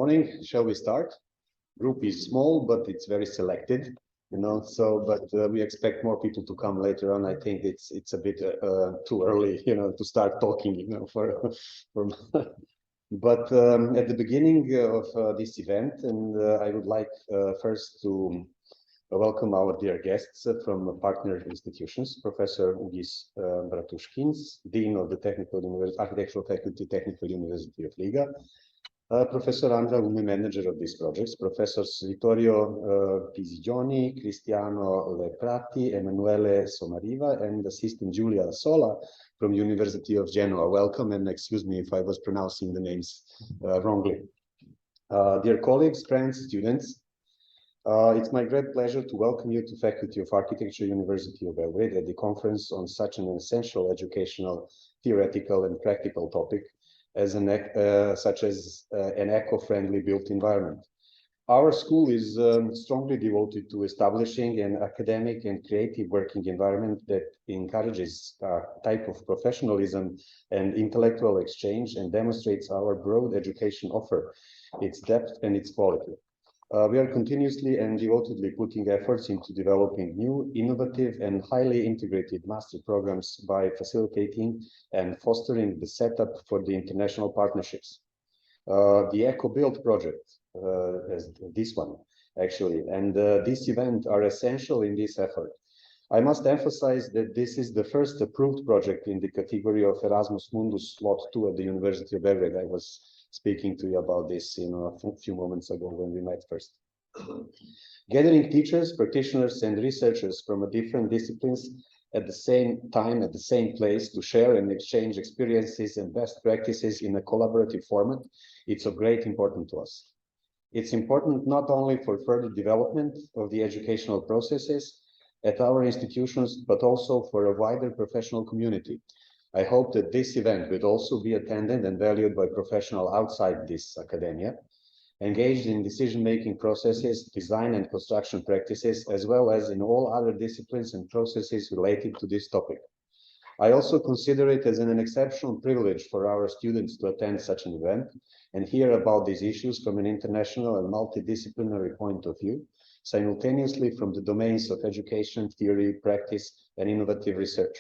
Morning, shall we start? Group is small, but it's very selected, but we expect more people to come later on. I think it's a bit too early, to start talking, for but at the beginning of this event, and I would like first to welcome our dear guests from partner institutions, Professor Ugis Bratushkins, Dean of the Architectural Faculty, Technical University of Riga, Professor Andra Umi, manager of these projects, Professors Vittorio Pisigioni, Cristiano Leprati, Emanuele Somariva, and Assistant Giulia Sola from University of Genoa. Welcome, and excuse me if I was pronouncing the names wrongly. Dear colleagues, friends, students, it's my great pleasure to welcome you to Faculty of Architecture, University of Belgrade at the conference on such an essential educational, theoretical, and practical topic as such as an eco-friendly built environment. Our school is strongly devoted to establishing an academic and creative working environment that encourages a type of professionalism and intellectual exchange and demonstrates our broad education offer, its depth and its quality. We are continuously and devotedly putting efforts into developing new, innovative, and highly integrated master programs by facilitating and fostering the setup for the international partnerships. The ECOBUILT project, as this one, actually, and this event are essential in this effort. I must emphasize that this is the first approved project in the category of Erasmus Mundus Lot 2 at the University of Belgrade. I was speaking to you about this, a few moments ago when we met first. Gathering teachers, practitioners, and researchers from different disciplines at the same time, at the same place, to share and exchange experiences and best practices in a collaborative format, it's of great importance to us. It's important not only for further development of the educational processes at our institutions, but also for a wider professional community. I hope that this event will also be attended and valued by professionals outside this academia, engaged in decision-making processes, design and construction practices, as well as in all other disciplines and processes related to this topic. I also consider it as an exceptional privilege for our students to attend such an event and hear about these issues from an international and multidisciplinary point of view, simultaneously from the domains of education, theory, practice, and innovative research.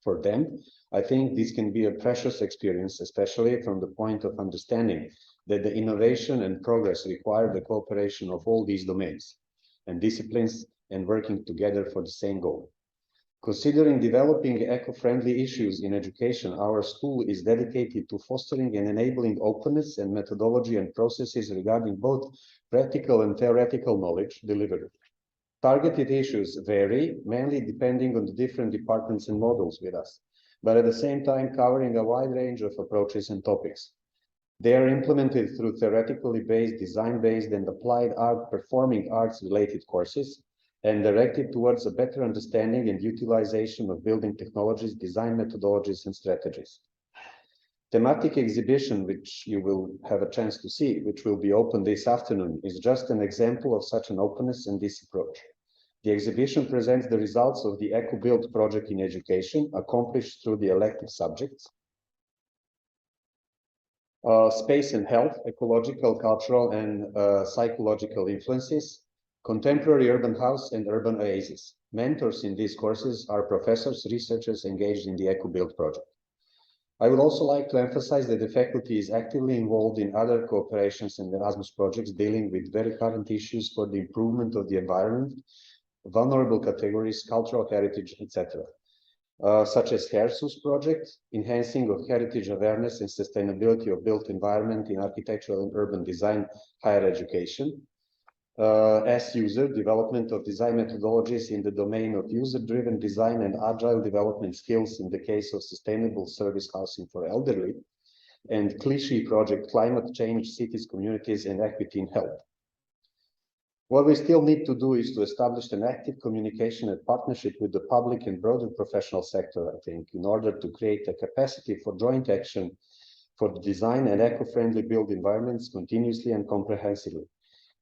For them, I think this can be a precious experience, especially from the point of understanding that the innovation and progress require the cooperation of all these domains and disciplines and working together for the same goal. Considering developing eco-friendly issues in education, our school is dedicated to fostering and enabling openness and methodology and processes regarding both practical and theoretical knowledge delivered. Targeted issues vary, mainly depending on the different departments and models with us, but at the same time covering a wide range of approaches and topics. They are implemented through theoretically based, design-based, and applied art, performing arts-related courses, and directed towards a better understanding and utilization of building technologies, design methodologies, and strategies. Thematic exhibition, which you will have a chance to see, which will be open this afternoon, is just an example of such an openness and this approach. The exhibition presents the results of the ECOBUILT project in education, accomplished through the elective subjects: space and health, ecological, cultural, and psychological influences, contemporary urban house, and urban oasis. Mentors in these courses are professors, researchers engaged in the ECOBUILT project. I would also like to emphasize that the faculty is actively involved in other cooperations and Erasmus projects dealing with very current issues for the improvement of the environment, vulnerable categories, cultural heritage, etc., such as HERSUS project, enhancing of heritage awareness and sustainability of built environment in architectural and urban design, higher education, S-user, development of design methodologies in the domain of user-driven design and agile development skills in the case of sustainable service housing for elderly, and Clichy project, climate change, cities, communities, and equity in health. What we still need to do is to establish an active communication and partnership with the public and broader professional sector, I think, in order to create a capacity for joint action for the design and eco-friendly built environments continuously and comprehensively.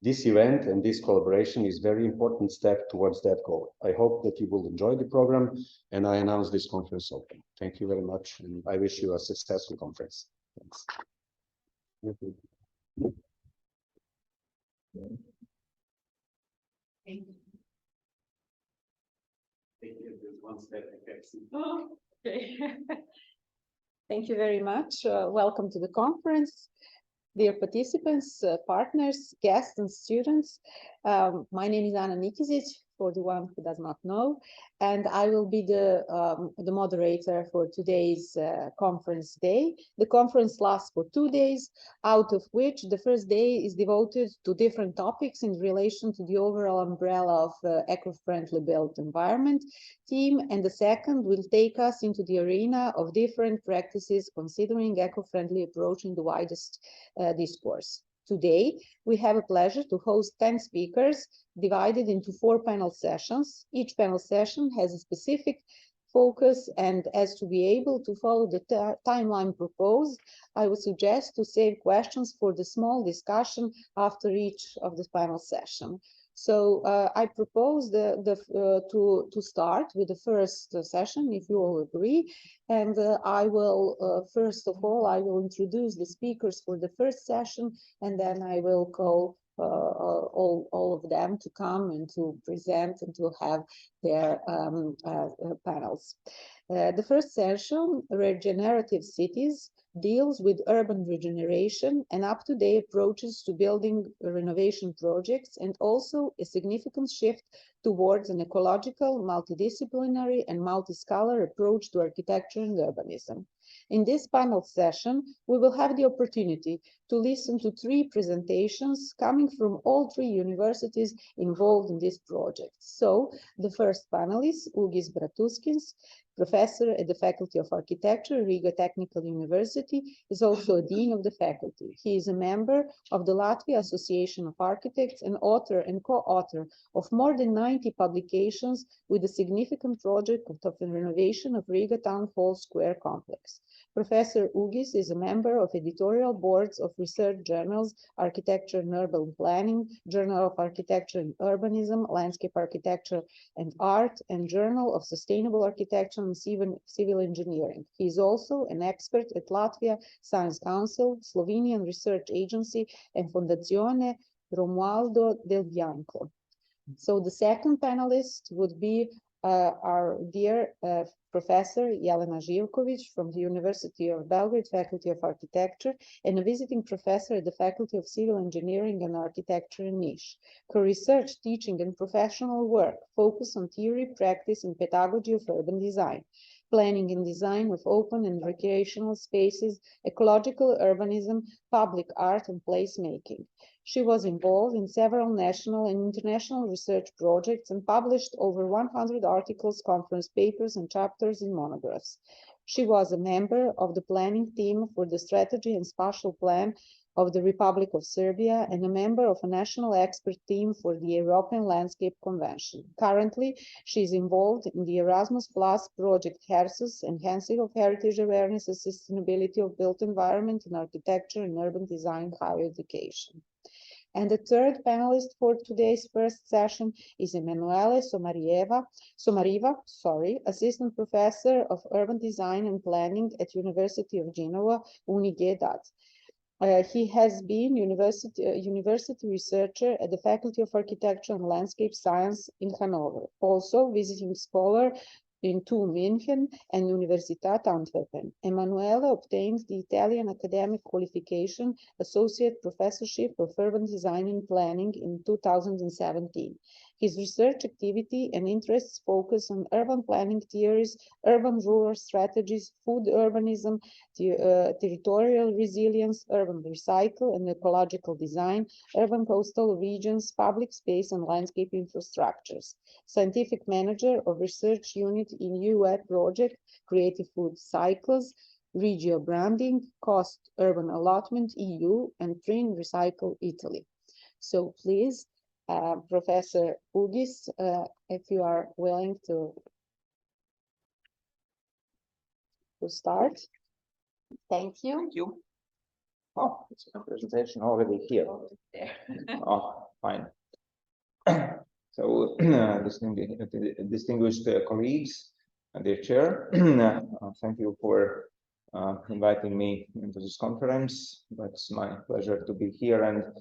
This event and this collaboration is a very important step towards that goal. I hope that you will enjoy the program, and I announce this conference open. Thank you very much, and I wish you a successful conference. Thanks. ones that I can see. Oh, okay. Thank you very much. Welcome to the conference. Dear participants, partners, guests, and students, my name is Ana Nikizic, for the one who does not know, and I will be the moderator for today's conference day. The conference lasts for 2 days, out of which the first day is devoted to different topics in relation to the overall umbrella of eco-friendly built environment theme, and the second will take us into the arena of different practices considering eco-friendly approach in the widest discourse. Today, we have a pleasure to host 10 speakers divided into 4 panel sessions. Each panel session has a specific focus, and as to be able to follow the timeline proposed, I would suggest to save questions for the small discussion after each of the panel session. So I propose to start with the first session, if you all agree. And I will, first of all, I will introduce the speakers for the first session, and then I will call all of them to come and to present and to have their panels. The first session, Regenerative Cities, deals with urban regeneration and up-to-date approaches to building renovation projects, and also a significant shift towards an ecological, multidisciplinary, and multi-scholar approach to architecture and urbanism. In this panel session, we will have the opportunity to listen to 3 presentations coming from all 3 universities involved in this project. So, the first panelist, Ugis Bratuskins, professor at the Faculty of Architecture, Riga Technical University, is also a dean of the faculty. He is a member of the Latvia Association of Architects and author and co-author of more than 90 publications with a significant project of the renovation of Riga Town Hall Square complex. Professor Ugis is a member of editorial boards of research journals, Architecture and Urban Planning, Journal of Architecture and Urbanism, Landscape Architecture and Art, and Journal of Sustainable Architecture and Civil Engineering. He is also an expert at Latvia Science Council, Slovenian Research Agency, and Fondazione Romualdo Del Bianco. So the second panelist would be our dear Professor Jelena Živković from the University of Belgrade, Faculty of Architecture, and a visiting professor at the Faculty of Civil Engineering and Architecture in Niš. Her research, teaching, and professional work focus on theory, practice, and pedagogy of urban design, planning and design of open and recreational spaces, ecological urbanism, public art, and placemaking. She was involved in several national and international research projects and published over 100 articles, conference papers, and chapters in monographs. She was a member of the planning team for the strategy and spatial plan of the Republic of Serbia and a member of a national expert team for the European Landscape Convention. Currently, she is involved in the Erasmus Plus project HERSUS, Enhancing of Heritage Awareness and Sustainability of Built Environment in Architecture and Urban Design Higher Education. And the third panelist for today's first session is Emanuele Somariva, Assistant Professor of Urban Design and Planning at University of Genova, Unigedad. He has been university researcher at the Faculty of Architecture and Landscape Science in Hanover, also visiting scholar in TU München and Universitat Antwerpen. Emanuele obtained the Italian academic qualification Associate Professorship of Urban Design and Planning in 2017. His research activity and interests focus on urban planning theories, urban-rural strategies, food urbanism, territorial resilience, urban recycle and ecological design, urban coastal regions, public space and landscape infrastructures. Scientific manager of research unit in UA project, Creative Food Cycles, Regio Branding, Cost Urban Allotment EU, and Trin Recycle Italy. So please, Professor Ugis, if you are willing to start. Thank you. Thank you. Oh, it's a presentation already here. Oh, fine. So, distinguished colleagues and their chair, thank you for inviting me into this conference. It's my pleasure to be here, and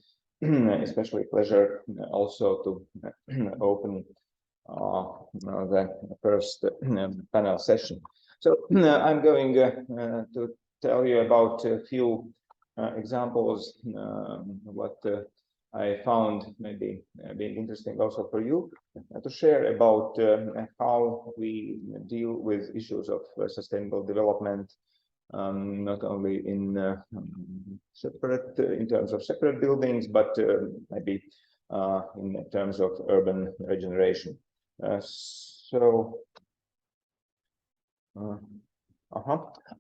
especially pleasure also to open the first panel session. So I'm going to tell you about a few examples, what I found maybe being interesting also for you to share about how we deal with issues of sustainable development, not only in separate in terms of separate buildings, but maybe in terms of urban regeneration. So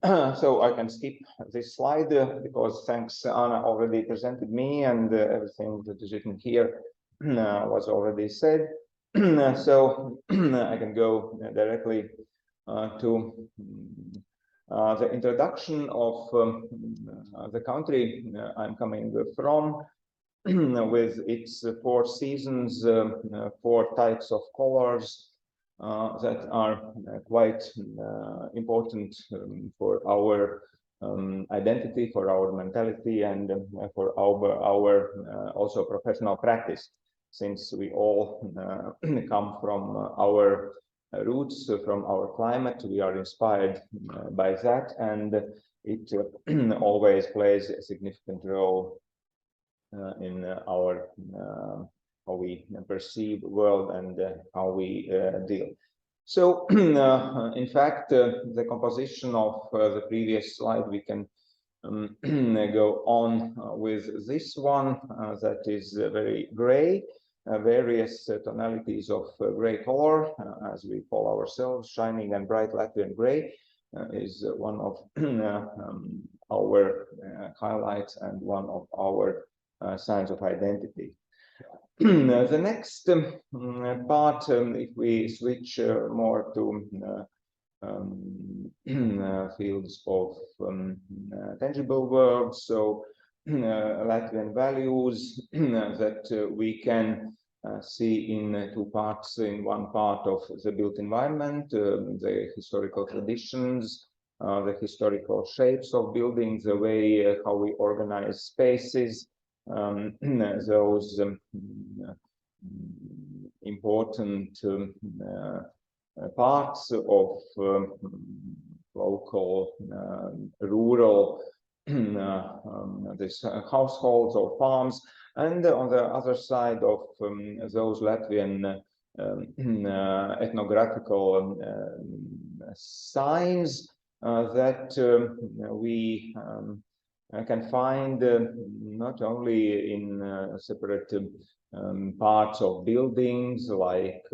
I can skip this slide because thanks Anna already presented me, and everything that is written here was already said. So I can go directly to the introduction of the country I'm coming from, with its 4 seasons, 4 types of colors that are quite important for our identity, for our mentality, and for our also professional practice, since we all come from our roots, from our climate. We are inspired by that, and it always plays a significant role in our how we perceive the world and how we deal. So in fact, the composition of the previous slide, we can go on with this one that is very gray, various tonalities of gray color, as we call ourselves. Shining and bright Latvian gray is one of our highlights and one of our signs of identity. The next part, if we switch more to fields of tangible words, so Latvian values that we can see in 2 parts. In one part of the built environment, the historical traditions, the historical shapes of buildings, the way how we organize spaces, those important parts of local rural this households or farms, and on the other side of those Latvian ethnographical signs that we can find not only in separate parts of buildings like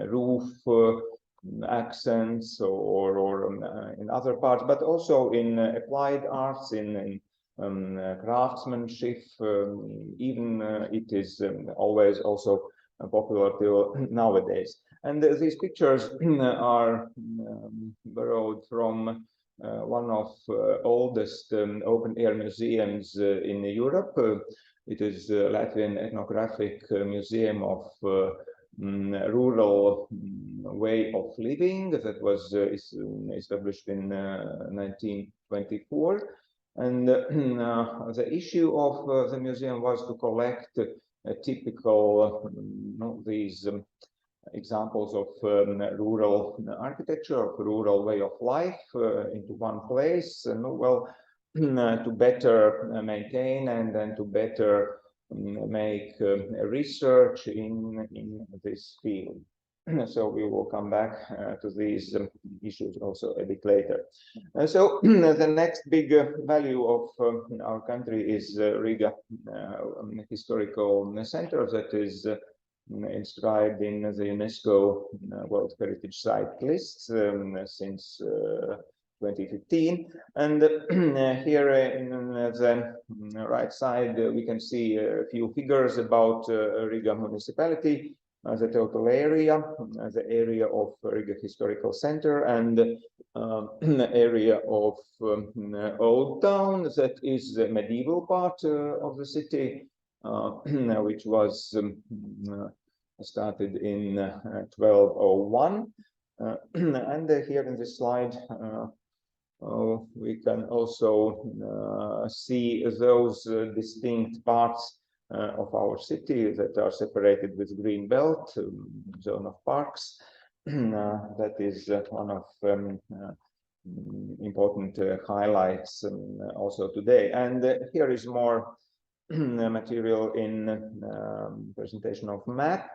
roof accents or in other parts, but also in applied arts, in craftsmanship. Even it is always also popular till nowadays. And these pictures are borrowed from one of oldest open-air museums in Europe. It is Latvian Ethnographic Museum of Rural Way of Living that was established in 1924. And the issue of the museum was to collect typical these examples of rural architecture, of rural way of life into one place, and to better maintain and then to better make research in this field. So we will come back to these issues also a bit later. So the next big value of our country is Riga Historical Center, that is inscribed in the UNESCO World Heritage Site list since 2015. And here in the right side, we can see a few figures about Riga municipality, the total area, the area of Riga Historical Center, and the area of Old Town, that is the medieval part of the city, which was started in 1201. And here in this slide, we can also see those distinct parts of our city that are separated with green belt, zone of parks. That is one of important highlights also today. And here is more material in presentation of map.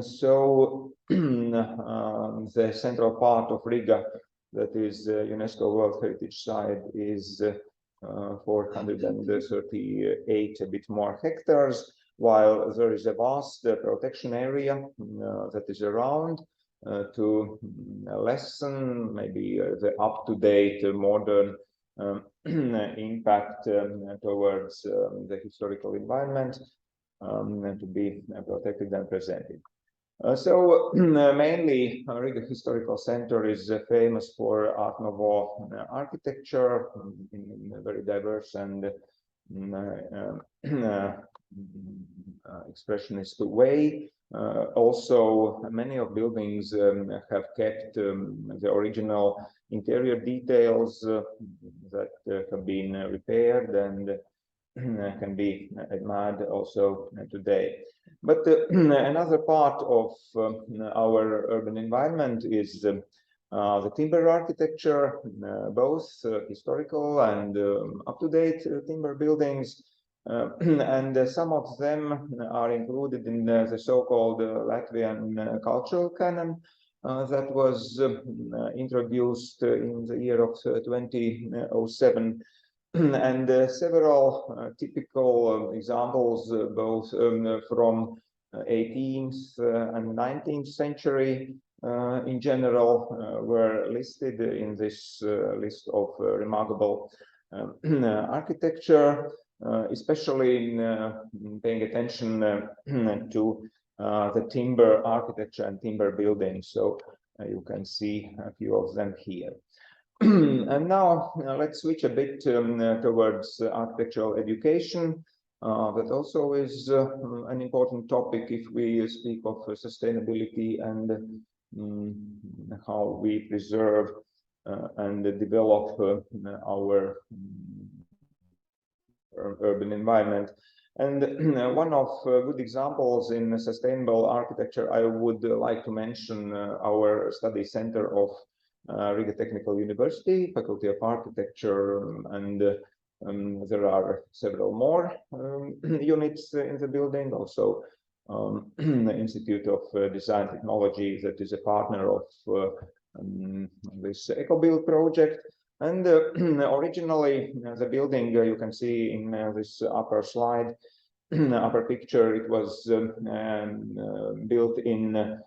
So the central part of Riga, that is UNESCO World Heritage Site, is 438 a bit more hectares, while there is a vast protection area that is around to lessen maybe the up-to-date modern impact towards the historical environment to be protected and presented. So mainly Riga Historical Center is famous for Art Nouveau architecture in a very diverse and expressionist way. Also, many of buildings have kept the original interior details that have been repaired and can be admired also today. But another part of our urban environment is the timber architecture, both historical and up-to-date timber buildings. And some of them are included in the so-called Latvian cultural canon that was introduced in the year of 2007. And several typical examples, both from 18th and 19th century in general, were listed in this list of remarkable architecture, especially in paying attention to the timber architecture and timber buildings. So you can see a few of them here. And now let's switch a bit towards architectural education. That also is an important topic if we speak of sustainability and how we preserve and develop our urban environment. And one of good examples in sustainable architecture, I would like to mention our study center of Riga Technical University, Faculty of Architecture, and there are several more units in the building. Also, the Institute of Design Technology, that is a partner of this ECOBUILT project. And originally, the building you can see in this upper slide, upper picture, it was built in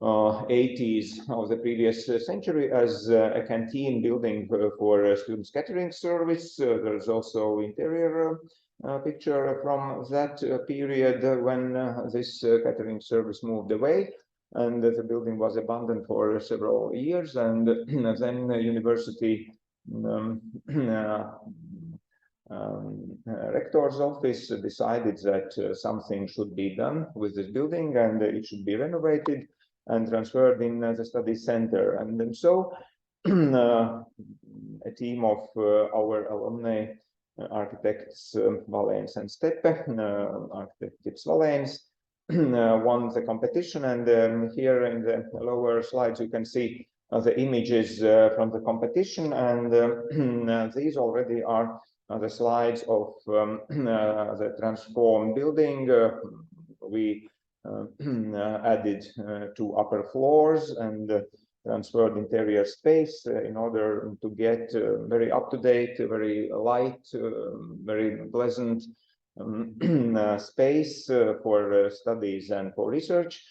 80s of the previous century as a canteen building for students' catering service. There's also interior picture from that period when this catering service moved away, and the building was abandoned for several years. And then the university rector's office decided that something should be done with this building and it should be renovated and transferred in the study center. And then so a team of our alumni architects, Valens and Steppe, architect Tips Valens, won the competition. And here in the lower slides, you can see the images from the competition. And these already are the slides of the transformed building. We added 2 upper floors and transferred interior space in order to get very up-to-date, very light, very pleasant space for studies and for research.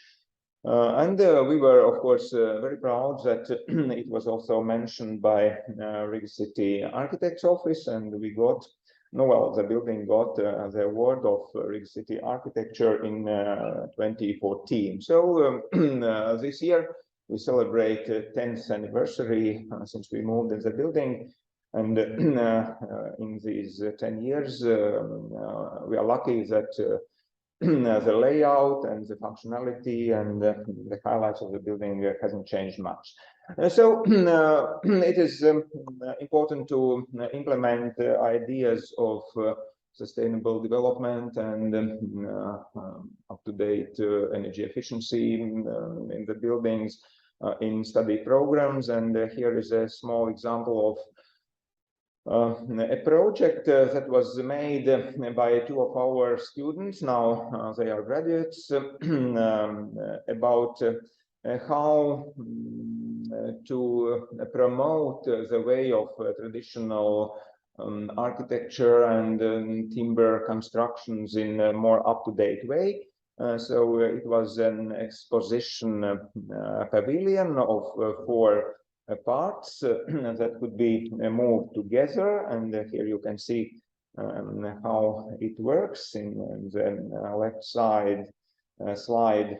And we were, of course, very proud that it was also mentioned by Riga City Architects Office, and we got, well, the building got the award of Riga City Architecture in 2014. So this year we celebrate 10th anniversary since we moved in the building. And in these 10 years, we are lucky that the layout and the functionality and the highlights of the building hasn't changed much. So it is important to implement ideas of sustainable development and up-to-date energy efficiency in the buildings, in study programs. And here is a small example of a project that was made by two of our students. Now they are graduates, about how to promote the way of traditional architecture and timber constructions in a more up-to-date way. So it was an exposition pavilion of 4 parts that could be moved together, and here you can see how it works. In the left side slide,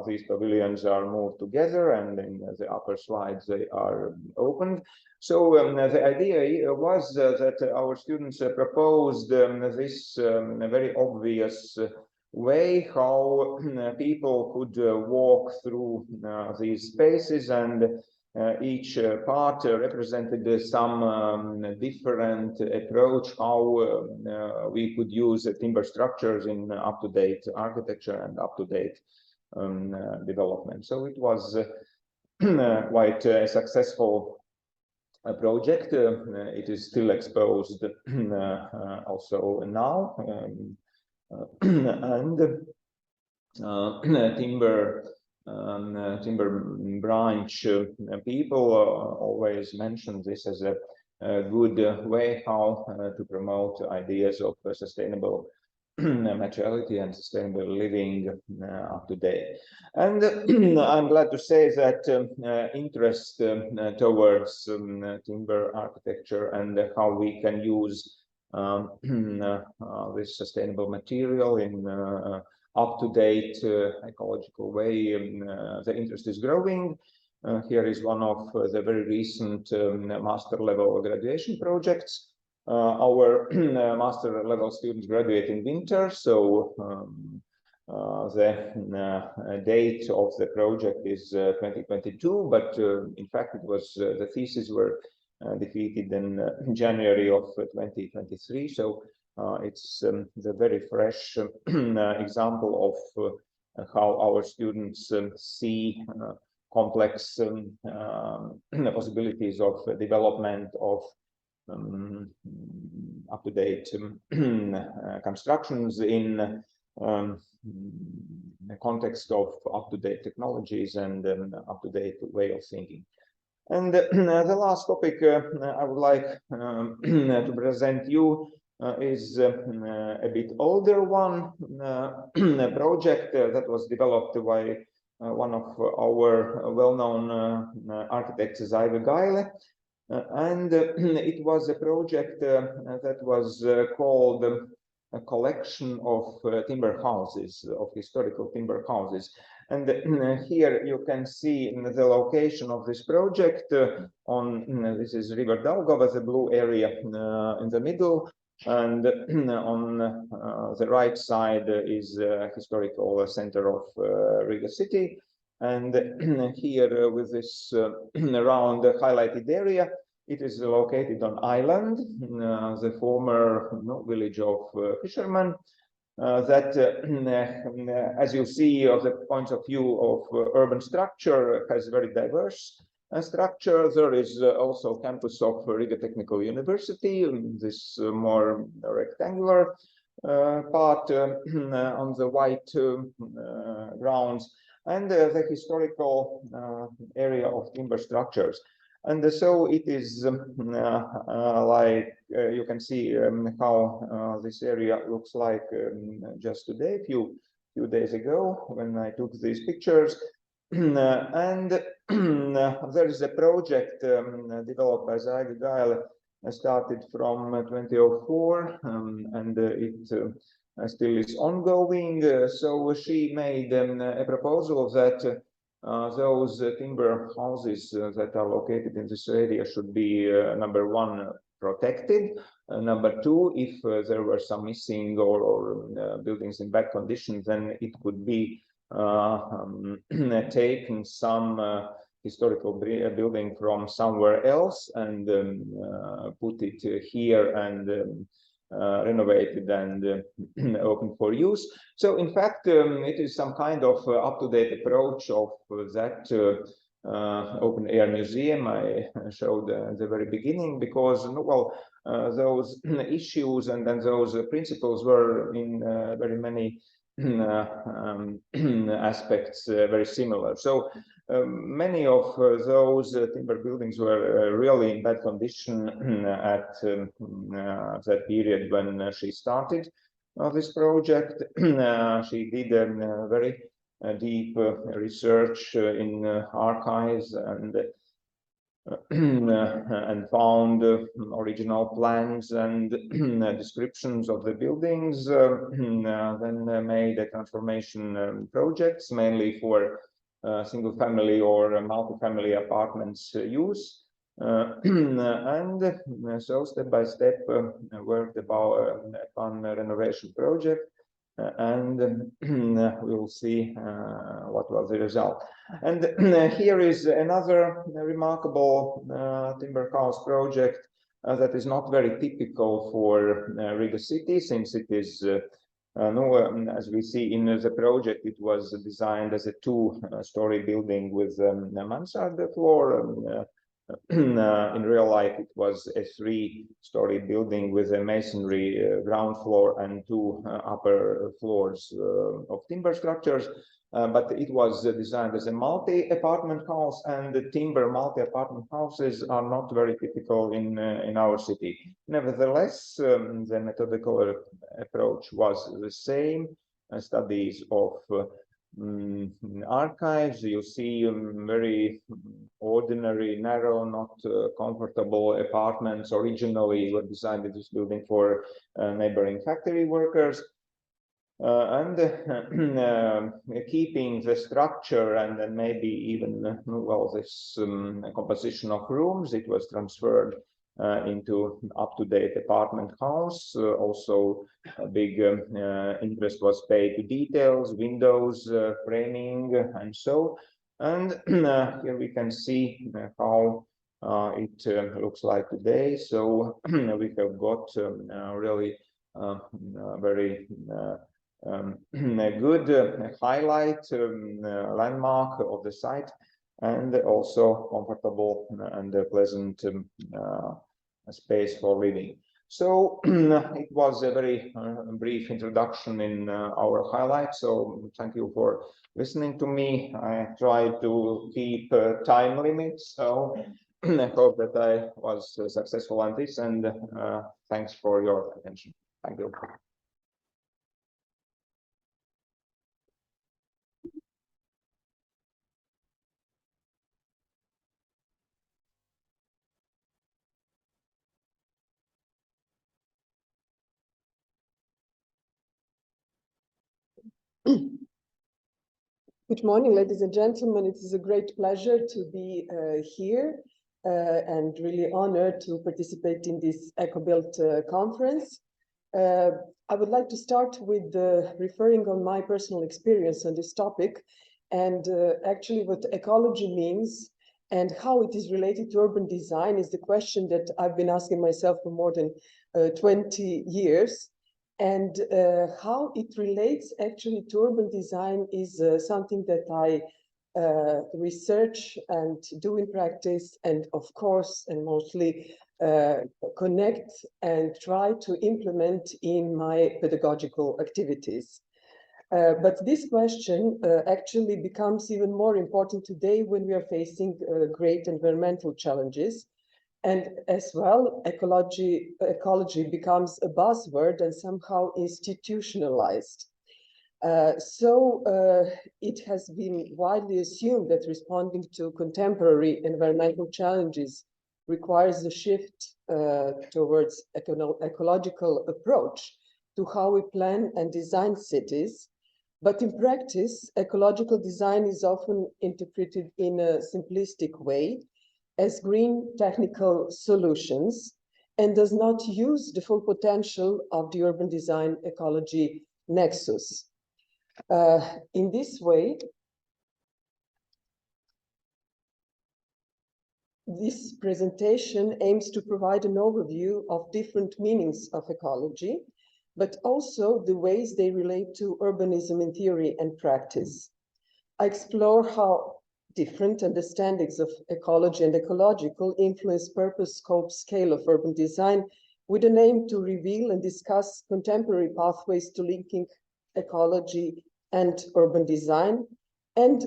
these pavilions are moved together, and in the upper slides they are opened. So the idea was that our students proposed this very obvious way how people could walk through these spaces, and each part represented some different approach how we could use timber structures in up-to-date architecture and up-to-date development. So it was quite a successful project. It is still exposed also now, and timber branch people always mention this as a good way how to promote ideas of sustainable materiality and sustainable living up to date. And I'm glad to say that interest towards timber architecture and how we can use this sustainable material in up-to-date ecological way, the interest is growing. Here is one of the very recent master level graduation projects. Our master level students graduate in winter, so the date of the project is 2022, but in fact it was the theses were defeated in January of 2023. So it's the very fresh example of how our students see complex possibilities of development of up-to-date constructions in the context of up-to-date technologies and up-to-date way of thinking. And the last topic I would like to present you is a bit older one, a project that was developed by one of our well-known architects, Zaive Gaile. And it was a project that was called a collection of timber houses, of historical timber houses. And here you can see the location of this project on, this is River Daugava, the blue area in the middle. And on the right side is historical center of Riga city. And here with this round highlighted area, it is located on island, the former village of fishermen. That, as you see, of the point of view of urban structure, has very diverse structure. There is also campus of Riga Technical University, this more rectangular part on the white grounds, and the historical area of timber structures. And so it is like you can see how this area looks like just today, a few days ago when I took these pictures. And there is a project developed by Zaive Gaile, started from 2004, and it still is ongoing. So she made a proposal that those timber houses that are located in this area should be number one, protected. Number two, if there were some missing or buildings in bad condition, then it could be taken some historical building from somewhere else and put it here and renovated and open for use. So in fact, it is some kind of up-to-date approach of that open air museum I showed at the very beginning, because well, those issues and then those principles were in very many aspects very similar. So many of those timber buildings were really in bad condition at that period when she started this project. She did a very deep research in archives and found original plans and descriptions of the buildings, then made a transformation projects mainly for single family or multi-family apartments use. And so step by step worked upon a renovation project, and we will see what was the result. And here is another remarkable timber house project that is not very typical for Riga city, since it is as we see in the project, it was designed as a two-story building with a mansard floor. In real life, it was a three-story building with a masonry ground floor and two upper floors of timber structures. But it was designed as a multi-apartment house, and the timber multi-apartment houses are not very typical in our city. Nevertheless, the methodical approach was the same. Studies of archives, you see very ordinary, narrow, not comfortable apartments originally were designed in this building for neighboring factory workers. And keeping the structure and then maybe even, well, this composition of rooms, it was transferred into up-to-date apartment house. Also, a big interest was paid to details, windows, framing, and so. And here we can see how it looks like today. So we have got really very a good highlight landmark of the site, and also comfortable and pleasant space for living. So it was a very brief introduction in our highlights. So thank you for listening to me. I tried to keep time limits, so I hope that I was successful on this, and thanks for your attention. Thank you. Good morning, ladies and gentlemen. It is a great pleasure to be here and really honored to participate in this ECOBUILT conference. I would like to start with referring on my personal experience on this topic, and actually what ecology means and how it is related to urban design is the question that I've been asking myself for more than 20 years. And how it relates actually to urban design is something that I research and do in practice, and of course, and mostly connect and try to implement in my pedagogical activities. But this question actually becomes even more important today when we are facing great environmental challenges. And as well, ecology becomes a buzzword and somehow institutionalized. So it has been widely assumed that responding to contemporary environmental challenges requires a shift towards ecological approach to how we plan and design cities. But in practice, ecological design is often interpreted in a simplistic way as green technical solutions, and does not use the full potential of the urban design ecology nexus. In this way, this presentation aims to provide an overview of different meanings of ecology, but also the ways they relate to urbanism in theory and practice. I explore how different understandings of ecology and ecological influence purpose, scope, scale of urban design, with an aim to reveal and discuss contemporary pathways to linking ecology and urban design, and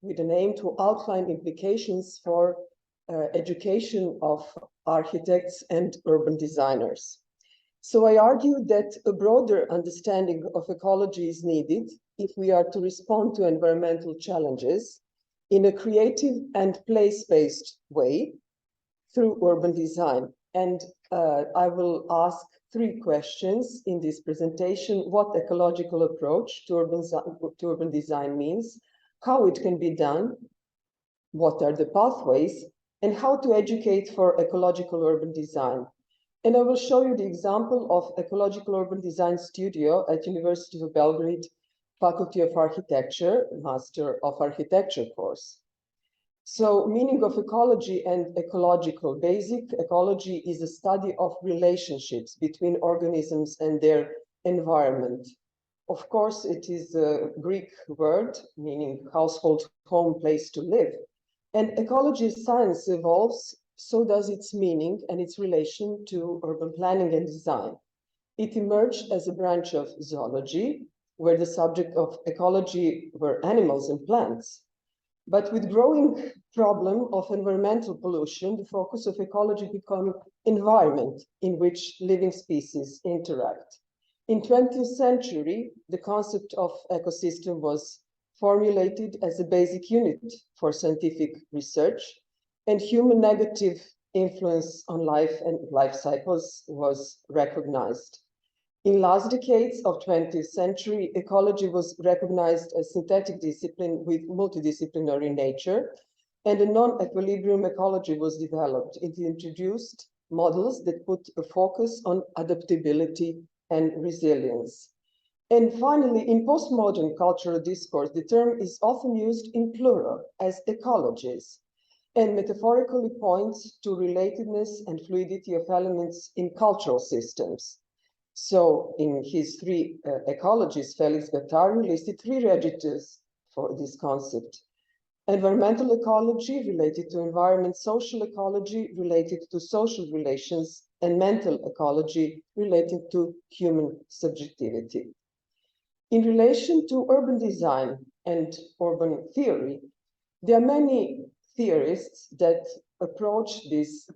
with an aim to outline implications for education of architects and urban designers. So I argue that a broader understanding of ecology is needed if we are to respond to environmental challenges in a creative and place-based way through urban design. And I will ask 3 questions in this presentation: what ecological approach to urban design means, how it can be done, what are the pathways, and how to educate for ecological urban design. And I will show you the example of Ecological Urban Design Studio at University of Belgrade, Faculty of Architecture, Master of Architecture course. So, meaning of ecology and ecological. Basic ecology is a study of relationships between organisms and their environment. Of course, it is a Greek word meaning household, home, place to live. And ecology as science evolves, so does its meaning and its relation to urban planning and design. It emerged as a branch of zoology, where the subject of ecology were animals and plants. But with growing problem of environmental pollution, the focus of ecology became environment in which living species interact. In 20th century, the concept of ecosystem was formulated as a basic unit for scientific research, and human negative influence on life and life cycles was recognized. In last decades of 20th century, ecology was recognized as synthetic discipline with multidisciplinary nature, and a non-equilibrium ecology was developed. It introduced models that put a focus on adaptability and resilience. And finally, in postmodern cultural discourse, the term is often used in plural as ecologies, and metaphorically points to relatedness and fluidity of elements in cultural systems. So in his 3 ecologies, Felix Guattari listed 3 adjectives for this concept: environmental ecology related to environment, social ecology related to social relations, and mental ecology related to human subjectivity. In relation to urban design and urban theory, there are many theorists that approach this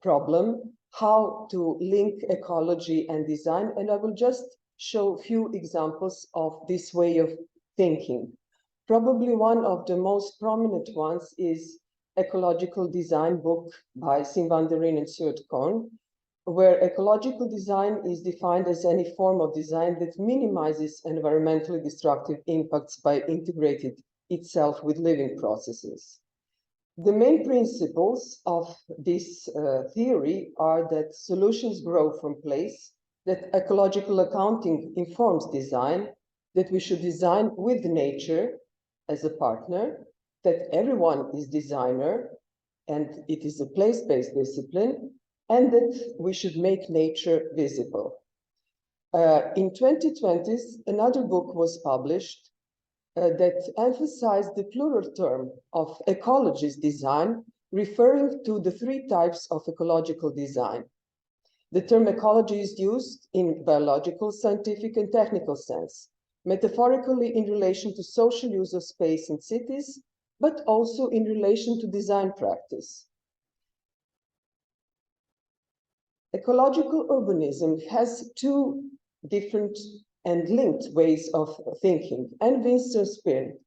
problem, how to link ecology and design, and I will just show a few examples of this way of thinking. Probably one of the most prominent ones is Ecological Design book by Sim van der Rijn and Stuart Cohn, where ecological design is defined as any form of design that minimizes environmentally destructive impacts by integrating itself with living processes. The main principles of this theory are that solutions grow from place, that ecological accounting informs design, that we should design with nature as a partner, that everyone is designer and it is a place-based discipline, and that we should make nature visible. In 2020, another book was published that emphasized the plural term of ecologist design, referring to the 3 types of ecological design. The term ecology is used in biological, scientific, and technical sense, metaphorically in relation to social use of space in cities, but also in relation to design practice. Ecological urbanism has 2 different and linked ways of thinking, and Winston Spin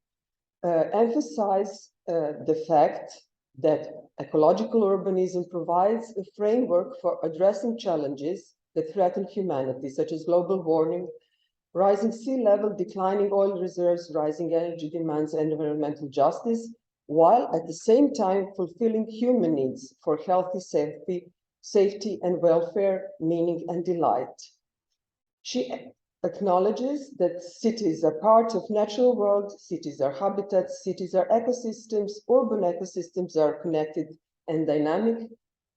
emphasize the fact that ecological urbanism provides a framework for addressing challenges that threaten humanity, such as global warming, rising sea level, declining oil reserves, rising energy demands, and environmental justice, while at the same time fulfilling human needs for healthy safety and welfare, meaning and delight. She acknowledges that cities are part of natural world, cities are habitats, cities are ecosystems, urban ecosystems are connected and dynamic.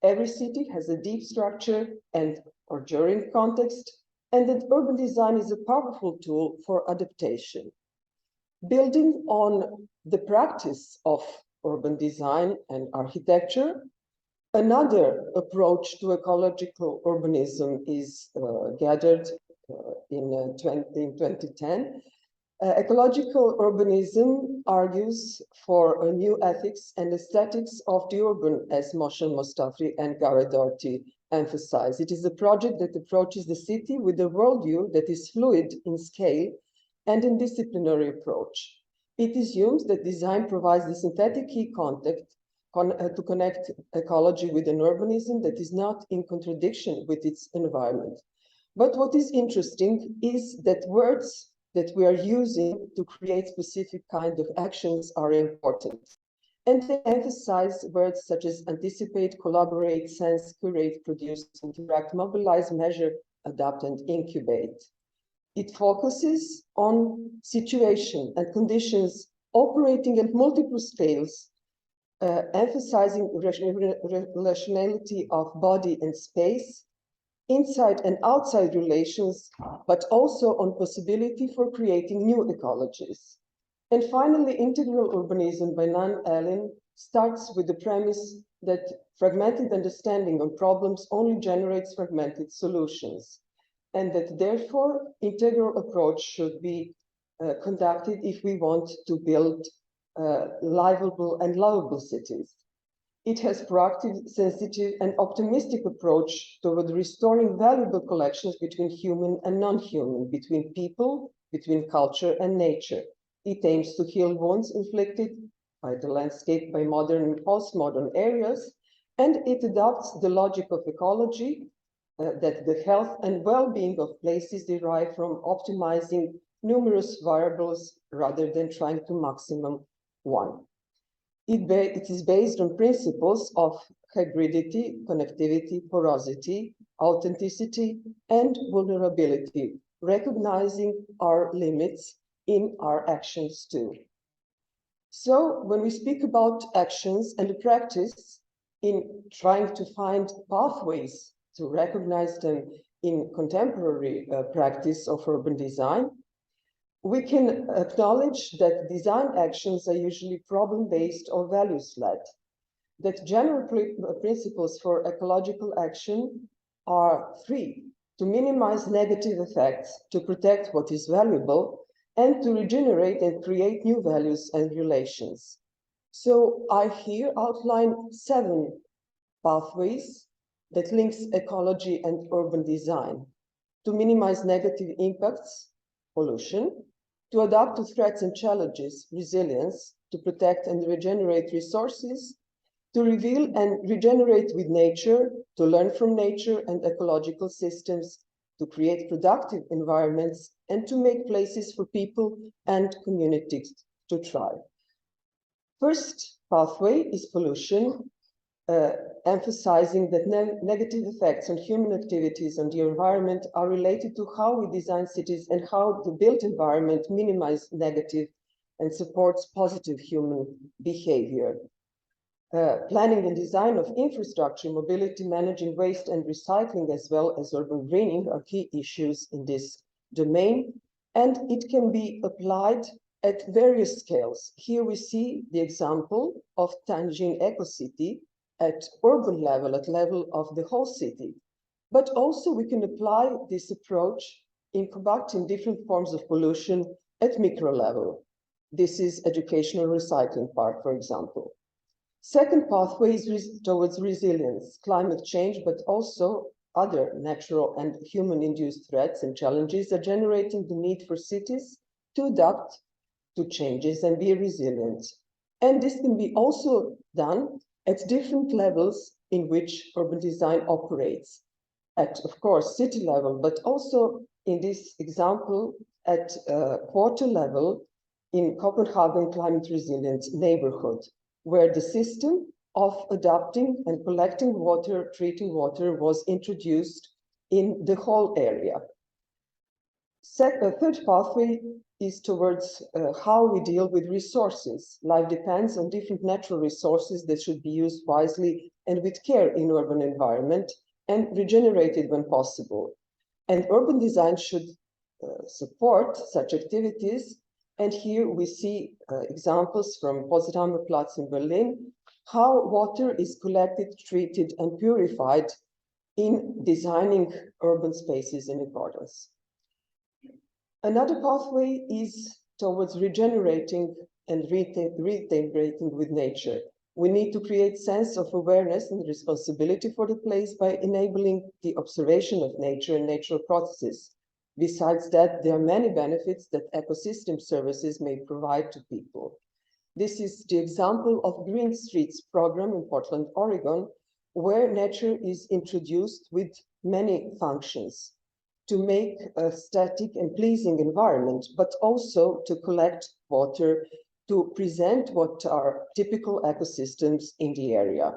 Every city has a deep structure and or during context, and that urban design is a powerful tool for adaptation. Building on the practice of urban design and architecture, another approach to ecological urbanism is gathered in 2010. Ecological urbanism argues for a new ethics and aesthetics of the urban, as Moshe Mostafi and Gareth Doherty emphasize. It is a project that approaches the city with a worldview that is fluid in scale and in disciplinary approach. It assumes that design provides the synthetic key contact to connect ecology with an urbanism that is not in contradiction with its environment. But what is interesting is that words that we are using to create specific kind of actions are important. And they emphasize words such as anticipate, collaborate, sense, curate, produce, interact, mobilize, measure, adapt, and incubate. It focuses on situation and conditions operating at multiple scales, emphasizing relationality of body and space, inside and outside relations, but also on possibility for creating new ecologies. And finally, integral urbanism by Nan Allen starts with the premise that fragmented understanding of problems only generates fragmented solutions, and that therefore integral approach should be conducted if we want to build livable and lovable cities. It has proactive, sensitive, and optimistic approach toward restoring valuable collections between human and non-human, between people, between culture and nature. It aims to heal wounds inflicted by the landscape, by modern and postmodern areas, and it adopts the logic of ecology, that the health and well-being of places derive from optimizing numerous variables rather than trying to maximum one. It is based on principles of hybridity, connectivity, porosity, authenticity, and vulnerability, recognizing our limits in our actions too. So when we speak about actions and practice in trying to find pathways to recognize them in contemporary practice of urban design, we can acknowledge that design actions are usually problem-based or values-led, that general principles for ecological action are three: to minimize negative effects, to protect what is valuable, and to regenerate and create new values and relations. So I here outline 7 pathways that links ecology and urban design: to minimize negative impacts, pollution; to adapt to threats and challenges, resilience; to protect and regenerate resources; to reveal and regenerate with nature; to learn from nature and ecological systems; to create productive environments; and to make places for people and communities to thrive. First pathway is pollution, emphasizing that negative effects on human activities on the environment are related to how we design cities and how the built environment minimizes negative and supports positive human behavior. Planning and design of infrastructure, mobility, managing waste and recycling, as well as urban greening, are key issues in this domain, and it can be applied at various scales. Here we see the example of Tianjin Eco-City at urban level, at level of the whole city. But also we can apply this approach in combating different forms of pollution at micro level. This is educational recycling part, for example. Second pathway is towards resilience, climate change, but also other natural and human-induced threats and challenges are generating the need for cities to adapt to changes and be resilient. And this can be also done at different levels in which urban design operates. At, of course, city level, but also in this example at quarter level in Copenhagen climate resilient neighborhood, where the system of adapting and collecting water, treating water was introduced in the whole area. Third pathway is towards how we deal with resources. Life depends on different natural resources that should be used wisely and with care in urban environment and regenerated when possible. And urban design should support such activities. And here we see examples from Potsdamer Platz in Berlin, how water is collected, treated, and purified in designing urban spaces in accordance. Another pathway is towards regenerating and reintegrating with nature. We need to create sense of awareness and responsibility for the place by enabling the observation of nature and natural processes. Besides that, there are many benefits that ecosystem services may provide to people. This is the example of Green Streets program in Portland, Oregon, where nature is introduced with many functions to make a static and pleasing environment, but also to collect water, to present what are typical ecosystems in the area.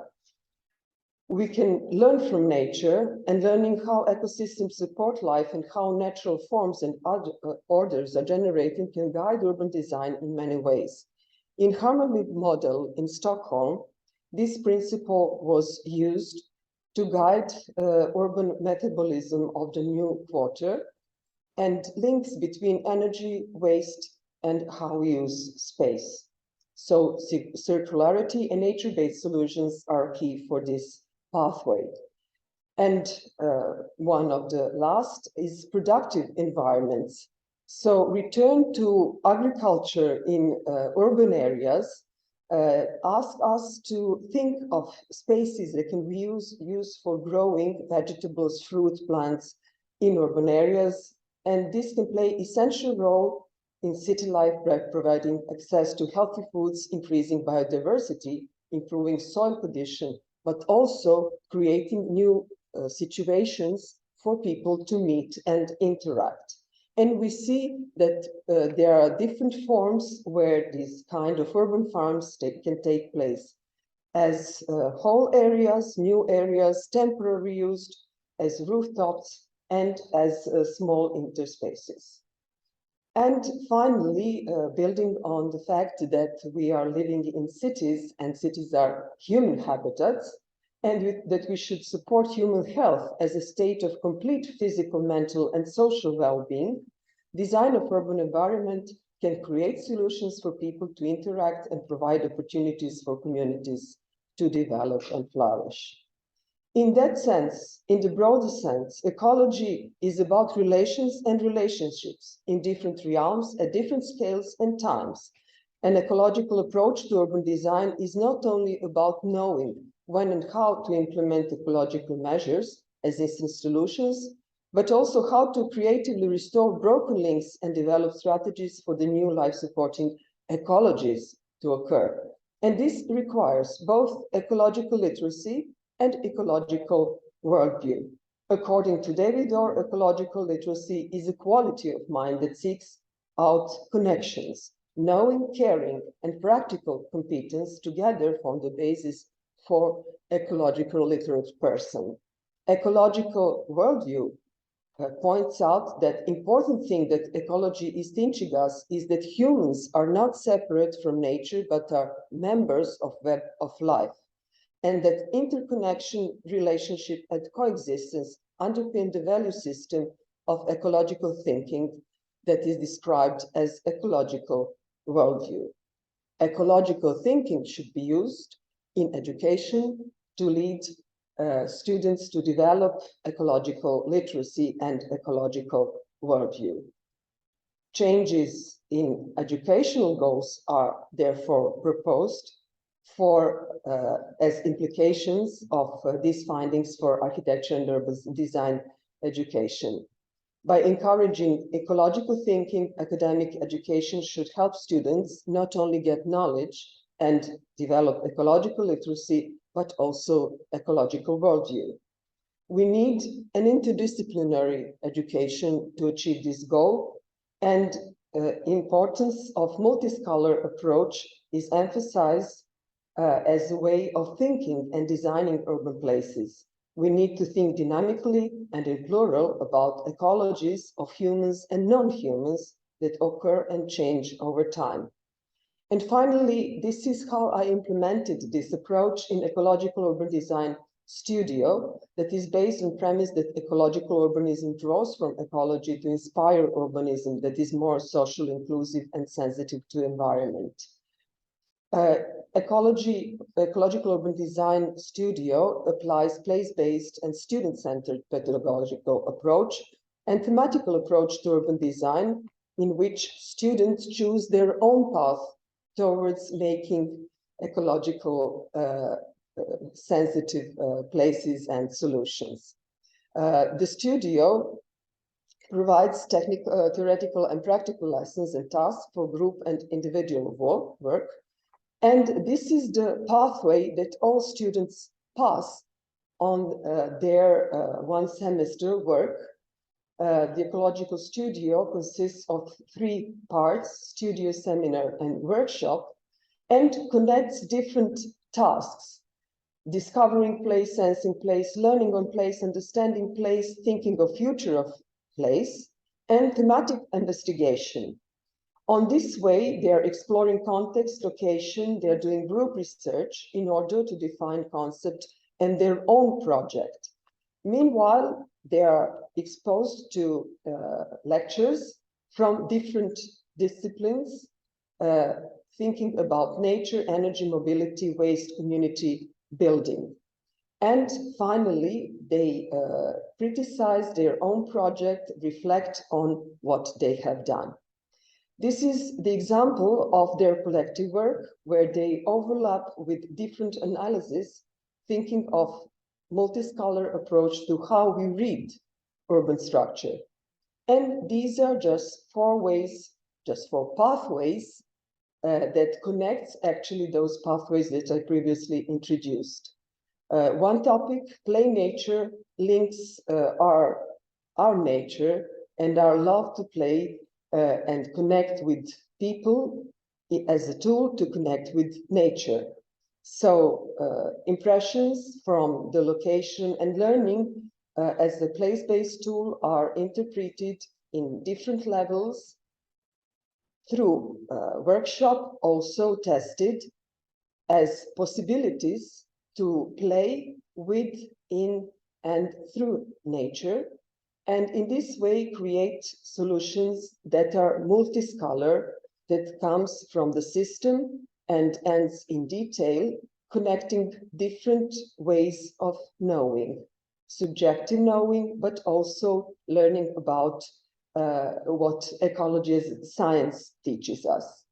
We can learn from nature, and learning how ecosystems support life and how natural forms and orders are generated can guide urban design in many ways. In Harmony model in Stockholm, this principle was used to guide urban metabolism of the new quarter and links between energy, waste, and how we use space. So circularity and nature-based solutions are key for this pathway. And one of the last is productive environments. So return to agriculture in urban areas ask us to think of spaces that can be used for growing vegetables, fruit, plants in urban areas. And this can play an essential role in city life by providing access to healthy foods, increasing biodiversity, improving soil condition, but also creating new situations for people to meet and interact. And we see that there are different forms where these kind of urban farms can take place as whole areas, new areas, temporary used, as rooftops, and as small interspaces. And finally, building on the fact that we are living in cities and cities are human habitats, and that we should support human health as a state of complete physical, mental, and social well-being, design of urban environment can create solutions for people to interact and provide opportunities for communities to develop and flourish. In that sense, in the broader sense, ecology is about relations and relationships in different realms at different scales and times. An ecological approach to urban design is not only about knowing when and how to implement ecological measures as instant solutions, but also how to creatively restore broken links and develop strategies for the new life-supporting ecologies to occur. And this requires both ecological literacy and ecological worldview. According to David Orr, ecological literacy is a quality of mind that seeks out connections. Knowing, caring, and practical competence together form the basis for ecological literate person. Ecological worldview points out that important thing that ecology is teaching us is that humans are not separate from nature, but are members of web of life. And that interconnection, relationship, and coexistence underpin the value system of ecological thinking that is described as ecological worldview. Ecological thinking should be used in education to lead students to develop ecological literacy and ecological worldview. Changes in educational goals are therefore proposed for as implications of these findings for architecture and urban design education. By encouraging ecological thinking, academic education should help students not only get knowledge and develop ecological literacy, but also ecological worldview. We need an interdisciplinary education to achieve this goal, and importance of multi-scholar approach is emphasized as a way of thinking and designing urban places. We need to think dynamically and in plural about ecologies of humans and non-humans that occur and change over time. And finally, this is how I implemented this approach in ecological urban design studio that is based on premise that ecological urbanism draws from ecology to inspire urbanism that is more social, inclusive, and sensitive to environment. Ecological urban design studio applies place-based and student-centered pedagogical approach and thematical approach to urban design in which students choose their own path towards making ecological sensitive places and solutions. The studio provides technical, theoretical and practical lessons and tasks for group and individual work. And this is the pathway that all students pass on their one semester work. The ecological studio consists of 3 parts: studio, seminar, and workshop, and connects different tasks: discovering place, sensing place, learning on place, understanding place, thinking of future of place, and thematic investigation. On this way, they are exploring context, location, they're doing group research in order to define concept and their own project. Meanwhile, they are exposed to lectures from different disciplines, thinking about nature, energy, mobility, waste, community building. And finally, they criticize their own project, reflect on what they have done. This is the example of their collective work, where they overlap with different analysis, thinking of multi-scholar approach to how we read urban structure. And these are just 4 ways, just 4 pathways that connects actually those pathways that I previously introduced. One topic, play nature, links our nature and our love to play and connect with people as a tool to connect with nature. So impressions from the location and learning as the place-based tool are interpreted in different levels through workshop, also tested as possibilities to play with, in, and through nature, and in this way create solutions that are multi-scholar, that comes from the system and ends in detail, connecting different ways of knowing, subjective knowing, but also learning about what ecology as science teaches us.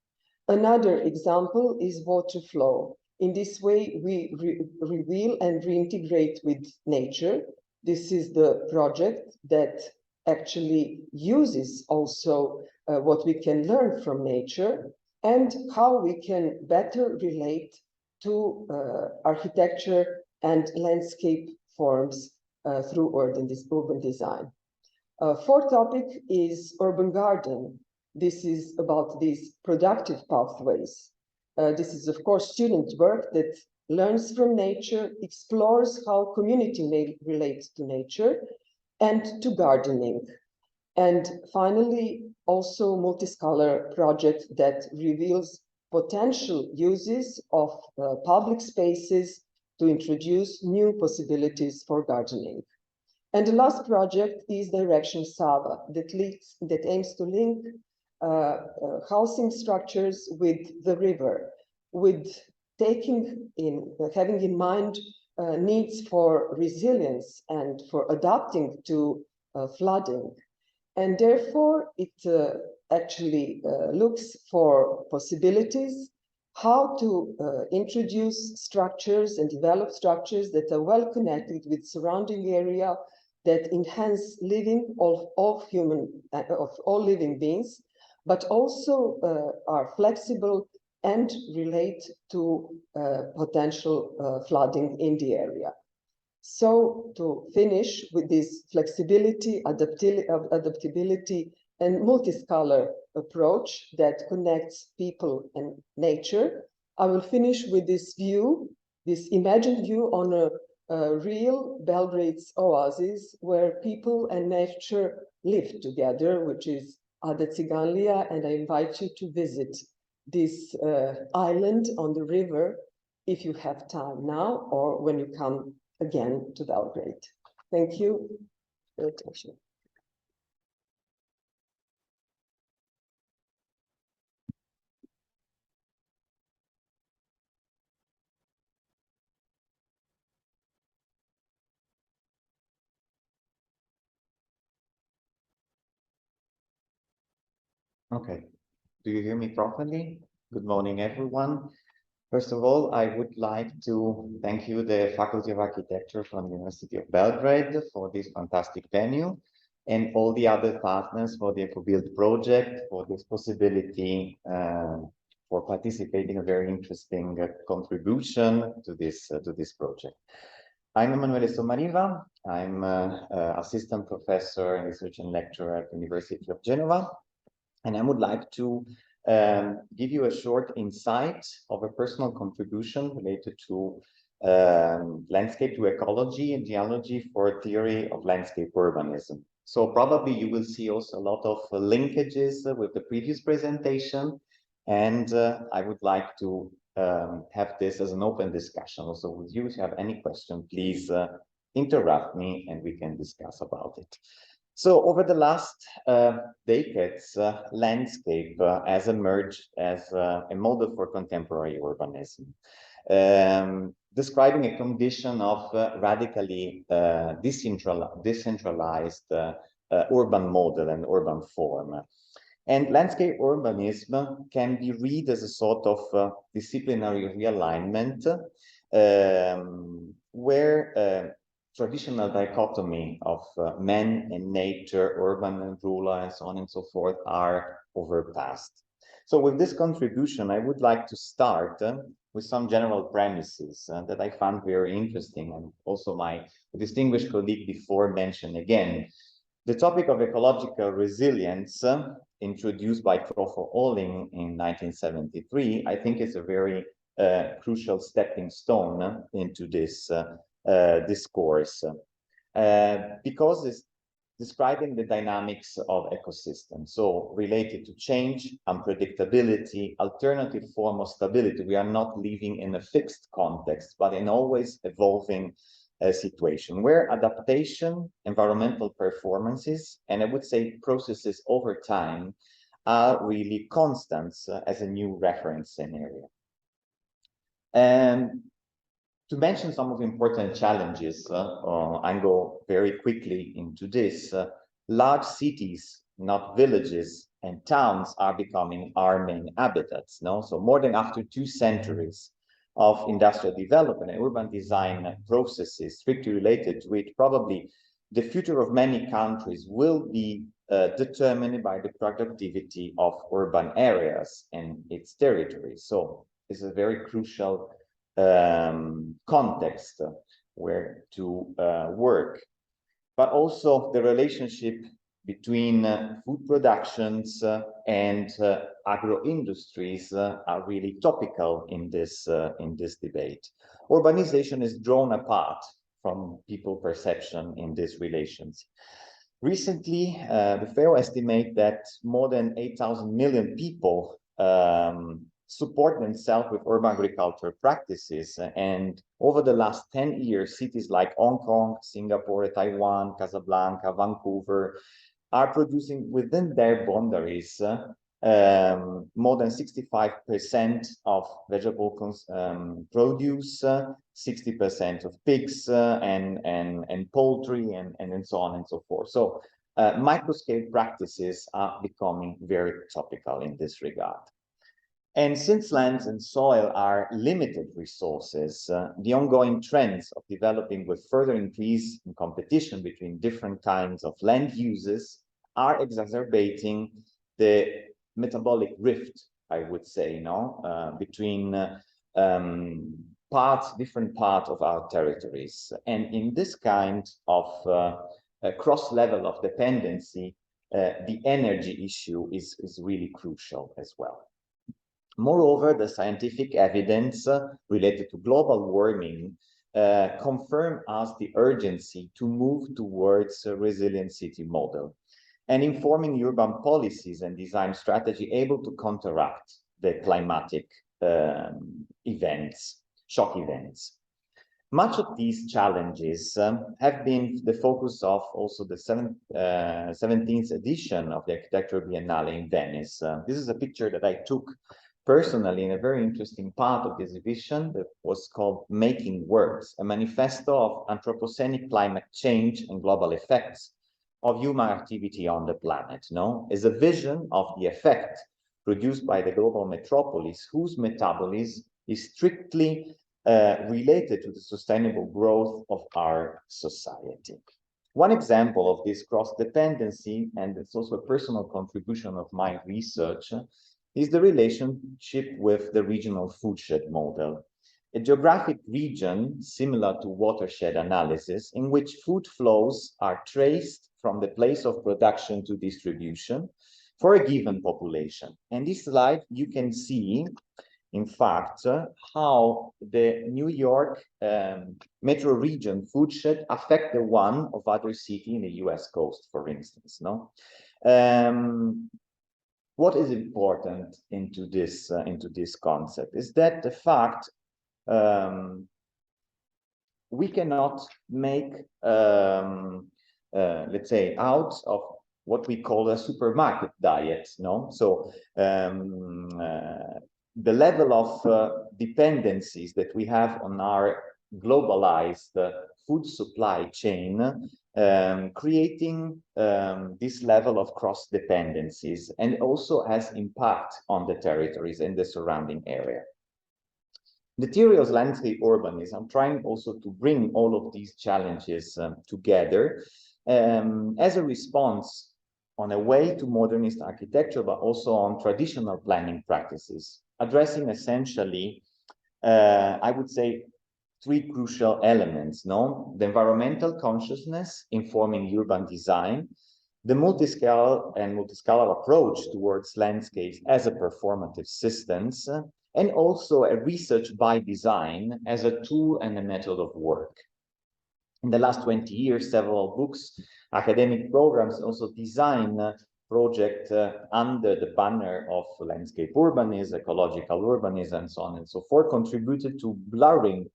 Another example is water flow. In this way, we reveal and reintegrate with nature. This is the project that actually uses also what we can learn from nature and how we can better relate to architecture and landscape forms through urban design. 4th topic is urban garden. This is about these productive pathways. This is, of course, student work that learns from nature, explores how community may relate to nature and to gardening. And finally, also multi-scholar project that reveals potential uses of public spaces to introduce new possibilities for gardening. And the last project is Direction Sava, that aims to link housing structures with the river, with having in mind needs for resilience and for adapting to flooding. And therefore, it actually looks for possibilities how to introduce structures and develop structures that are well connected with surrounding area, that enhance living of all living beings, but also are flexible and relate to potential flooding in the area. So to finish with this flexibility, adaptability, and multi-scholar approach that connects people and nature, I will finish with this view, this imagined view on a real Belgrade's oasis where people and nature live together, which is Ada Tsiganlia, and I invite you to visit this island on the river if you have time now or when you come again to Belgrade. Thank you for your attention. Okay, do you hear me properly? Good morning, everyone. First of all, I would like to thank you, the Faculty of Architecture from the University of Belgrade, for this fantastic venue, and all the other partners for the ECOBUILT project, for this possibility for participating, a very interesting contribution to this project. I'm Emanuele Sommariva. I'm assistant professor and research and lecturer at the University of Genova. And I would like to give you a short insight of a personal contribution related to landscape to ecology and geology for theory of landscape urbanism. So probably you will see also a lot of linkages with the previous presentation. And I would like to have this as an open discussion. Also with you, if you have any question, please interrupt me and we can discuss about it. So over the last decades, landscape has emerged as a model for contemporary urbanism, describing a condition of radically decentralized urban model and urban form. And landscape urbanism can be read as a sort of disciplinary realignment where traditional dichotomy of man and nature, urban and rural, and so on and so forth are overpassed. So with this contribution, I would like to start with some general premises that I found very interesting, and also my distinguished colleague before mentioned again. The topic of ecological resilience, introduced by Trofo Olling in 1973, I think is a very crucial stepping stone into this discourse, because it's describing the dynamics of ecosystems, so related to change, unpredictability, alternative form of stability. We are not living in a fixed context, but in always evolving situation where adaptation, environmental performances, and I would say processes over time are really constants as a new reference scenario. And to mention some of the important challenges, and go very quickly into this, large cities, not villages, and towns are becoming our main habitats. No? So more than after 2 centuries of industrial development and urban design processes strictly related to it, probably the future of many countries will be determined by the productivity of urban areas and its territories. So it's a very crucial context where to work, but also the relationship between food productions and agro-industries are really topical in this debate. Urbanization is drawn apart from people perception in these relations. Recently, the FAO estimate that more than 8,000 million people support themselves with urban agriculture practices. And over the last 10 years, cities like Hong Kong, Singapore, Taiwan, Casablanca, Vancouver are producing within their boundaries more than 65% of vegetable produce, 60% of pigs and poultry and so on and so forth. So micro-scale practices are becoming very topical in this regard. And since lands and soil are limited resources, the ongoing trends of developing with further increase in competition between different kinds of land uses are exacerbating the metabolic rift, I would say, between different parts of our territories. And in this kind of cross-level of dependency, the energy issue is really crucial as well. Moreover, the scientific evidence related to global warming confirm us the urgency to move towards a resilient city model. and informing urban policies and design strategy able to counteract the climatic shock events. Much of these challenges have been the focus of also the 17th edition of the Architecture Biennale in Venice. This is a picture that I took personally in a very interesting part of this exhibition that was called Making Words, a manifesto of Anthropocenic climate change and global effects of human activity on the planet, as a vision of the effect produced by the global metropolis, whose metabolism is strictly related to the sustainable growth of our society. One example of this cross-dependency, and it's also a personal contribution of my research, is the relationship with the regional foodshed model, a geographic region similar to watershed analysis, in which food flows are traced from the place of production to distribution for a given population. And this slide, you can see, in fact, how the New York metro region foodshed affect the one of other city in the US coast, for instance. What is important into this concept is that the fact we cannot make, let's say, out of what we call a supermarket diet. So the level of dependencies that we have on our globalized food supply chain, creating this level of cross dependencies, and also has impact on the territories and the surrounding area. Materials landscape urbanism, I'm trying also to bring all of these challenges together as a response on a way to modernist architecture, but also on traditional planning practices, addressing essentially, I would say, three crucial elements, the environmental consciousness informing urban design, the multiscalar approach towards landscapes as a performative systems, and also a research by design as a tool and a method of work. In the last 20 years, several books, academic programs, also design project under the banner of landscape urbanism, ecological urbanism, and so on and so forth, contributed to blurring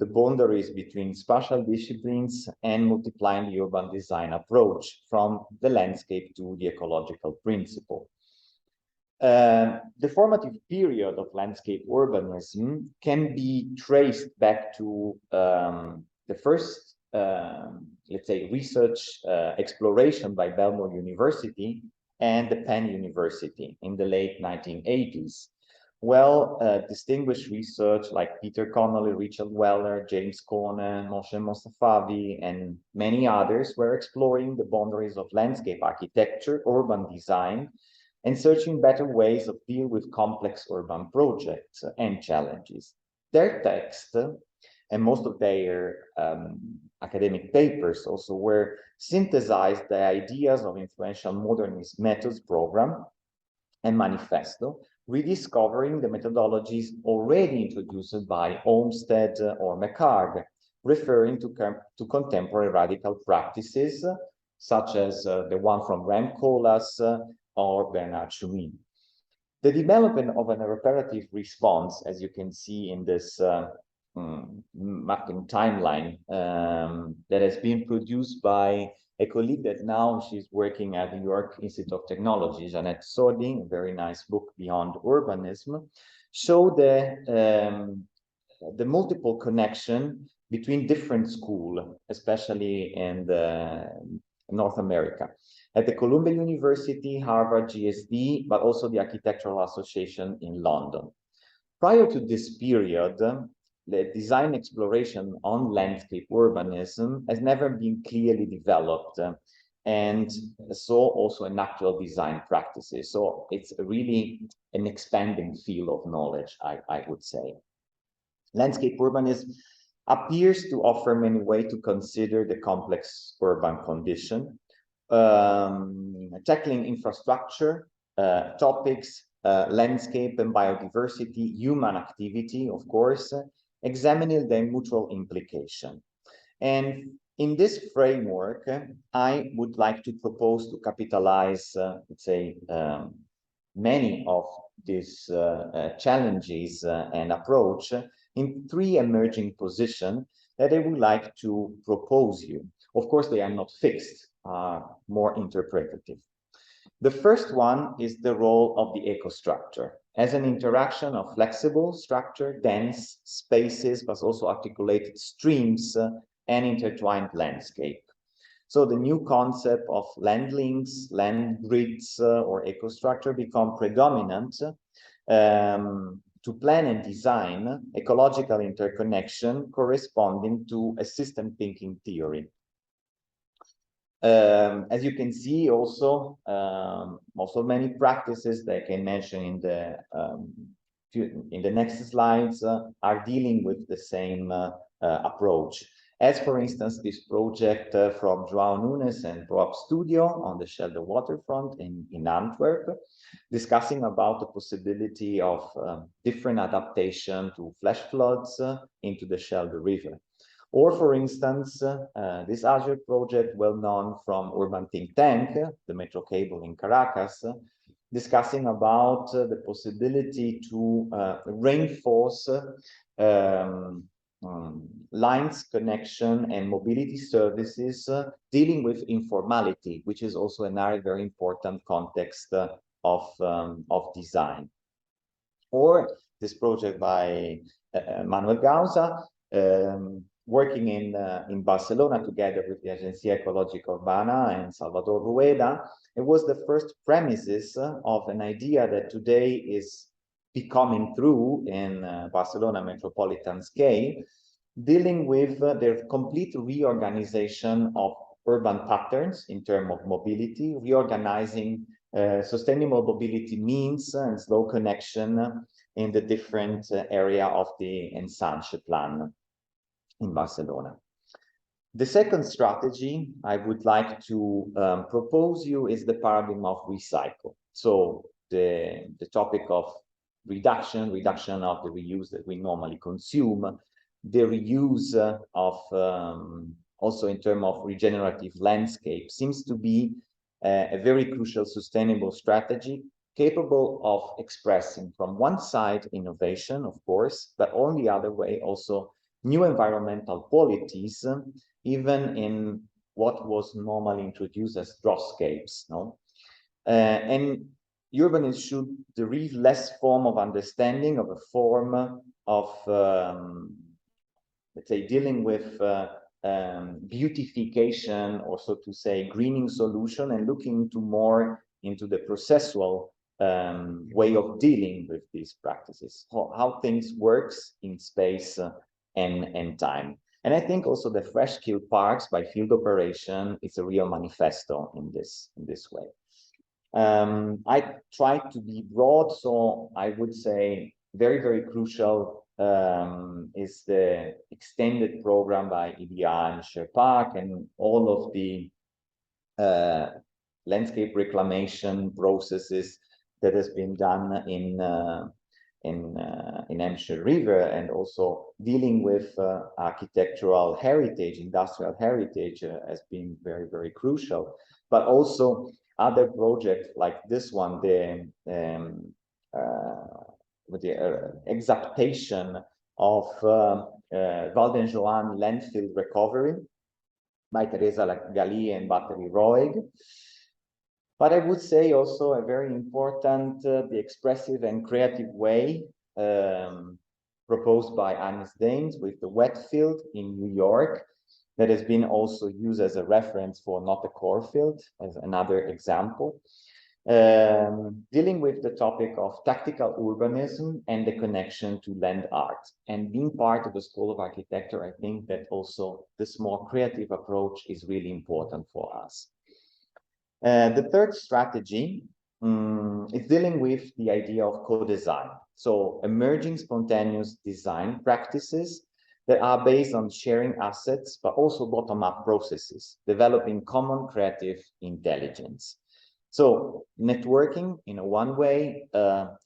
the boundaries between spatial disciplines and multiplying the urban design approach from the landscape to the ecological principle. The formative period of landscape urbanism can be traced back to the first, let's say, research exploration by Belgrade University and the Penn University in the late 1980s. Distinguished research like Peter Connolly, Richard Weller, James Conan, Moshe Mostafavi, and many others were exploring the boundaries of landscape architecture, urban design, and searching better ways of dealing with complex urban projects and challenges. Their text and most of their academic papers also were synthesized the ideas of influential modernist methods program and manifesto, rediscovering the methodologies already introduced by Olmsted or McHarg, referring to contemporary radical practices, such as the one from Rem Koolhaas or Bernard Tschumi. The development of an reparative response, as you can see in this mapping timeline that has been produced by a colleague that now she's working at the New York Institute of Technology, Jeanette Sording, a very nice book, Beyond Urbanism, show the multiple connection between different schools, especially in North America. At the Columbia University, Harvard, GSD, but also the Architectural Association in London. Prior to this period, the design exploration on landscape urbanism has never been clearly developed, and so also in actual design practices. So it's really an expanding field of knowledge, I would say. Landscape urbanism appears to offer many ways to consider the complex urban condition, tackling infrastructure topics, landscape and biodiversity, human activity, of course, examining their mutual implication. And In this framework, I would like to propose to capitalize, let's say, many of these challenges and approach in three emerging positions that I would like to propose you. Of course, they are not fixed, more interpretative. The first one is the role of the ecostructure as an interaction of flexible structure, dense spaces, but also articulated streams and intertwined landscape. So the new concept of land links, land grids, or ecostructure become predominant to plan and design ecological interconnection corresponding to a system thinking theory. As you can see, also many practices that I can mention in the next slides are dealing with the same approach. As for instance, this project from João Nunes and ProUp Studio on the Schelde waterfront in Antwerp, discussing about the possibility of different adaptation to flash floods into the Schelde River. Or, for instance, this Azure project, well known from Urban Think Tank, the Metro Cable in Caracas, discussing about the possibility to reinforce lines, connection, and mobility services dealing with informality, which is also another very important context of design. Or this project by Manuel Gausa, working in Barcelona together with the Agencia Ecológica Urbana and Salvador Rueda. It was the first premises of an idea that today is becoming true in Barcelona metropolitan scale, dealing with the complete reorganization of urban patterns in terms of mobility, reorganizing sustainable mobility means and slow connection in the different area of the Ensanche plan in Barcelona. The second strategy I would like to propose you is the paradigm of recycle. So the topic of reduction of the reuse that we normally consume, the reuse of also in terms of regenerative landscape seems to be a very crucial sustainable strategy capable of expressing from one side innovation, of course, but on the other way also new environmental qualities, even in what was normally introduced as drawscapes. No? And urbanists should derive less form of understanding of a form of, let's say, dealing with beautification, or so to say, greening solution, and looking more into the processual way of dealing with these practices, how things works in space and time. And I think also the fresh kill parks by field operation is a real manifesto in this way. I tried to be broad, so I would say very, very crucial is the extended program by EDA and Sherpark and all of the landscape reclamation processes that has been done in Hampshire River, and also dealing with architectural heritage, industrial heritage has been very, very crucial. But also other projects like this one, with the exaptation of Val d'Enjoan landfill recovery by Teresa Galli and Battery Roig. But I would say also a very important, the expressive and creative way proposed by Agnes Daines with the wet field in New York, that has been also used as a reference for Not a Core Field, as another example, dealing with the topic of tactical urbanism and the connection to land art. And being part of the School of Architecture, I think that also this more creative approach is really important for us. The third strategy is dealing with the idea of co-design. So emerging spontaneous design practices that are based on sharing assets, but also bottom-up processes, developing common creative intelligence. So networking in a one way,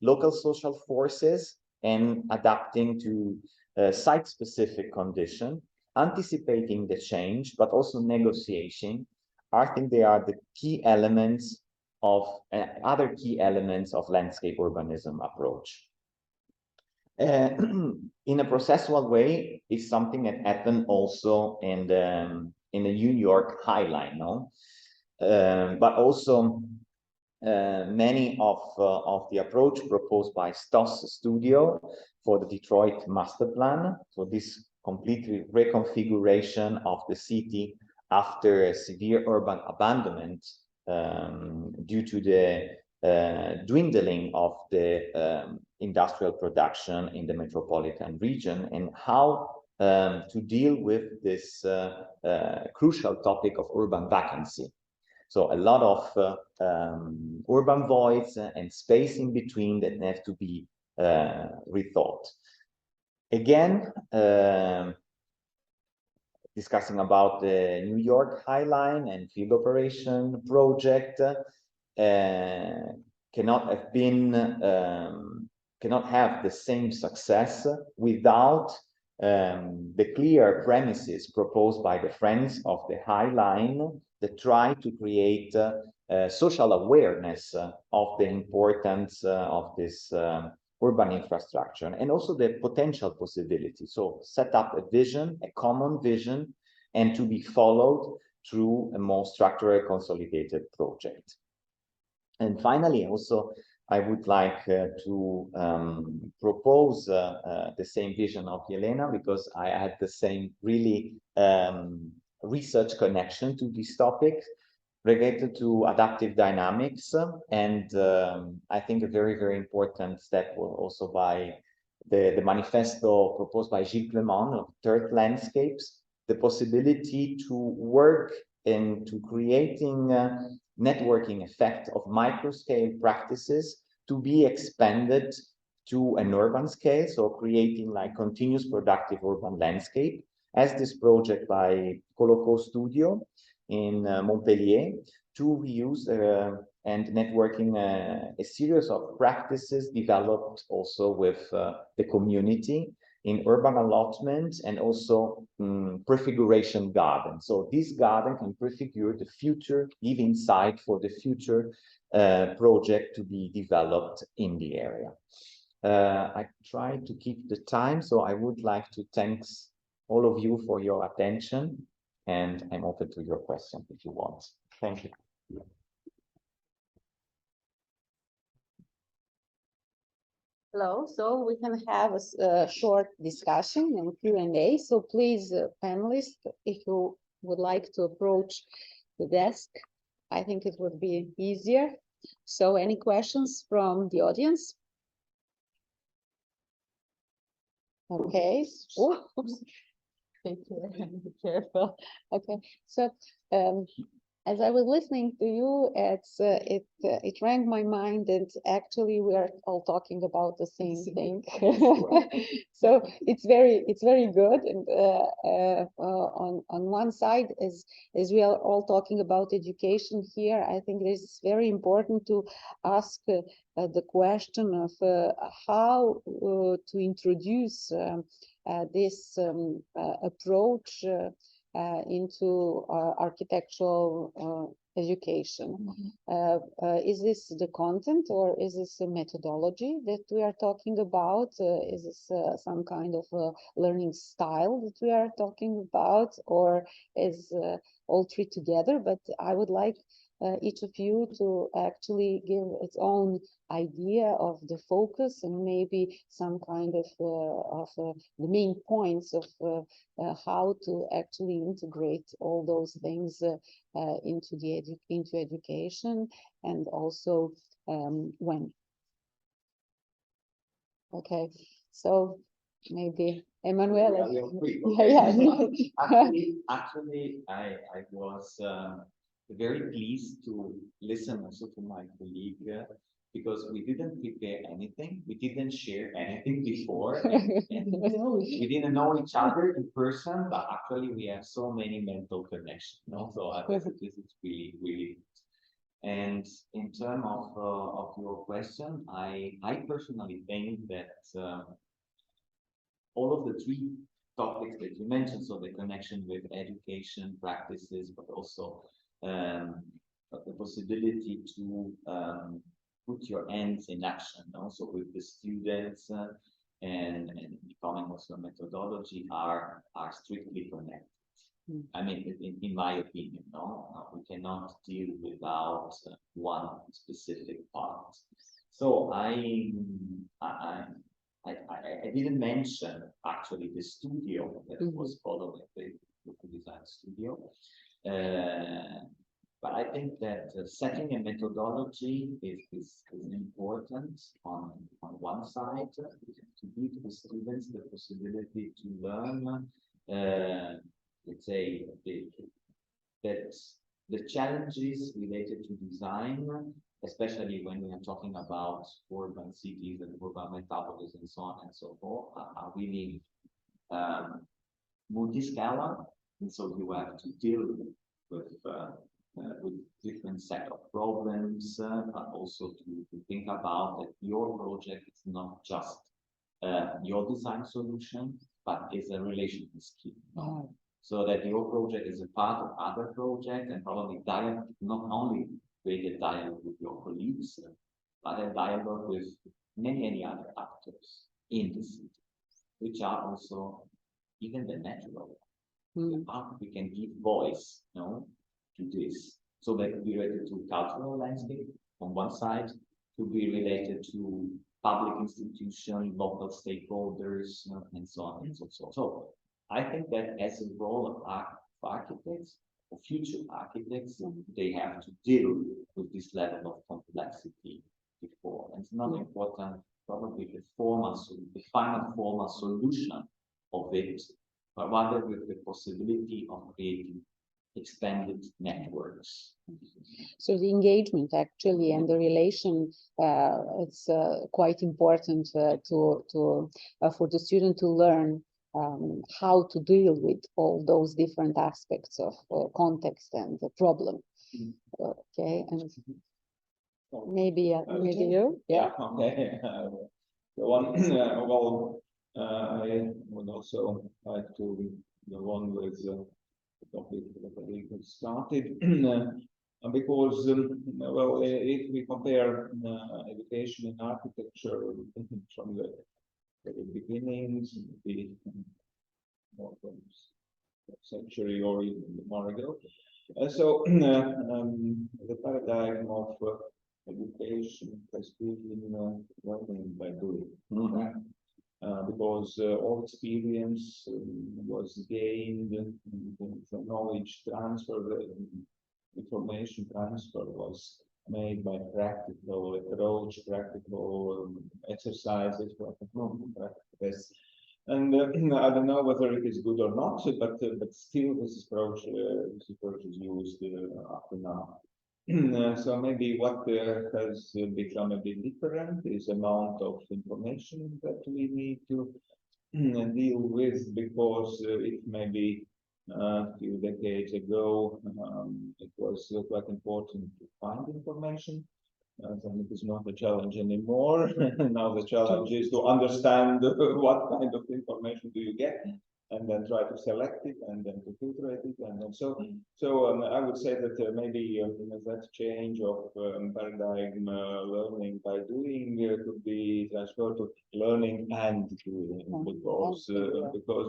local social forces, and adapting to site-specific condition, anticipating the change, but also negotiation. I think they are the key elements of other key elements of landscape urbanism approach. In a processual way, is something that happened also in the New York High Line, no? But also many of the approach proposed by Stoss Studio for the Detroit Master Plan. So this complete reconfiguration of the city after a severe urban abandonment due to the dwindling of the industrial production in the metropolitan region, and how to deal with this crucial topic of urban vacancy. So a lot of urban voids and space in between that have to be rethought. Again, discussing about the New York High Line and field operation project, cannot have the same success without the clear premises proposed by the friends of the High Line that try to create social awareness of the importance of this urban infrastructure, and also the potential possibility. So set up a vision, a common vision, and to be followed through a more structured, consolidated project. And finally, also, I would like to propose the same vision of Jelena, because I had the same really research connection to this topic related to adaptive dynamics. And I think a very, very important step was also by the manifesto proposed by Gilles Clement of Third Landscapes, the possibility to work into creating networking effect of micro-scale practices to be expanded to an urban scale, so creating like continuous productive urban landscape, as this project by Coloco Studio in Montpellier, to reuse and networking a series of practices developed also with the community in urban allotment, and also prefiguration garden. So this garden can prefigure the future, give insight for the future project to be developed in the area. I try to keep the time, so I would like to thank all of you for your attention, and I'm open to your questions if you want. Thank you. Hello, so we can have a short discussion and Q&A. So please, panelists, if you would like to approach the desk, I think it would be easier. So any questions from the audience? Okay. Oh, thank you. Be careful. Okay, so as I was listening to you, it rang my mind that actually we are all talking about the same thing. So it's very good. And on one side, as we are all talking about education here, I think it is very important to ask the question of how to introduce this approach into architectural education. Is this the content, or is this a methodology that we are talking about? Is this some kind of learning style that we are talking about, or is all three together? But I would like each of you to actually give its own idea of the focus, and maybe some kind of the main points of how to actually integrate all those things into education, and also when. Okay, so maybe Emanuele. Actually, I was very pleased to listen also to my colleague, because we didn't prepare anything, we didn't share anything before, and we didn't know each other in person, but actually we have so many mental connections, no? So I think this is really, really. And in terms of your question, I personally think that all of the three topics that you mentioned, so the connection with education practices, but also the possibility to put your hands in action, also with the students and becoming also a methodology are strictly connected. I mean, in my opinion, we cannot deal without one specific part. So I didn't mention actually the studio that was following the design studio, but I think that setting a methodology is important on one side to give the students the possibility to learn. Let's say that the challenges related to design, especially when we are talking about urban cities and urban metabolism and so on and so forth, are really multi-scalar, and so you have to deal with different set of problems, but also to think about that your project is not just your design solution, but is a relational scheme. So that your project is a part of other projects, and probably not only create a dialogue with your colleagues, but a dialogue with many other actors in the city, which are also even the natural. We can give voice, to this. So that could be related to cultural landscape on one side, could be related to public institutions, local stakeholders, and so on and so forth. So I think that as a role of architects or future architects, they have to deal with this level of complexity before. And it's not important, probably the final formal solution of it, but rather with the possibility of creating expanded networks. So the engagement actually and the relation, it's quite important for the student to learn how to deal with all those different aspects of context and the problem. Okay, and maybe you, yeah. Okay. Well, I would also like to go on with the topic that we started because well, if we compare education in architecture from the beginnings, the more than a century or even more ago. So the paradigm of education has been learning by doing, because all experience was gained, the knowledge transfer, the information transfer was made by practical approach, practical exercises, practical tests. And I don't know whether it is good or not, but still this approach is used up to now. So maybe what has become a bit different is amount of information that we need to deal with, because it maybe a few decades ago it was quite important to find information. Then it is not a challenge anymore. Now the challenge is to understand what kind of information do you get, and then try to select it, and then to filter it, and then so I would say that maybe that change of paradigm, learning by doing, could be transferred to learning and doing, because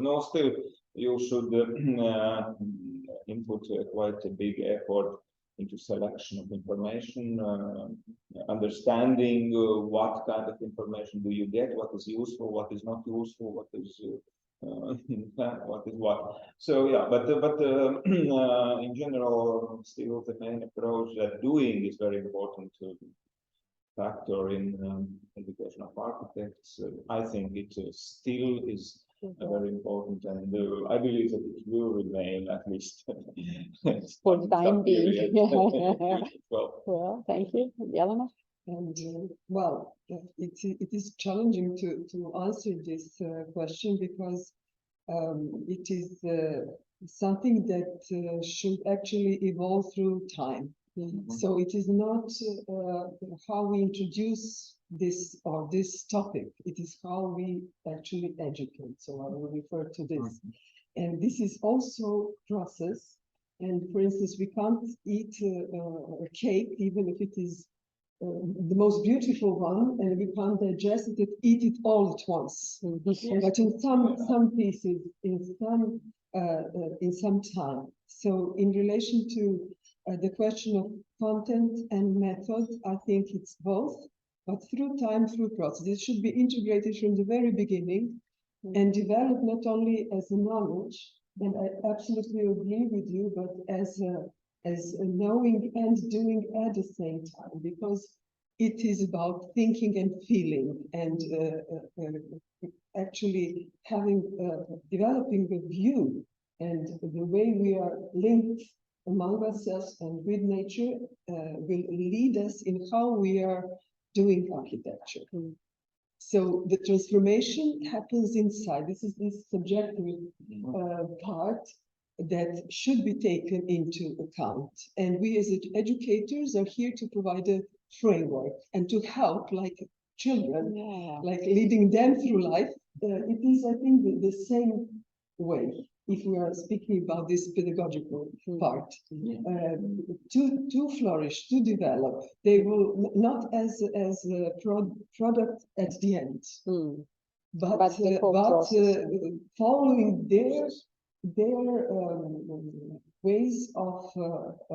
no, still you should input quite a big effort into selection of information, understanding what kind of information do you get, what is useful, what is not useful, what is what is what. So yeah, but in general, still the main approach that doing is very important to factor in education of architects. I think it still is very important, and I believe that it will remain at least for the time being. Well, Thank you, Jelena. And well, it is challenging to answer this question, because it is something that should actually evolve through time. So it is not how we introduce this or this topic, it is how we actually educate. So I will refer to this. And this is also process. And for instance, we can't eat a cake, even if it is the most beautiful one, and we can't digest it, eat it all at once. But in some pieces, in some time. So in relation to the question of content and method, I think it's both, but through time, through process. It should be integrated from the very beginning and developed not only as a knowledge, and I absolutely agree with you, but as a knowing and doing at the same time, because it is about thinking and feeling and actually having, developing a view, and the way we are linked among ourselves and with nature will lead us in how we are doing architecture. So the transformation happens inside. This is this subjective part that should be taken into account. And we as educators are here to provide a framework and to help, like children, like leading them through life. It is, I think, the same way, if we are speaking about this pedagogical part. To flourish, to develop, they will not as a product at the end, but following their ways of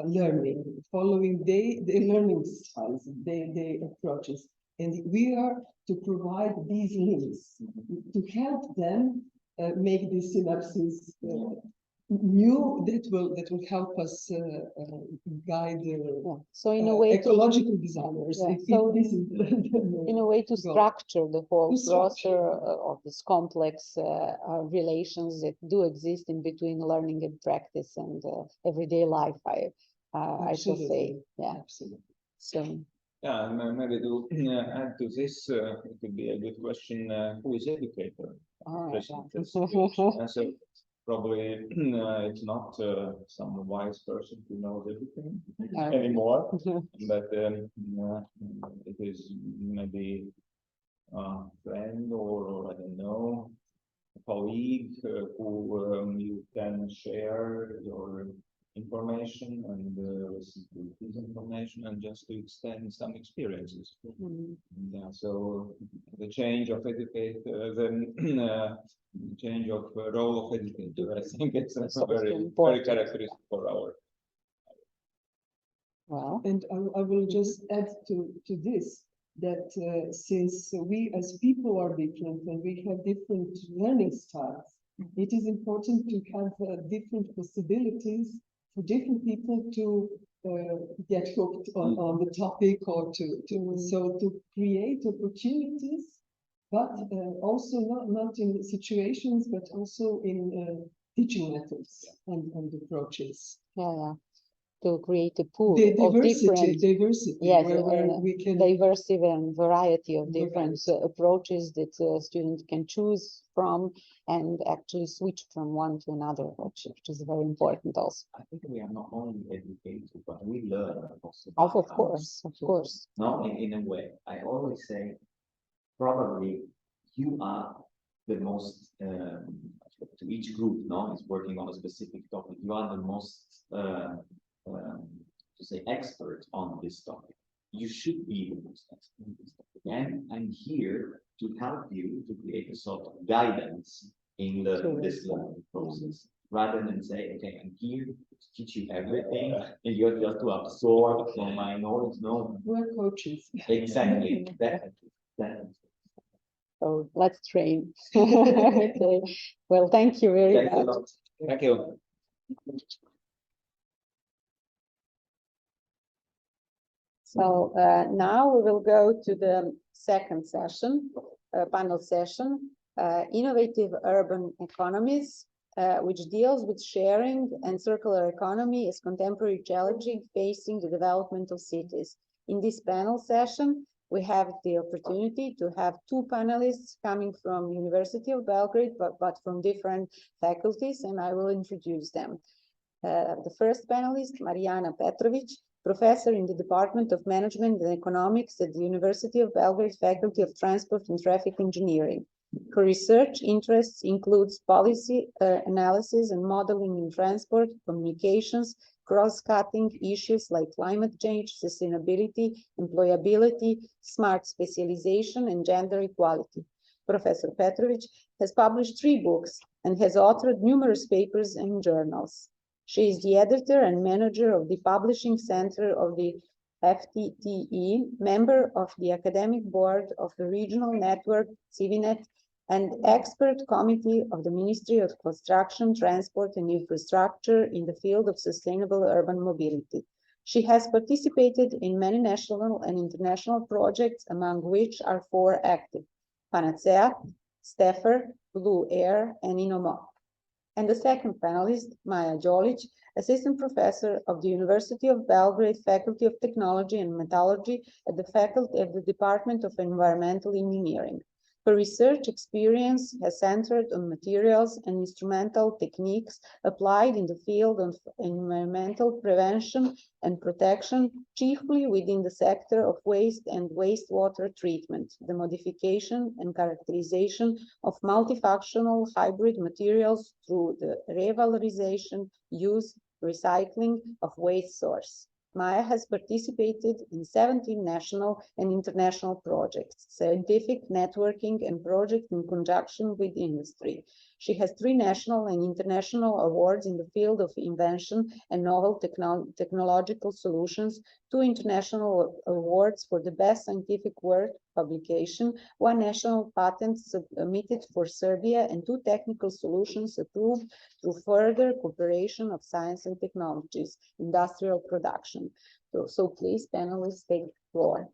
learning, following their learning styles, their approaches. And we are to provide these links to help them make these synapses new, that will help us guide so in a way ecological designers. In a way to structure the whole process of this complex relations that do exist in between learning and practice and everyday life, I should say. Yeah, absolutely. So yeah, maybe to add to this, it could be a good question, who is educator? So probably it's not some wise person who knows everything anymore, but it is maybe a friend or I don't know, a colleague who you can share your information and listen to his information and just to extend some experiences. Yeah, so the change of educator, the change of role of educator, I think it's very characteristic for our. Well, and I will just add to this that since we as people are different and we have different learning styles, it is important to have different possibilities for different people to get hooked on the topic, or to create opportunities, but also not in situations, but also in teaching methods and approaches. To create a pool of different diversity, where we can diversity and variety of different approaches that students can choose from and actually switch from one to another, which is very important also. I think we are not only educated, but we learn also. Of course. No, in a way, I always say, probably you are the most, to each group, no, is working on a specific topic. You are the most, to say, expert on this topic. You should be the most expert on this topic. And I'm here to help you to create a sort of guidance in this learning process, rather than say, okay, I'm here to teach you everything, and you're just to absorb from my knowledge. No, we're coaches. Exactly. That. So let's train. Okay. Well, thank you very much. Thank you. So now we will go to the second session, panel session, Innovative Urban Economies, which deals with sharing and circular economy as contemporary challenges facing the development of cities. In this panel session, we have the opportunity to have two panelists coming from University of Belgrade, but from different faculties, and I will introduce them. The first panelist, Marijana Petrović, professor in the Department of Management and Economics at the University of Belgrade Faculty of Transport and Traffic Engineering. Her research interests includes policy analysis and modeling in transport, communications, cross-cutting issues like climate change, sustainability, employability, smart specialization, and gender equality. Professor Petrovic has published 3 books and has authored numerous papers in journals. She is the editor and manager of the Publishing Center of the FTTE, member of the Academic Board of the Regional Network, CIVINET, and expert committee of the Ministry of Construction, Transport, and Infrastructure in the field of sustainable urban mobility. She has participated in many national and international projects, among which are 4 active: Panacea, Steffer, Blue Air, and Inomo. And the second panelist, Maja Đolić, assistant professor of the University of Belgrade Faculty of Technology and Metallurgy at the Department of Environmental Engineering. Her research experience has centered on materials and instrumental techniques applied in the field of environmental prevention and protection, chiefly within the sector of waste and wastewater treatment, the modification and characterization of multifunctional hybrid materials through the revalorization, use, recycling of waste source. Maja has participated in 17 national and international projects, scientific networking, and projects in conjunction with industry. She has 3 national and international awards in the field of invention and novel technological solutions, 2 international awards for the best scientific work publication, 1 national patent submitted for Serbia, and 2 technical solutions approved through further cooperation of science and technologies, industrial production. So please, panelists, take the floor.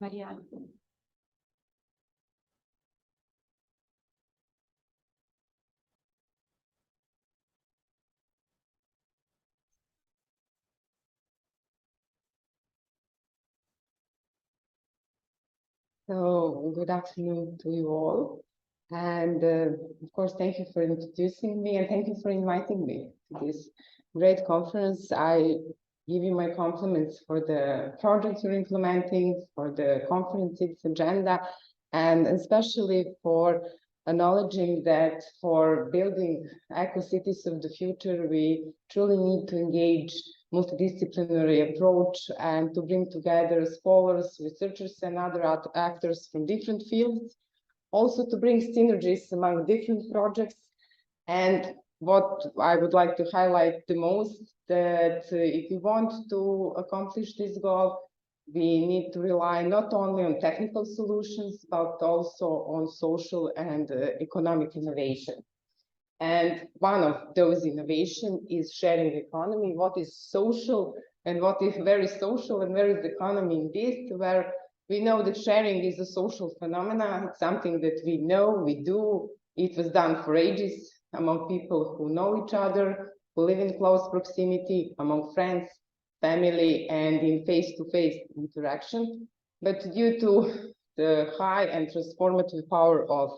Mariana. So, good afternoon to you all. And of course, thank you for introducing me and thank you for inviting me to this great conference. I give you my compliments for the project you're implementing, for the conference's agenda, and especially for acknowledging that for building eco-cities of the future, we truly need to engage multidisciplinary approach and to bring together scholars, researchers, and other actors from different fields, also to bring synergies among different projects. And what I would like to highlight the most, that if we want to accomplish this goal, we need to rely not only on technical solutions, but also on social and economic innovation. And one of those innovations is sharing economy. What is social and what is very social and where is economy in this, where we know that sharing is a social phenomenon. It's something that we know, we do. It was done for ages among people who know each other, who live in close proximity, among friends, family, and in face-to-face interaction. But due to the high and transformative power of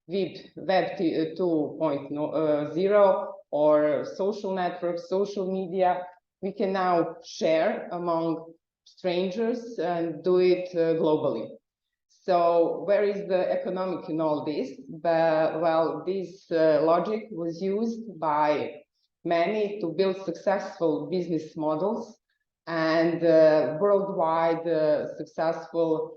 Web 2.0 or social networks, social media, we can now share among strangers and do it globally. So where is the economic in all this? Well, this logic was used by many to build successful business models and worldwide successful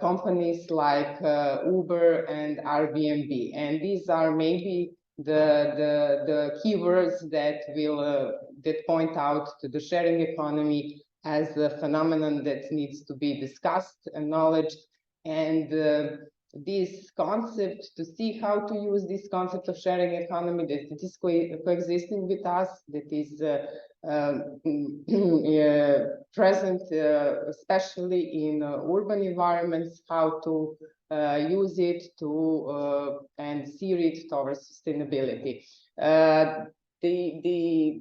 companies like Uber and Airbnb. And these are maybe the keywords that will that point out to the sharing economy as a phenomenon that needs to be discussed, acknowledged, and this concept, to see how to use this concept of sharing economy that it is coexisting with us, that is present especially in urban environments, how to use it to and steer it towards sustainability. The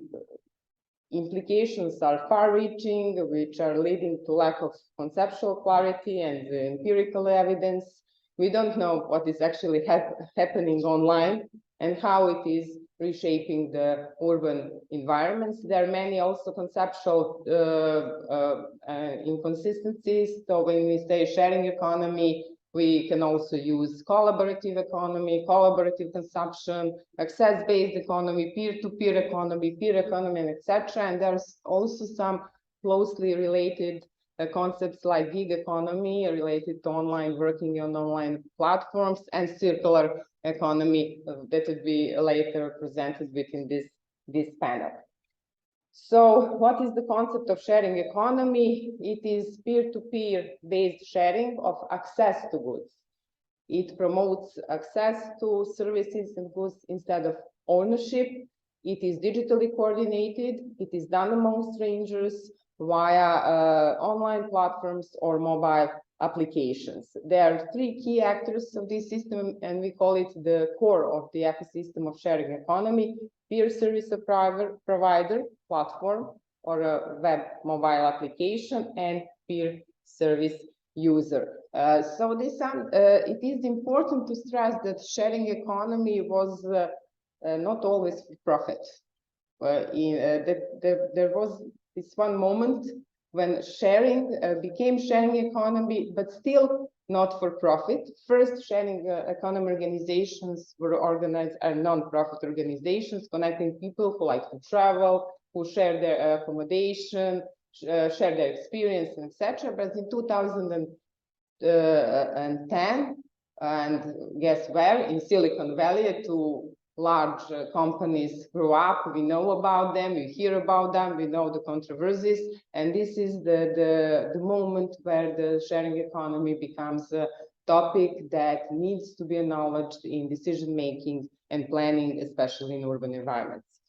implications are far-reaching, which are leading to lack of conceptual clarity and empirical evidence. We don't know what is actually happening online and how it is reshaping the urban environments. There are many also conceptual inconsistencies. So when we say sharing economy, we can also use collaborative economy, collaborative consumption, access-based economy, peer-to-peer economy, peer economy, and etc. And there's also some closely related concepts like gig economy related to online working on online platforms, and circular economy that will be later presented within this panel. So what is the concept of sharing economy? It is peer-to-peer based sharing of access to goods. It promotes access to services and goods instead of ownership. It is digitally coordinated. It is done among strangers via online platforms or mobile applications. There are three key actors of this system, and we call it the core of the ecosystem of sharing economy: peer service provider, platform, or a web mobile application, and peer service user. So it is important to stress that sharing economy was not always for profit. There was this one moment when sharing became sharing economy, but still not for profit. First, sharing economy organizations were organized as non-profit organizations, connecting people who like to travel, who share their accommodation, share their experience, etc. But in 2010, and guess where? In Silicon Valley, two large companies grew up. We know about them, we hear about them, we know the controversies, and this is the moment where the sharing economy becomes a topic that needs to be acknowledged in decision making and planning, especially in urban environments.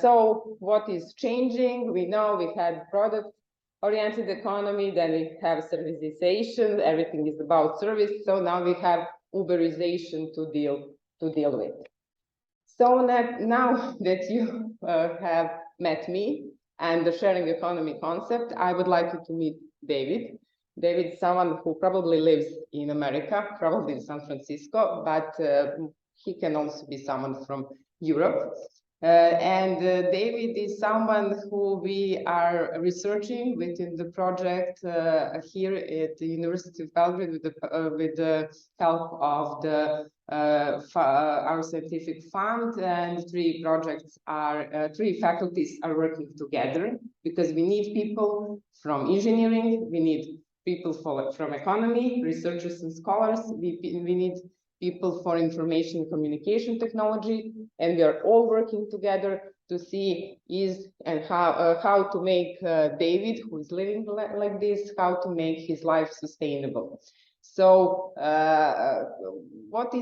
So what is changing? We know we had product-oriented economy, then we have servicization, everything is about service, so now we have Uberization to deal with. So now that you have met me and the sharing economy concept, I would like you to meet David. David is someone who probably lives in America, probably in San Francisco, but he can also be someone from Europe. David is someone who we are researching within the project here at the University of Belgrade with the help of our scientific fund, and three faculties are working together because we need people from engineering, we need people from economy, researchers and scholars, we need people for information and communication technology, and we are all working together to see how to make David, who is living like this, how to make his life sustainable. So what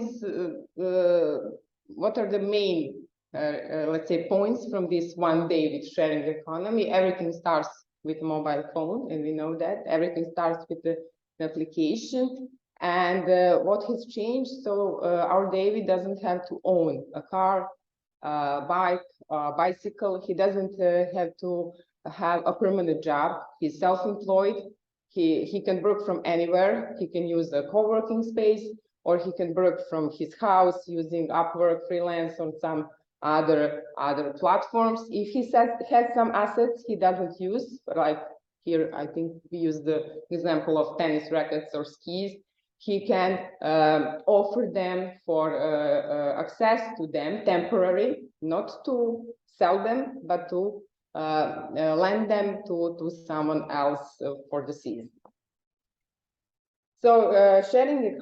are the main, let's say, points from this one David sharing economy? Everything starts with a mobile phone, and we know that. Everything starts with the application. And what has changed? So our David doesn't have to own a car, bike, bicycle. He doesn't have to have a permanent job. He's self-employed. He can work from anywhere. He can use a co-working space, or he can work from his house using Upwork, freelance, or some other platforms. If he has some assets he doesn't use, like here I think we use the example of tennis rackets or skis, he can offer them for access to them temporary, not to sell them, but to lend them to someone else for the season. So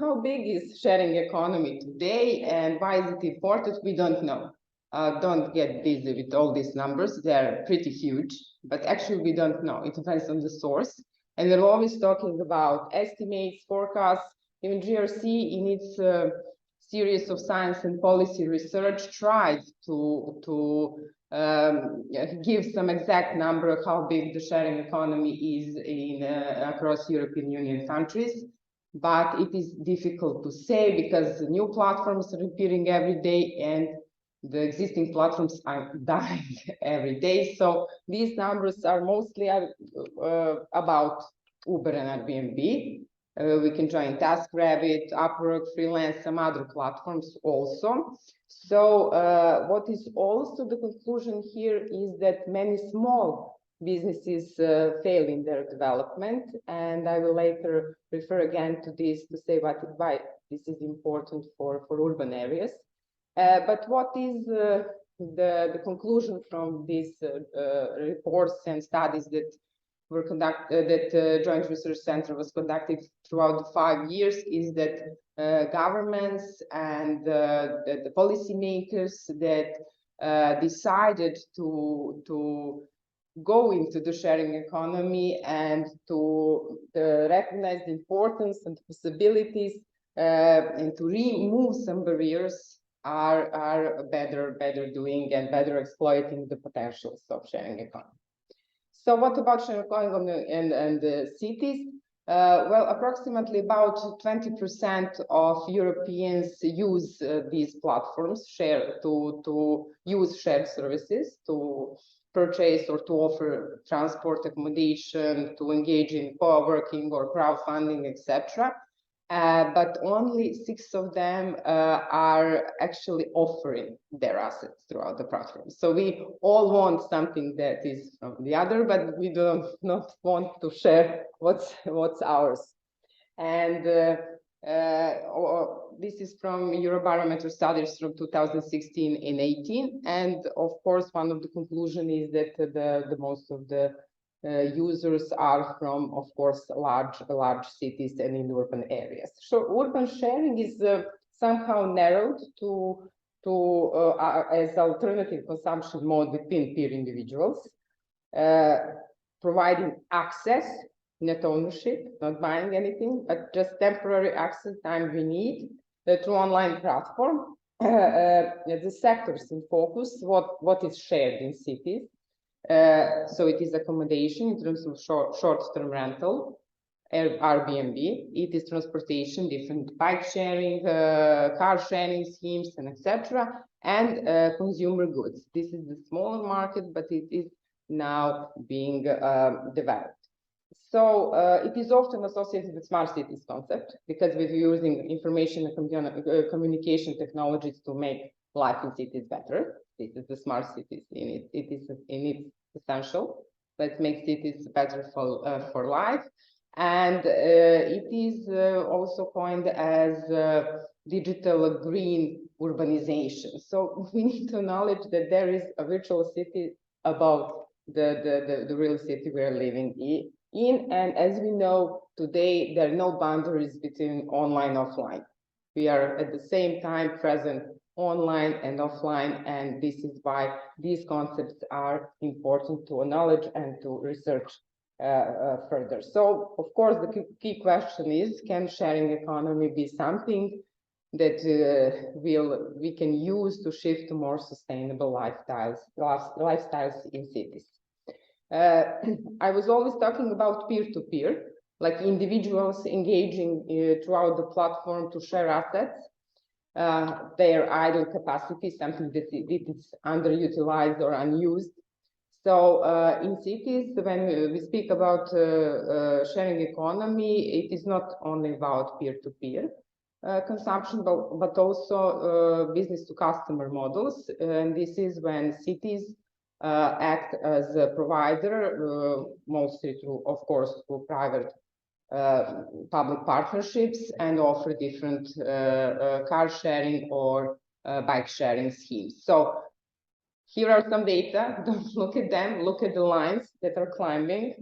how big is sharing economy today, and why is it important? We don't know. Don't get busy with all these numbers. They're pretty huge, but actually we don't know. It depends on the source. And we're always talking about estimates, forecasts. Even GRC in its series of science and policy research tried to give some exact number of how big the sharing economy is in across European Union countries. But it is difficult to say because new platforms are appearing every day and the existing platforms are dying every day. So these numbers are mostly about Uber and Airbnb. We can join TaskRabbit, Upwork, Freelance, some other platforms also. So what is also the conclusion here is that many small businesses fail in their development, and I will later refer again to this to say why this is important for urban areas. But what is the conclusion from these reports and studies that were conducted, that Joint Research Center was conducted throughout the 5 years, is that governments and the policymakers that decided to go into the sharing economy and to recognize the importance and possibilities and to remove some barriers are better doing and better exploiting the potentials of sharing economy. So what about sharing economy and the cities? Well, approximately about 20% of Europeans use these platforms to use shared services, to purchase or to offer transport, accommodation, to engage in co-working or crowdfunding, etc. But only 6 of them are actually offering their assets throughout the platform. So we all want something that is from the other, but we do not want to share what's ours. And this is from Eurobarometer studies from 2016 and 18. And of course, one of the conclusions is that the most of the users are from, of course, large cities and in urban areas. So urban sharing is somehow narrowed to as alternative consumption mode between peer individuals, providing access, not ownership, not buying anything, but just temporary access time we need to online platform. The sectors in focus, what is shared in cities. So it is accommodation in terms of short-term rental, Airbnb. It is transportation, different bike sharing, car sharing schemes, and etc. And consumer goods. This is the smaller market, but it is now being developed. So it is often associated with smart cities concept because we're using information and communication technologies to make life in cities better. This is the smart cities in it. It is in its essential. Let's make cities better for life. And it is also coined as digital green urbanization. So we need to acknowledge that there is a virtual city above the real city we are living in. And as we know today, there are no boundaries between online and offline. We are at the same time present online and offline, and this is why these concepts are important to acknowledge and to research further. So, of course, the key question is, can sharing economy be something that we can use to shift to more sustainable lifestyles in cities? I was always talking about peer-to-peer, like individuals engaging throughout the platform to share assets, their idle capacity, something that is underutilized or unused. So in cities, when we speak about sharing economy, it is not only about peer-to-peer consumption, but also business-to-customer models. And this is when cities act as a provider, mostly through, of course, through private public partnerships, and offer different car sharing or bike sharing schemes. So here are some data. Don't look at them, look at the lines that are climbing.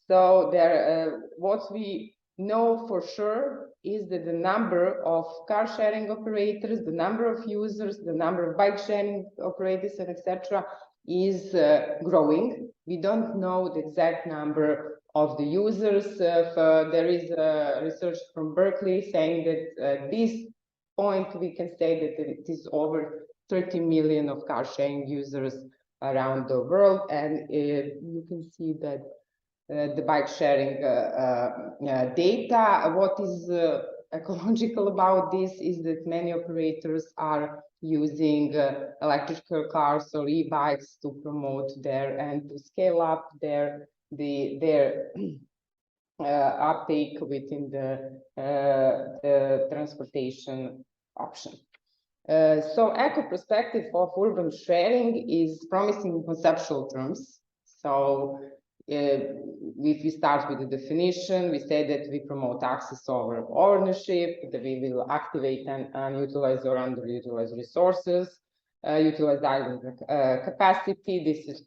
So there, what we know for sure is that the number of car sharing operators, the number of users, the number of bike sharing operators, and etc. is growing. We don't know the exact number of the users. There is research from Berkeley saying that at this point we can say that it is over 30 million of car sharing users around the world, and you can see that the bike sharing data. What is ecological about this is that many operators are using electrical cars or e-bikes to promote their and to scale up their uptake within the transportation option. So eco perspective of urban sharing is promising in conceptual terms. So if we start with the definition, we say that we promote access over ownership, that we will activate and utilize or underutilized resources, utilize idle capacity. This is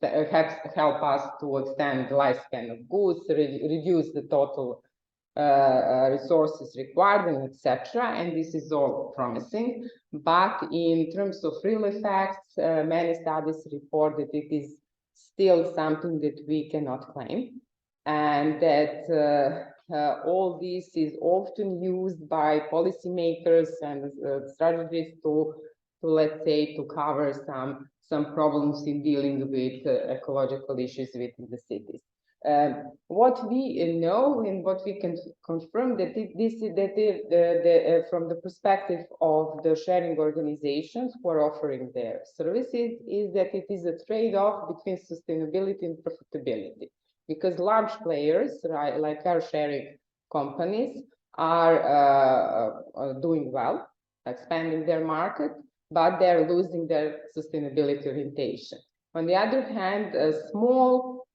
help us to extend the lifespan of goods, reduce the total resources required, and etc. And this is all promising. But in terms of real effects, many studies report that it is still something that we cannot claim, and that all this is often used by policymakers and strategists to let's say to cover some problems in dealing with ecological issues within the cities. What we know and what we can confirm that from the perspective of the sharing organizations who are offering their services is that it is a trade-off between sustainability and profitability, because large players like car sharing companies are doing well, expanding their market, but they're losing their sustainability orientation. On the other hand, small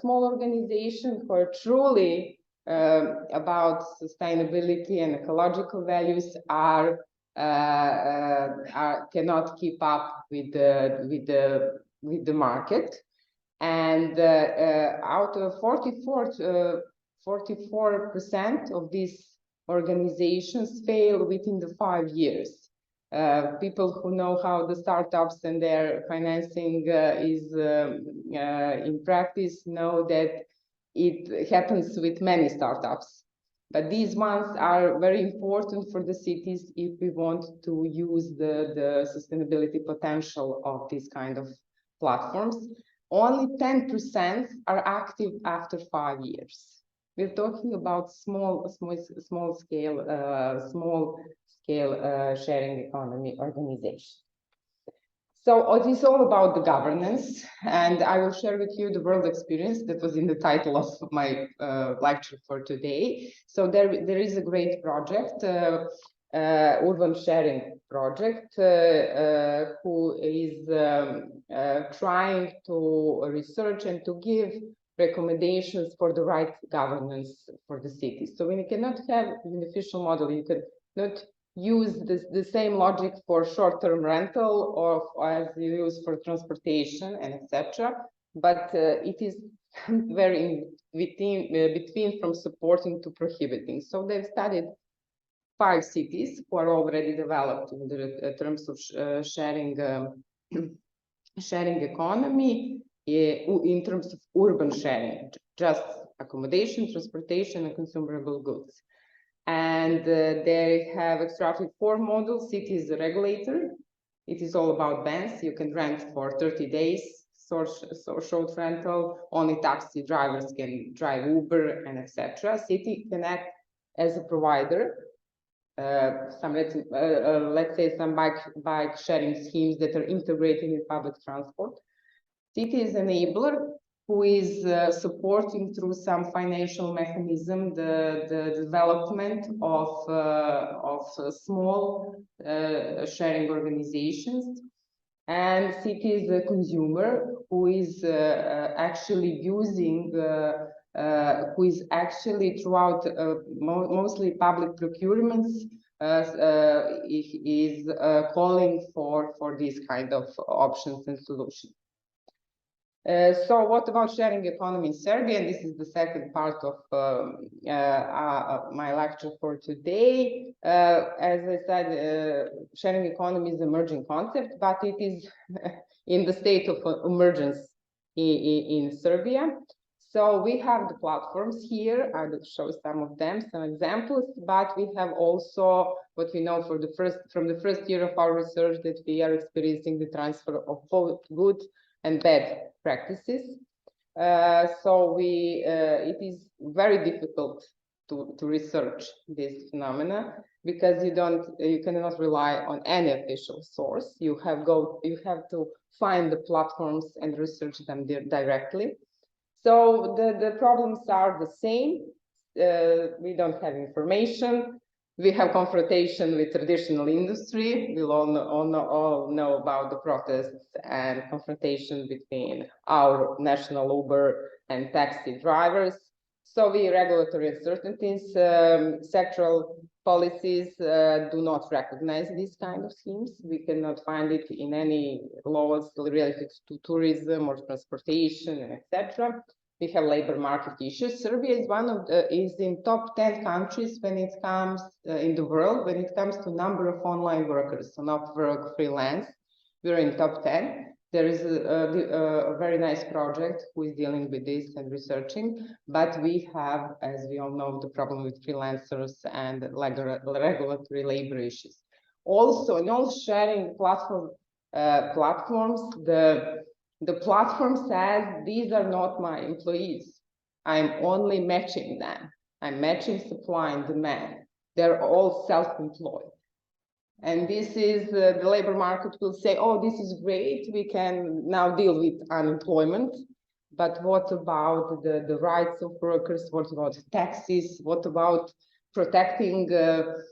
organizations who are truly about sustainability and ecological values cannot keep up with the market, and out of 44% of these organizations fail within the 5 years. People who know how the startups and their financing is in practice know that it happens with many startups. But these ones are very important for the cities if we want to use the sustainability potential of these kind of platforms. Only 10% are active after 5 years. We're talking about small scale sharing economy organization. So it is all about the governance, and I will share with you the world experience that was in the title of my lecture for today. So there is a great project, urban sharing project, who is trying to research and to give recommendations for the right governance for the city. So we cannot have an official model. You cannot use the same logic for short-term rental or as you use for transportation and etc. But it is very between from supporting to prohibiting. So they've studied 5 cities who are already developed in the terms of sharing economy in terms of urban sharing, just accommodation, transportation, and consumable goods. And they have extracted 4 models. City is the regulator. It is all about bans. You can rent for 30 days, short rental. Only taxi drivers can drive Uber and etc. City can act as a provider. Let's say some bike sharing schemes that are integrated in public transport. City is an enabler who is supporting through some financial mechanism the development of small sharing organizations. And city is a consumer who is actually using, who is actually throughout mostly public procurements is calling for these kind of options and solutions. So what about sharing economy in Serbia? And this is the second part of my lecture for today. As I said, sharing economy is an emerging concept, but it is in the state of emergence in Serbia. So we have the platforms here. I will show some of them, some examples, but we have also what we know from the first year of our research that we are experiencing the transfer of both good and bad practices. So it is very difficult to research this phenomena because you cannot rely on any official source. You have to find the platforms and research them directly. So the problems are the same. we don't have information. We have confrontation with traditional industry. We all know about the protests and confrontation between our national Uber and taxi drivers. So we regulatory uncertainties, sectoral policies do not recognize these kind of schemes. We cannot find it in any laws related to tourism or transportation, etc. We have labor market issues. Serbia is is in top 10 countries when it comes in the world when it comes to number of online workers, so not work freelance. We're in top 10. There is a very nice project who is dealing with this and researching, but we have, as we all know, the problem with freelancers and regulatory labor issues. Also, in all sharing platforms, the platform says these are not my employees. I'm only matching them. I'm matching supply and demand. They're all self-employed. And this is the labor market will say, oh, this is great. We can now deal with unemployment. But what about the rights of workers? What about taxes? What about protecting the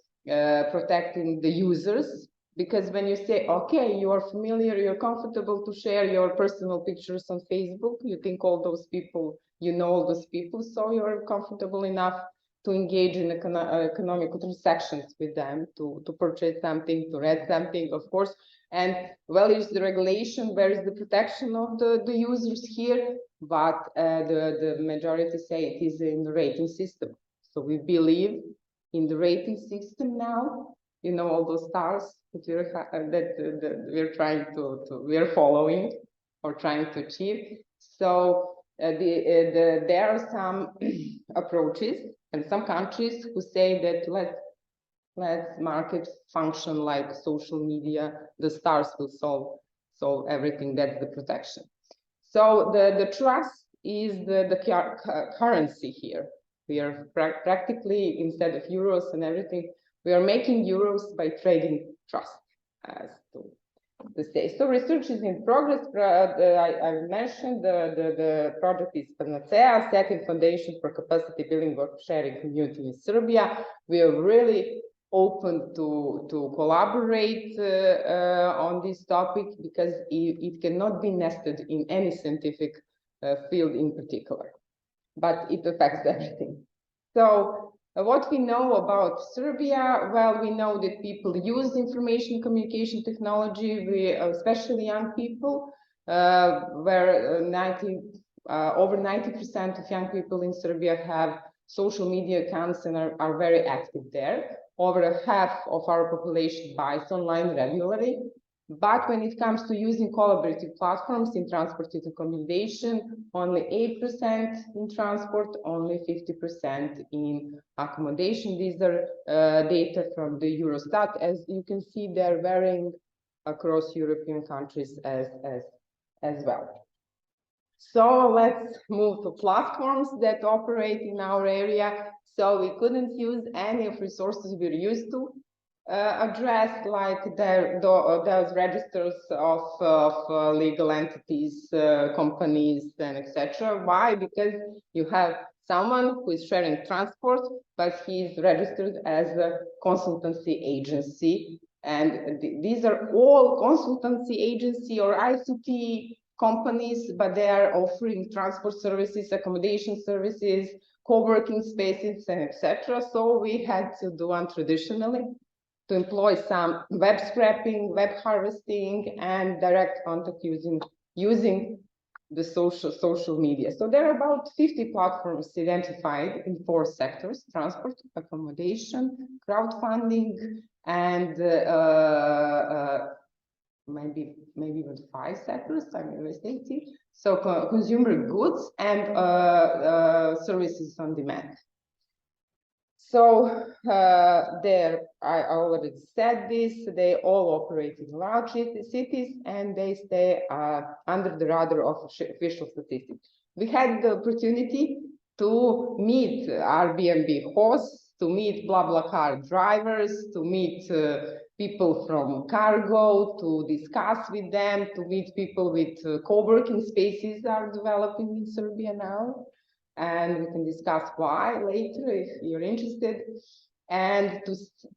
users? Because when you say, okay, you are familiar, you're comfortable to share your personal pictures on Facebook, you think all those people, you know all those people, so you're comfortable enough to engage in economic transactions with them, to purchase something, to read something, of course. And well, is the regulation, where is the protection of the users here? But the majority say it is in the rating system. So we believe in the rating system now, you know, all those stars that we're trying we're following or trying to achieve. So there are some approaches and some countries who say that let market function like social media, the stars will solve everything. That's the protection. So the trust is the currency here. We are practically, instead of euros and everything, we are making euros by trading trust, as to say. So research is in progress. I mentioned the project is Panacea, setting foundation for capacity building work sharing community in Serbia. We are really open to collaborate on this topic because it cannot be nested in any scientific field in particular, but it affects everything. So what we know about Serbia, well, we know that people use information communication technology, especially young people, where over 90% of young people in Serbia have social media accounts and are very active there. Over half of our population buys online regularly. But when it comes to using collaborative platforms in transport and accommodation, only 8% in transport, only 50% in accommodation. These are data from the Eurostat. As you can see, they're varying across European countries as well. So let's move to platforms that operate in our area. So we couldn't use any of resources we're used to address, like those registers of legal entities, companies, and etc. Why? Because you have someone who is sharing transport, but he's registered as a consultancy agency. And these are all consultancy agency or ICT companies, but they are offering transport services, accommodation services, co-working spaces, and etc. So we had to do untraditionally, to employ some web scraping, web harvesting, and direct contact using the social media. So there are about 50 platforms identified in 4 sectors: transport, accommodation, crowdfunding, and maybe even 5 sectors, I'm mistaken. So consumer goods and services on demand. So I already said this, they all operate in large cities and they stay under the radar of official statistics. We had the opportunity to meet Airbnb hosts, to meet BlaBlaCar drivers, to meet people from cargo, to discuss with them, to meet people with co-working spaces are developing in Serbia now. and we can discuss why later if you're interested, and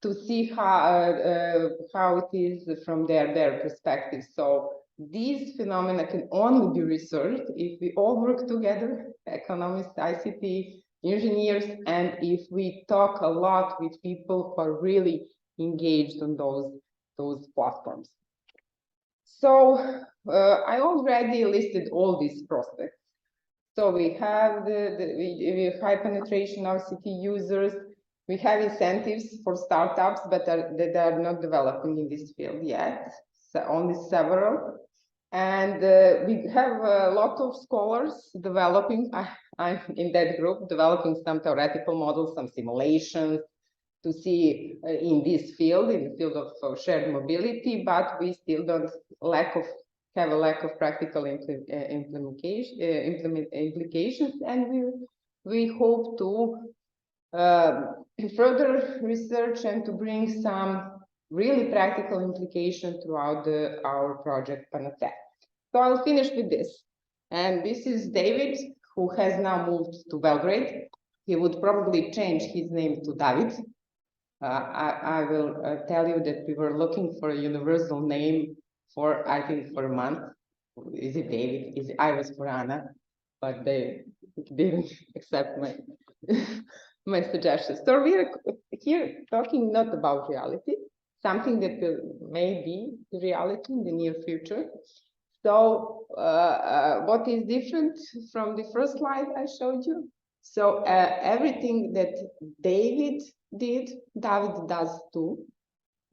to see how it is from their perspective. So these phenomena can only be researched if we all work together, economists, ICT, engineers, and if we talk a lot with people who are really engaged on those platforms. So I already listed all these prospects. So we have we have high penetration of ICT users. We have incentives for startups, but that are not developing in this field yet. So only several. And we have a lot of scholars developing. I'm in that group, developing some theoretical models, some simulations to see in this field, in the field of shared mobility, but we still don't have a lack of practical implications, and we hope to further research and to bring some really practical implication throughout our project Panacea. So I'll finish with this. And this is David, who has now moved to Belgrade. He would probably change his name to David. I will tell you that we were looking for a universal name for, I think, for a month. Is it David? I was for Anna, but they didn't accept my my suggestions. So we are here talking not about reality, something that will maybe reality in the near future. So what is different from the first slide I showed you? So everything that David did, David does too,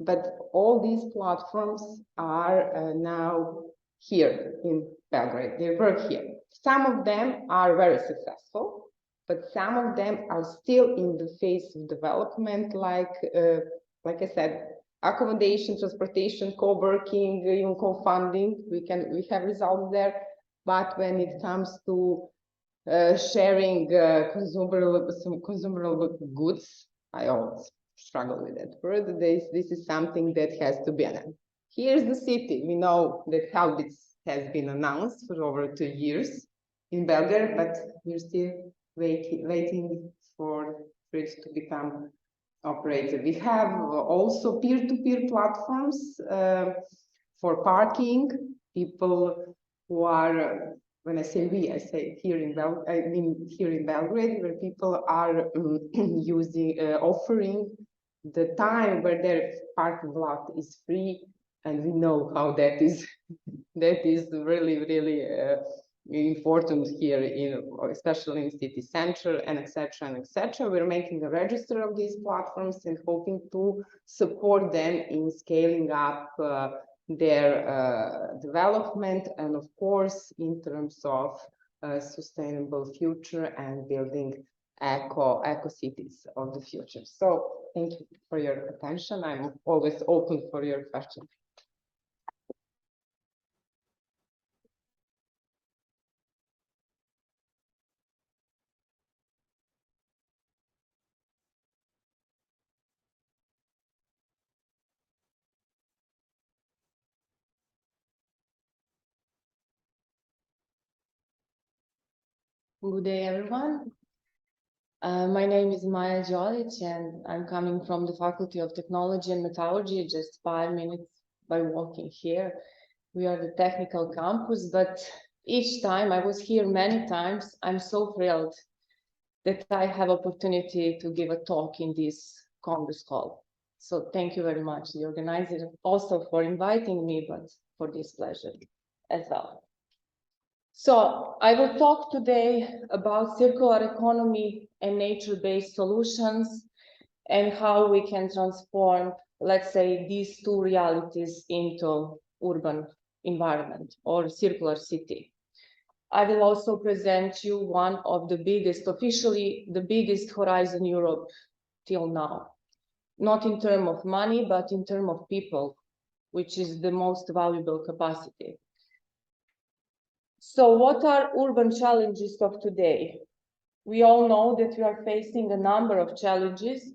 but all these platforms are now here in Belgrade. They work here. Some of them are very successful, but some of them are still in the phase of development, like I said, accommodation, transportation, co-working, even co-funding. We have results there, but when it comes to sharing consumable goods, I always struggle with that word. This is something that has to be announced. Here's the city. We know that how this has been announced for over 2 years in Belgrade, but we're still waiting for it to become operated. We have also peer-to-peer platforms for parking. People who are, when I say we, I say here in Belgrade, where people are using, offering the time where their parking lot is free, and we know how that is. That is really, really important here, especially in city center, and etc. and etc. We're making a register of these platforms and hoping to support them in scaling up their development, and of course in terms of sustainable future and building eco cities of the future. So thank you for your attention. I'm always open for your questions. Good day, everyone. My name is Maja Đolić, and I'm coming from the Faculty of Technology and Metallurgy, just 5 minutes by walking here. We are the technical campus, but each time, I was here many times, I'm so thrilled that I have opportunity to give a talk in this Congress hall. So thank you very much, the organizer, also for inviting me, but for this pleasure as well. So I will talk today about circular economy and nature-based solutions and how we can transform, let's say, these two realities into urban environment or circular city. I will also present you one of the biggest, officially the biggest Horizon Europe till now, not in terms of money, but in terms of people, which is the most valuable capacity. So what are urban challenges of today? We all know that we are facing a number of challenges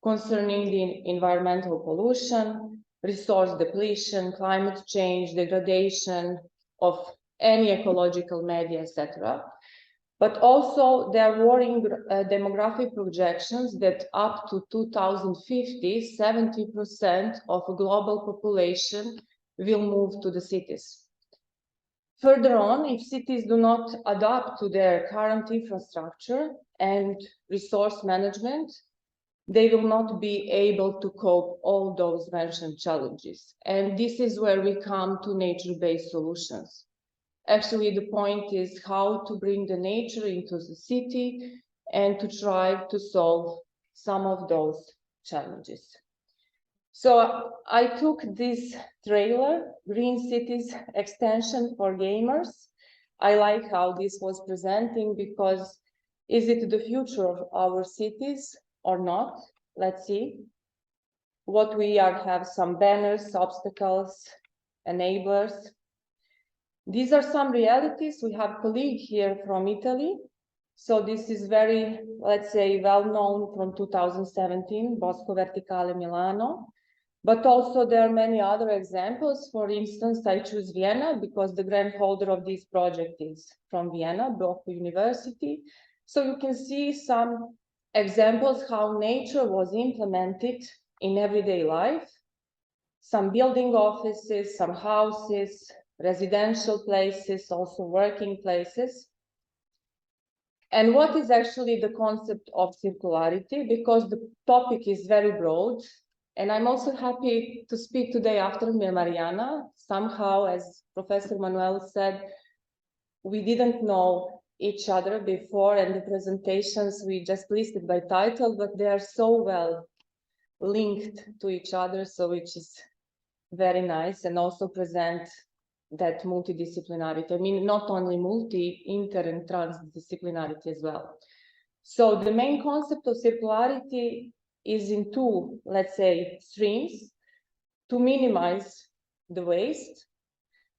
concerning the environmental pollution, resource depletion, climate change, degradation of any ecological media, etc. But also there are worrying demographic projections that up to 2050, 70% of a global population will move to the cities. Further on, if cities do not adapt to their current infrastructure and resource management, they will not be able to cope all those mentioned challenges. And this is where we come to nature-based solutions. Actually, the point is how to bring the nature into the city and to try to solve some of those challenges. So I took this trailer, Green Cities Extension for Gamers. I like how this was presenting because is it the future of our cities or not? Let's see. What we are have some banners, obstacles, enablers. These are some realities. We have a colleague here from Italy. So this is very, let's say, well known from 2017, Bosco Verticale Milano. But also there are many other examples. For instance, I choose Vienna because the grandholder of this project is from Vienna, Bosco University. So you can see some examples how nature was implemented in everyday life. Some building offices, some houses, residential places, also working places. And what is actually the concept of circularity? Because the topic is very broad. And I'm also happy to speak today after Mariana. Somehow, as Professor Manuel said, we didn't know each other before, and the presentations we just listed by title, but they are so well linked to each other, so which is very nice, and also present that multidisciplinarity. I mean, not only multi, inter, and transdisciplinarity as well. So the main concept of circularity is in two, let's say, streams: to minimize the waste,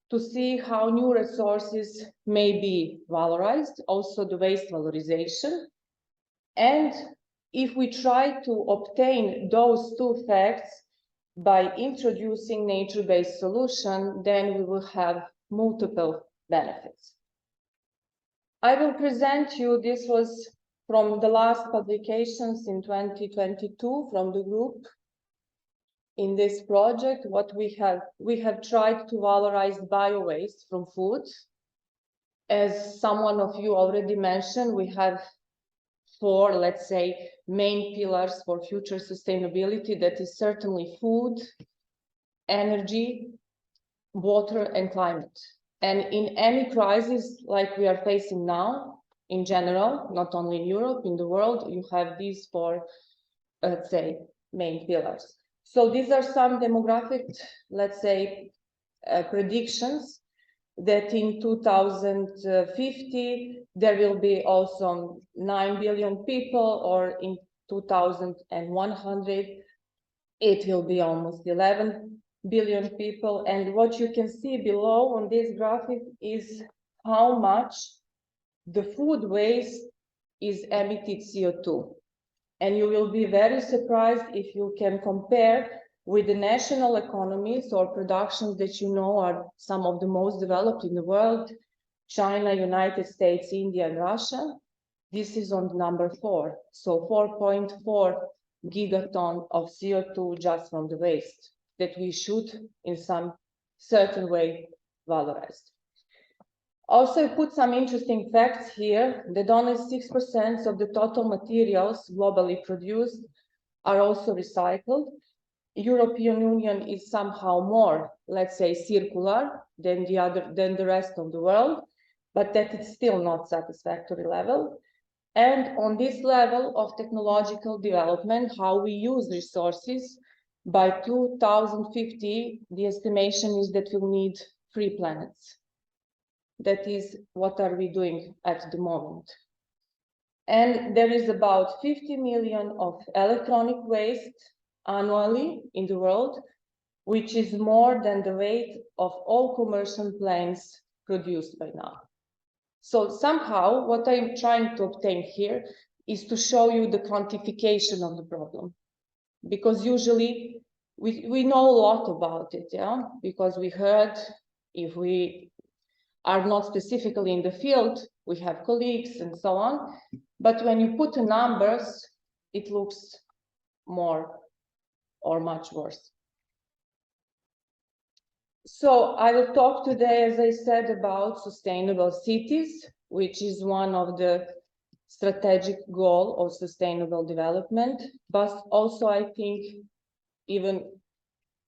to see how new resources may be valorized, also the waste valorization. And if we try to obtain those two facts by introducing nature-based solution, then we will have multiple benefits. I will present you, this was from the last publications in 2022 from the group in this project. What we have tried to valorize bio-waste from food. As someone of you already mentioned, we have four, let's say, main pillars for future sustainability. That is certainly food, energy, water, and climate. And in any crisis like we are facing now, in general, not only in Europe, in the world, you have these four, let's say, main pillars. So these are some demographic, let's say, predictions that in 2050, there will be also 9 billion people, or in 2100, it will be almost 11 billion people. And what you can see below on this graphic is how much the food waste is emitted CO2. And you will be very surprised if you can compare with the national economies or productions that you know are some of the most developed in the world: China, United States, India, and Russia. This is on number 4. So 4.4 gigaton of CO2 just from the waste that we should, in some certain way, valorize. Also, I put some interesting facts here that only 6% of the total materials globally produced are also recycled. European Union is somehow more, let's say, circular than the rest of the world, but that is still not satisfactory level. And on this level of technological development, how we use resources, by 2050, the estimation is that we'll need 3 planets. That is, what are we doing at the moment? And there is about 50 million of electronic waste annually in the world, which is more than the weight of all commercial planes produced by now. So somehow, what I'm trying to obtain here is to show you the quantification of the problem. Because usually, we know a lot about it, yeah? Because we heard, if we are not specifically in the field, we have colleagues and so on. But when you put the numbers, it looks more or much worse. So I will talk today, as I said, about sustainable cities, which is one of the strategic goal of sustainable development. But also, I think, even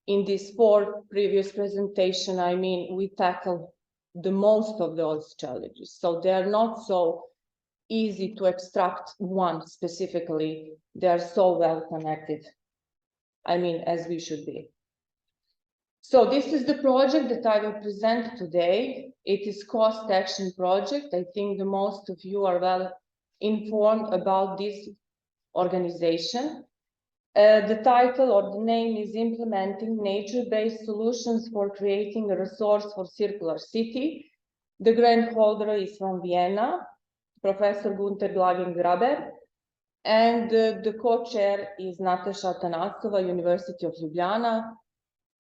in these 4 previous presentation, I mean, we tackle the most of those challenges. So they are not so easy to extract one specifically. They are so well connected, I mean, as we should be. So this is the project that I will present today. It is cost action project. I think the most of you are well informed about this organization. The title or the name is Implementing Nature-Based Solutions for Creating a Resource for Circular City. The grant holder is from Vienna, Professor Gunter Glagen-Graber, and the co-chair is Natasha Tanasova, University of Ljubljana.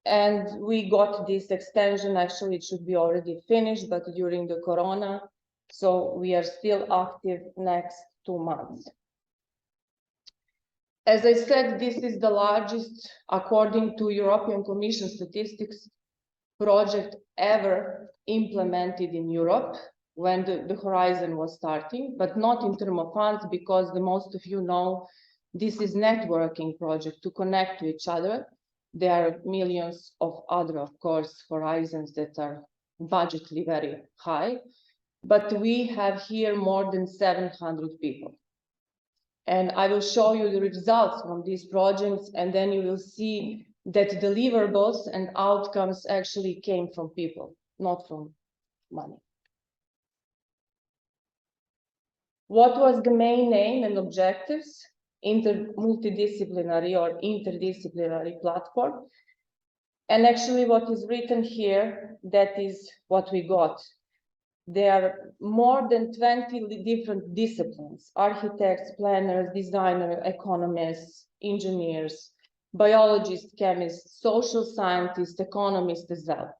And we got this extension, actually it should be already finished, but during the corona, so we are still active next 2 months. As I said, this is the largest, according to European Commission statistics, project ever implemented in Europe when the horizon was starting, but not in terms of funds, because the most of you know, this is networking project to connect to each other. There are millions of other, of course, horizons that are budgetly very high, but we have here more than 700 people. And I will show you the results from these projects, and then you will see that deliverables and outcomes actually came from people, not from money. What was the main aim and objectives? Multidisciplinary or interdisciplinary platform. And actually what is written here, that is what we got. There are more than 20 different disciplines: architects, planners, designers, economists, engineers, biologists, chemists, social scientists, economists as well.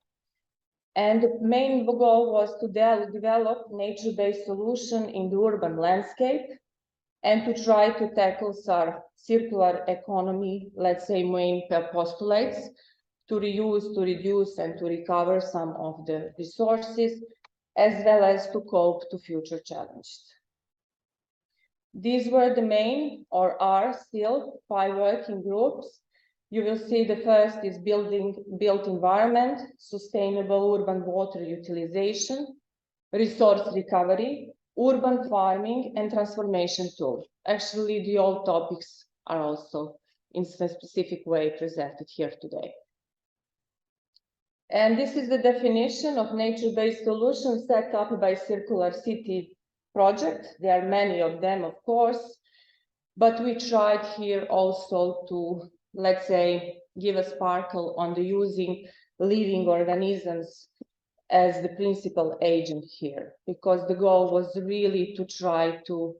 And the main goal was to develop nature-based solution in the urban landscape and to try to tackle our circular economy, let's say, main postulates, to reuse, to reduce, and to recover some of the resources, as well as to cope to future challenges. These were the main, or are still, 5 working groups. You will see the first is built environment, sustainable urban water utilization, resource recovery, urban farming, and transformation tool. Actually, the old topics are also in a specific way presented here today. And this is the definition of nature-based solutions set up by Circular City project. There are many of them, of course, but we tried here also to, let's say, give a sparkle on the using living organisms as the principal agent here, because the goal was really to try to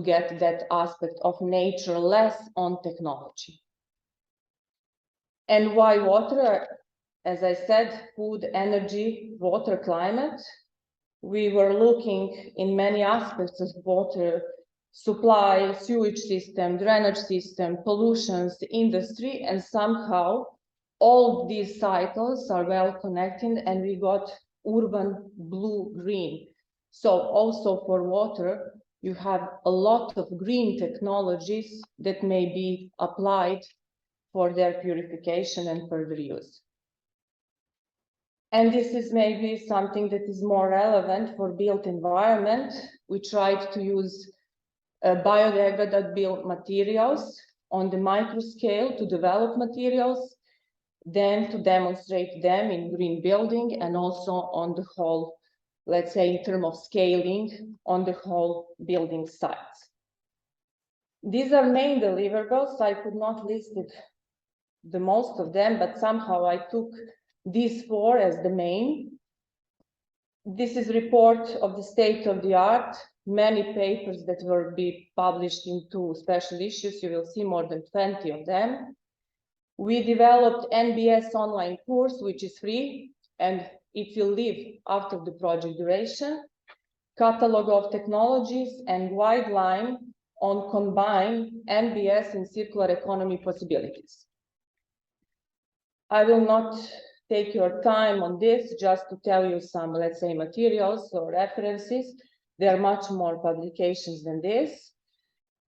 get that aspect of nature less on technology. And why water? As I said, food, energy, water, climate. We were looking in many aspects of water supply, sewage system, drainage system, pollutions, industry, and somehow all these cycles are well connected, and we got urban blue-green. So also for water, you have a lot of green technologies that may be applied for their purification and further use. And this is maybe something that is more relevant for built environment. We tried to use biodegradable materials on the micro scale to develop materials, then to demonstrate them in green building, and also on the whole, let's say, in terms of scaling on the whole building sites. These are main deliverables. I could not list it, the most of them, but somehow I took these 4 as the main. This is report of the state of the art, many papers that will be published in 2 special issues. You will see more than 20 of them. We developed NBS online course, which is free, and it will live after the project duration. catalog of technologies, and guideline on combined NBS and circular economy possibilities. I will not take your time on this, just to tell you some, let's say, materials or references. There are much more publications than this.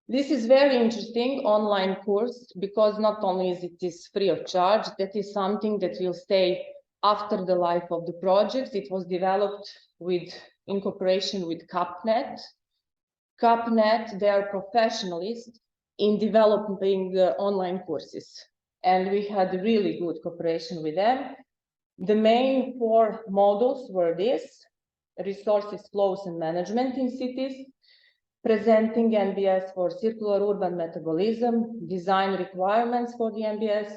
This is very interesting online course, because not only is it free of charge, that is something that will stay after the life of the project. It was developed in cooperation with CAPNet. CAPNet, they are professionalists in developing online courses, and we had really good cooperation with them. The main 4 modules were this: resources, flows, and management in cities, presenting NBS for circular urban metabolism, design requirements for the NBS,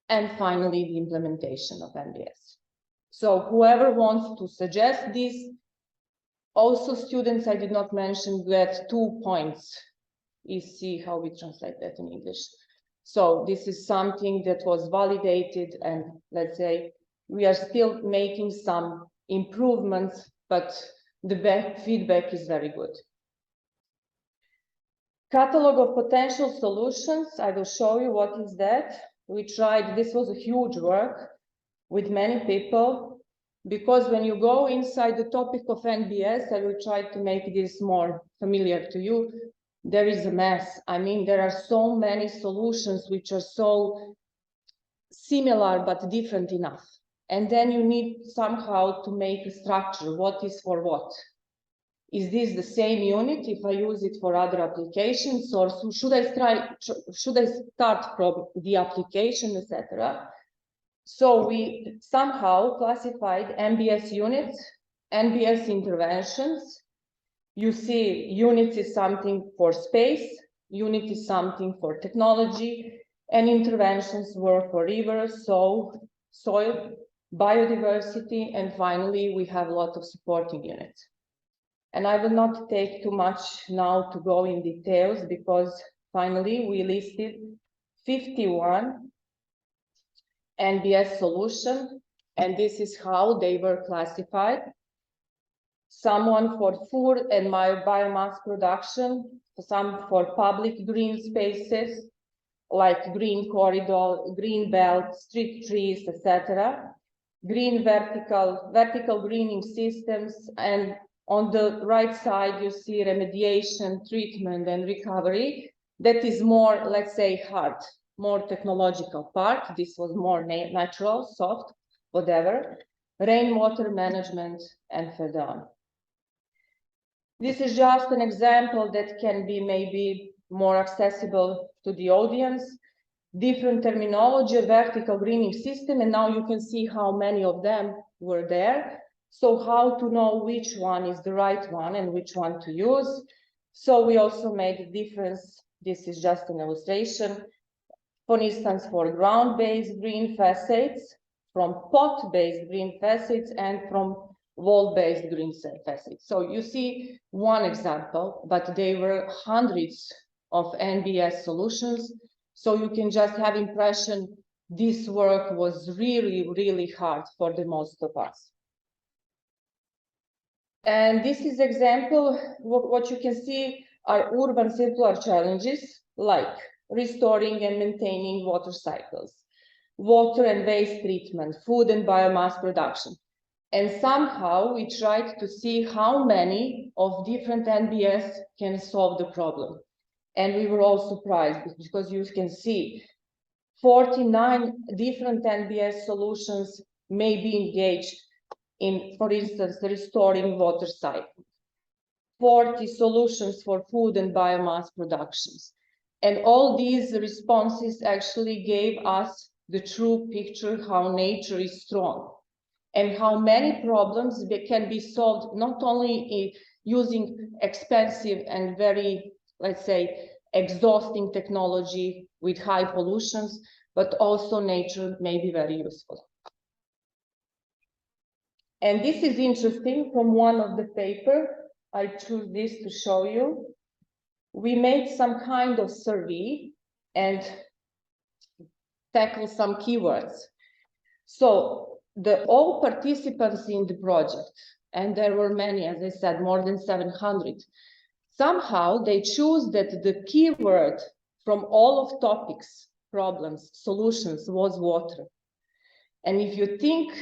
and finally the implementation of NBS. So whoever wants to suggest this, also students, I did not mention, get 2 points. You see how we translate that in English. So this is something that was validated, and let's say we are still making some improvements, but the feedback is very good. Catalog of potential solutions, I will show you what is that. We tried, this was a huge work with many people, because when you go inside the topic of NBS, I will try to make this more familiar to you. There is a mess. I mean, there are so many solutions which are so similar but different enough. And then you need somehow to make a structure. What is for what? Is this the same unit if I use it for other applications, or should I start from the application, etc.? So we somehow classified NBS units, NBS interventions. You see, units is something for space, unit is something for technology, and interventions were for rivers, soil, biodiversity, and finally we have a lot of supporting units. And I will not take too much now to go in details, because finally we listed 51 NBS solutions, and this is how they were classified. Someone for food and biomass production, some for public green spaces, like green corridor, green belt, street trees, etc. Green vertical greening systems, and on the right side, you see remediation, treatment, and recovery. That is more, let's say, hard, more technological part. This was more natural, soft, whatever. Rainwater management, and further on. This is just an example that can be maybe more accessible to the audience. Different terminology, vertical greening system, and now you can see how many of them were there. So how to know which one is the right one and which one to use. So we also made a difference. This is just an illustration. For instance, for ground-based green facades, from pot-based green facades, and from wall-based green facades. So you see one example, but there were hundreds of NBS solutions. So you can just have impression this work was really, really hard for the most of us. And this is example, what you can see are urban circular challenges, like restoring and maintaining water cycles, water and waste treatment, food and biomass production. And somehow we tried to see how many of different NBS can solve the problem. And we were all surprised, because you can see 49 different NBS solutions may be engaged in, for instance, restoring water cycle, 40 solutions for food and biomass productions. And all these responses actually gave us the true picture how nature is strong and how many problems can be solved not only using expensive and very, let's say, exhausting technology with high pollutions, but also nature may be very useful. And this is interesting from one of the paper. I choose this to show you. We made some kind of survey and tackle some keywords. So all participants in the project, and there were many, as I said, more than 700. Somehow they choose that the keyword from all of topics, problems, solutions was water. And if you think,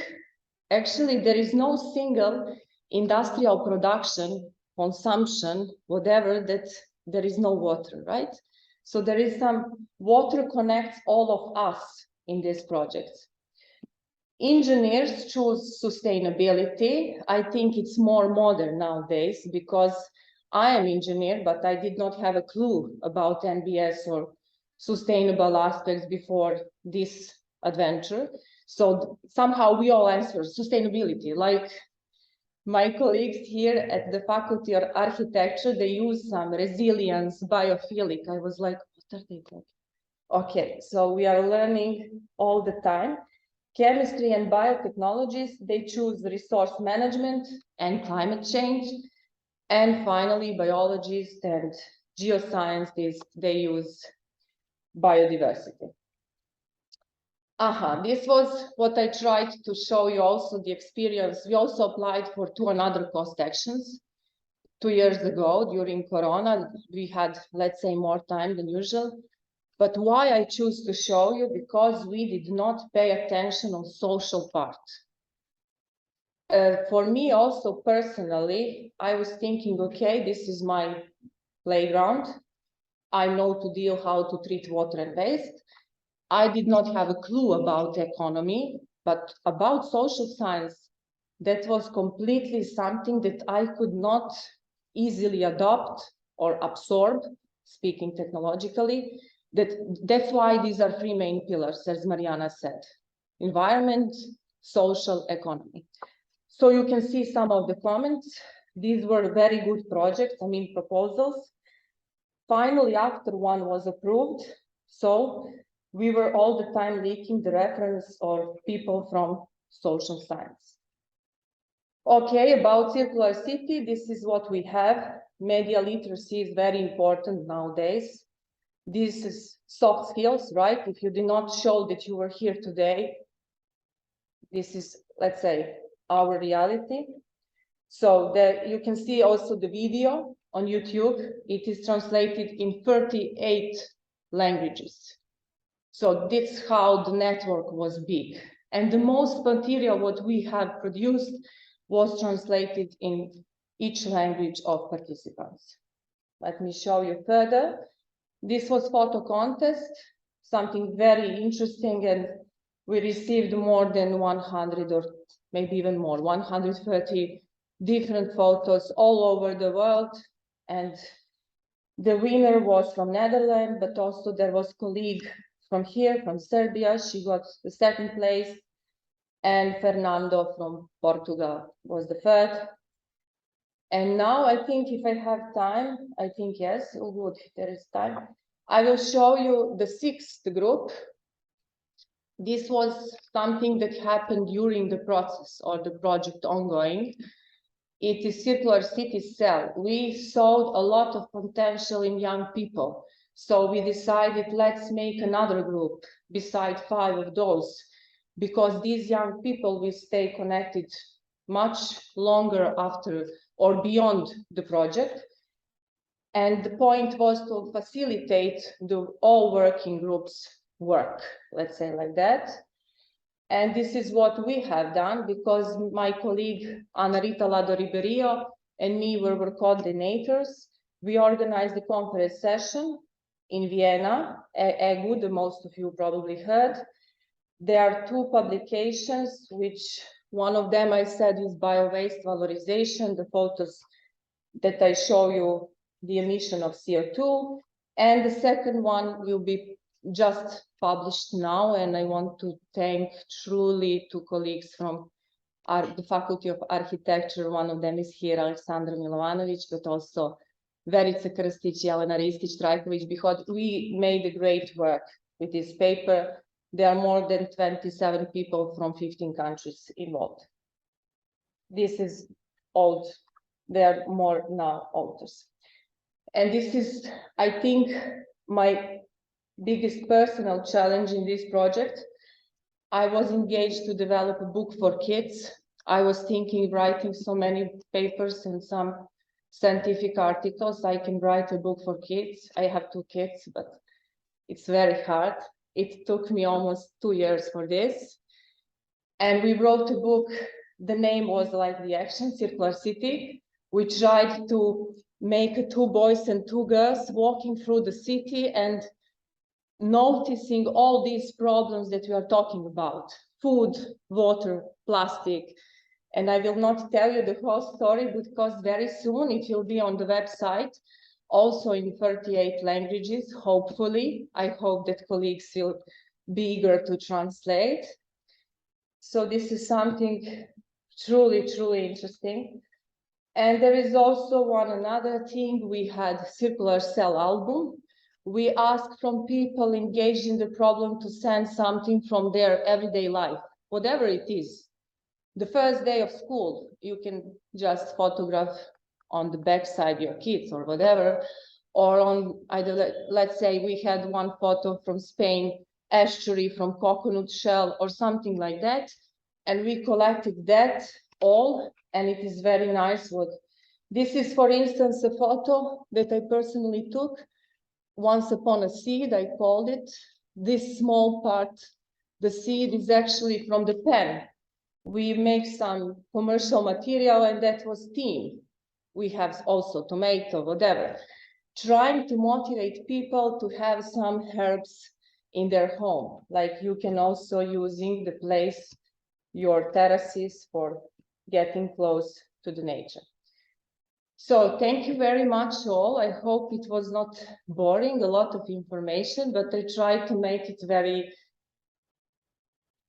actually there is no single industrial production, consumption, whatever, that there is no water, right? So there is some water connects all of us in this project. Engineers choose sustainability. I think it's more modern nowadays because I am engineer, but I did not have a clue about NBS or sustainable aspects before this adventure. So somehow we all answer sustainability, like my colleagues here at the Faculty of Architecture, they use some resilience, biophilic. I was like, what are they talking? Okay, so we are learning all the time. Chemistry and biotechnologies, they choose resource management and climate change. And finally, biologists and geoscientists, they use biodiversity. This was what I tried to show you also the experience. We also applied for 2 another cost actions 2 years ago during Corona. We had, let's say, more time than usual. But why I choose to show you? Because we did not pay attention on social part. For me also personally, I was thinking, okay, this is my playground. I know to deal how to treat water and waste. I did not have a clue about economy, but about social science, that was completely something that I could not easily adopt or absorb, speaking technologically. That's why these are 3 main pillars, as Mariana said: environment, social, economy. So you can see some of the comments. These were very good projects, I mean proposals. Finally, after one was approved, so we were all the time leaking the reference or people from social science. Okay, about circular city, this is what we have. Media literacy is very important nowadays. This is soft skills, right? If you did not show that you were here today, this is, let's say, our reality. So there you can see also the video on YouTube. It is translated in 38 languages. So that's how the network was big. And the most material what we have produced was translated in each language of participants. Let me show you further. This was photo contest, something very interesting, and we received more than 100 or maybe even more, 130 different photos all over the world. And the winner was from Netherlands, but also there was a colleague from here, from Serbia. She got the 2nd place. And Fernando from Portugal was the 3rd. And now I think if I have time, I think yes, oh good, there is time. I will show you the 6th group. This was something that happened during the process or the project ongoing. It is Circular City Cell. We saw a lot of potential in young people. So we decided, let's make another group beside 5 of those, because these young people will stay connected much longer after or beyond the project. And the point was to facilitate the all working groups work, let's say like that. And this is what we have done, because my colleague Ana Rita Lado Ribeiro and me were coordinators. We organized the conference session in Vienna, EGU, the most of you probably heard. There are 2 publications, which one of them I said is bio-waste valorization, the photos that I show you, the emission of CO2. And the second one will be just published now, and I want to thank truly 2 colleagues from the Faculty of Architecture. One of them is here, Aleksandar Milovanovic, but also Verica Krstic, Jelena Ristić-Trajković, because we made a great work with this paper. There are more than 27 people from 15 countries involved. This is old. There are more now authors. And this is, I think, my biggest personal challenge in this project. I was engaged to develop a book for kids. I was thinking writing so many papers and some scientific articles. I can write a book for kids. I have 2 kids, but it's very hard. It took me almost 2 years for this. And we wrote a book. The name was like the action, Circular City. We tried to make 2 boys and 2 girls walking through the city and noticing all these problems that we are talking about: food, water, plastic. And I will not tell you the whole story because very soon it will be on the website, also in 38 languages, hopefully. I hope that colleagues will be eager to translate. So this is something truly, truly interesting. And there is also another thing. We had Circular Cell album. We asked from people engaged in the problem to send something from their everyday life, whatever it is. The first day of school, you can just photograph on the backside your kids or whatever, or on either, let's say we had one photo from Spain, estuary from coconut shell or something like that. And we collected that all, and it is very nice. This is, for instance, a photo that I personally took. Once upon a seed, I called it. This small part, the seed, is actually from the pen. We make some commercial material, and that was tin. We have also tomato, whatever. Trying to motivate people to have some herbs in their home, like you can also using the place, your terraces, for getting close to the nature. So thank you very much all. I hope it was not boring, a lot of information, but I tried to make it very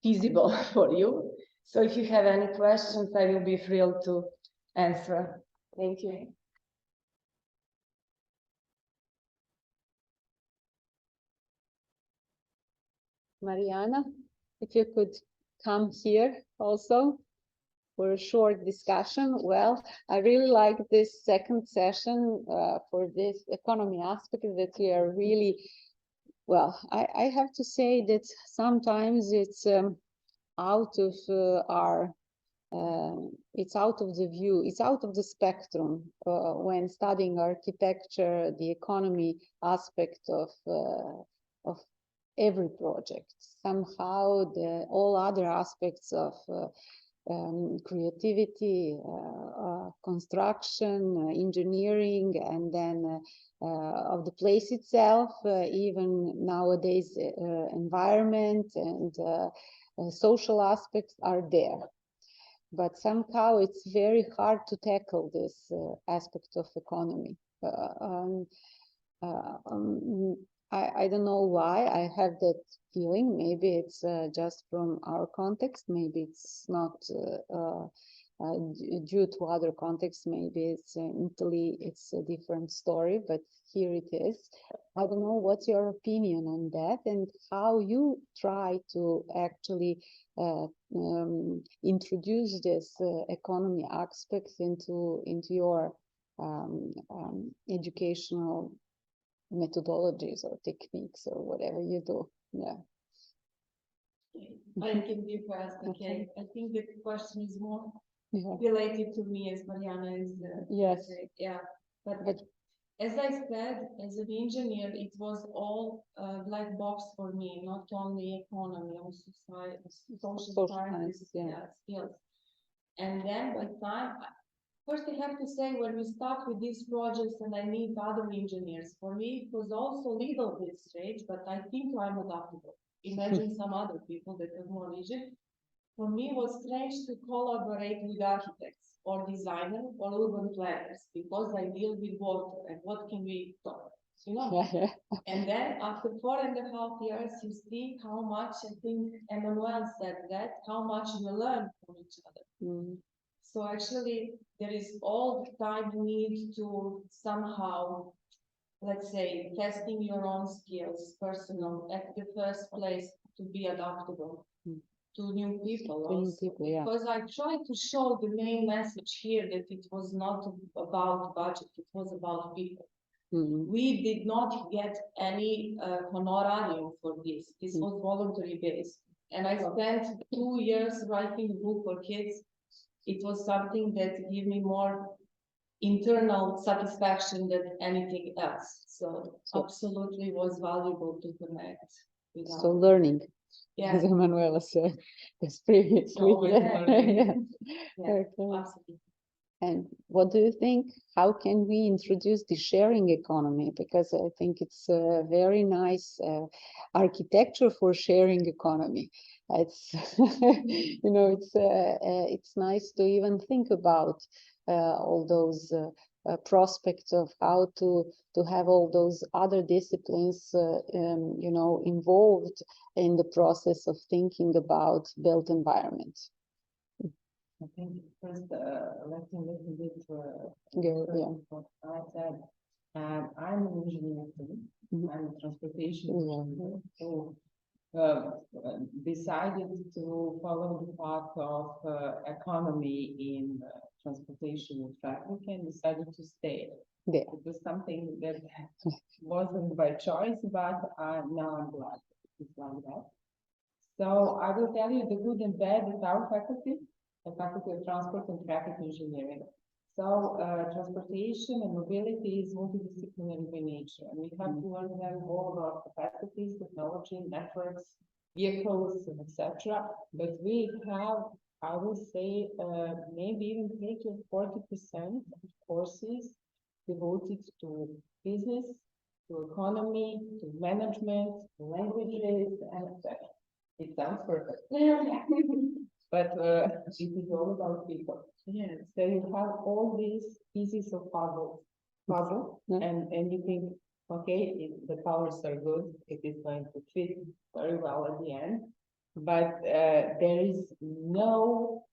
feasible for you. So if you have any questions, I will be thrilled to answer. Thank you. Mariana, if you could come here also for a short discussion. Well, I really like this second session for this economy aspect that we are really, well, I have to say that sometimes it's out of it's out of the view, it's out of the spectrum when studying architecture, the economy aspect of every project. Somehow all other aspects of creativity, construction, engineering, and then of the place itself, even nowadays environment and social aspects are there. But somehow it's very hard to tackle this aspect of economy. I don't know why I have that feeling. Maybe it's just from our context. Maybe it's not due to other contexts. Maybe it's in Italy, it's a different story, but here it is. I don't know what's your opinion on that and how you try to actually introduce this economy aspects into your educational methodologies or techniques or whatever you do. Yeah. I can be first. Okay. I think the question is more Yeah. related to me as Mariana is. Yes. Yeah. But as I said, as an engineer, it was all black box for me, not only economy, also social sciences, skills. And then by time, first I have to say, when we start with these projects and I meet other engineers, for me it was also a little bit strange, but I think I'm adaptable. Imagine some other people that have more vision. For me it was strange to collaborate with architects or designers or urban planners because I deal with water and what can we talk, you know? And then after 4.5 years, you see how much, I think Emmanuel said that, how much we learn from each other. Mm. So actually, there is all the time need to somehow, let's say, testing your own skills, personal, at the first place, to be adaptable to new people also. Because I tried to show the main message here that it was not about budget, it was about people. We did not get any honorarium for this. This was voluntary based. And I spent 2 years writing a book for kids it was something that gave me more internal satisfaction than anything else. So absolutely was valuable to connect with So others. learning, Yeah. as Emanuela said, it's pretty It's always learning. yeah. Yeah, Okay. absolutely. And what do you think? How can we introduce the sharing economy? Because I think it's a very nice architecture for sharing economy. It's you know, it's nice to even think about all those prospects of how to have all those other disciplines, you know, involved in the process of thinking about built environment. I think first, let's a little bit Yeah. what I said. I'm an engineer too. Mhm. I'm a transportation Yeah. engineer. So decided to follow the path of economy in transportation and traffic and decided to stay. There. It was something that wasn't by choice, but now I'm glad it's like that. So I will tell you the good and bad with our faculty, the Faculty of Transport and Traffic Engineering. So transportation and mobility is multidisciplinary by nature, and we have to learn them all about capacities, technology, networks, vehicles, and etc. But we have, I will say, maybe even 30 or 40% of courses devoted to business, to economy, to management, to languages, and etc. It sounds perfect. But it is all about people. Yeah. So you have all these pieces of puzzle, Yeah. and you think, okay, the powers are good, it is going to fit very well at the end. But there is no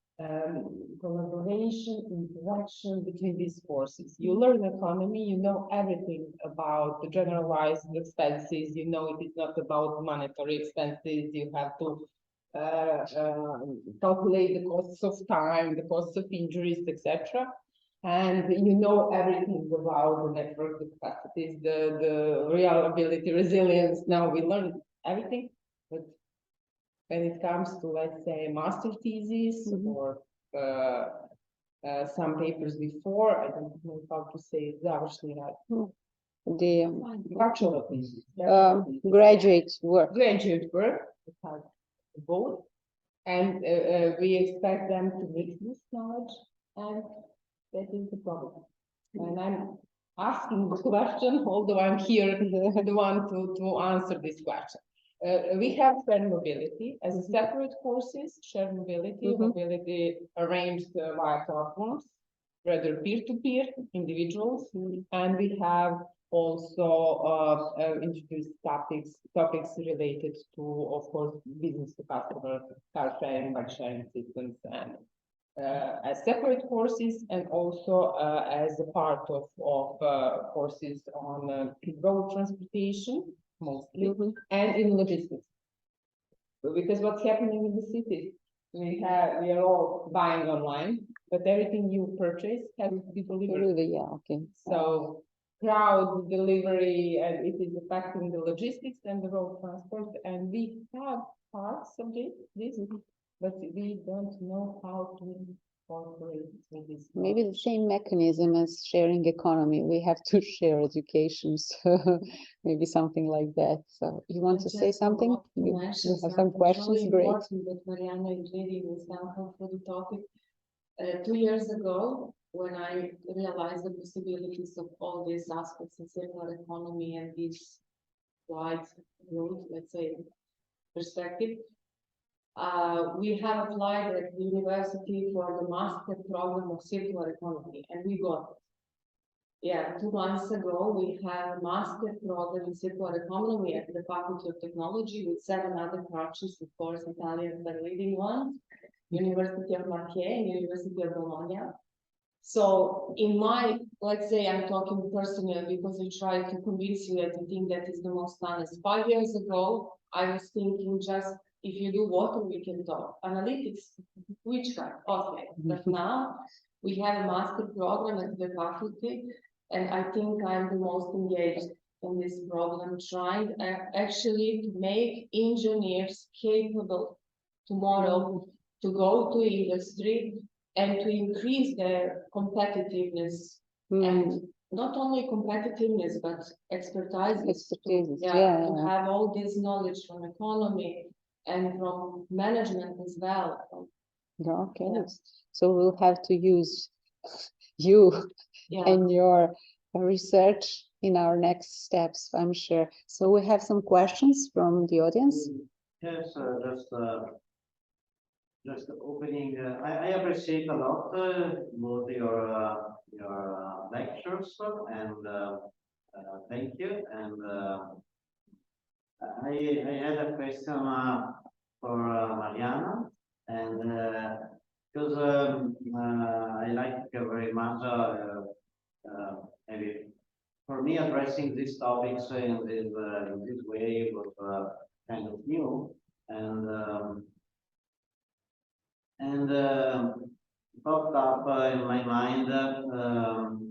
collaboration, interaction between these forces. You learn economy, you know everything about the generalized expenses, you know it is not about monetary expenses, you have to calculate the costs of time, the costs of injuries, etc. And you know everything about the network capacities, the reliability, resilience. Now we learn everything, but when it comes to, let's say, master thesis or some papers before, I don't know how to say završni rad. The Bachelor thesis. graduate work. Graduate work, it has both. And we expect them to mix this knowledge, and that is the problem. And I'm asking the question, although I'm here, the one to answer this question. We have shared mobility as a separate courses, shared mobility, mobility arranged via platforms, rather peer-to-peer, individuals, and we have also introduced topics related to, of course, business to customer, car sharing, bike sharing systems, and as separate courses, and also as a part of courses on road transportation, mostly, and in logistics. Because what's happening in the cities, we are all buying online, but everything you purchase has to be delivered. Yeah, okay. So crowd delivery, and it is affecting the logistics and the road transport, and we have parts of this, but we don't know how to incorporate with this. Maybe the same mechanism as sharing economy. We have to share education, so maybe something like that. So you want to say something? You have some questions? Great. That Mariana is leading example for the topic. 2 years ago, when I realized the possibilities of all these aspects in circular economy and this wide road, let's say, perspective, we have applied at the university for the master program of circular economy, and we got it. Yeah, 2 months ago, we have a master program in circular economy at the Faculty of Technology with 7 other countries, of course, Italians are leading ones, University of Marche and University of Bologna. So in my, let's say I'm talking personally because I try to convince you that I think that is the most honest. 5 years ago, I was thinking just if you do water, we can talk. Analytics, which kind? Okay. But now we have a master program at the faculty, and I think I'm the most engaged in this problem, trying actually to make engineers capable tomorrow to go to industry and to increase their competitiveness, and not only competitiveness, but expertise. Yeah. To have all this knowledge from economy and from management as well. Okay, so we'll have to use you and your research in our next steps, I'm sure. So we have some questions from the audience. Yes, just opening. I appreciate a lot both your lectures and thank you. And I had a question for Mariana, and because I like very much maybe for me addressing these topics in this way was kind of new, and popped up in my mind,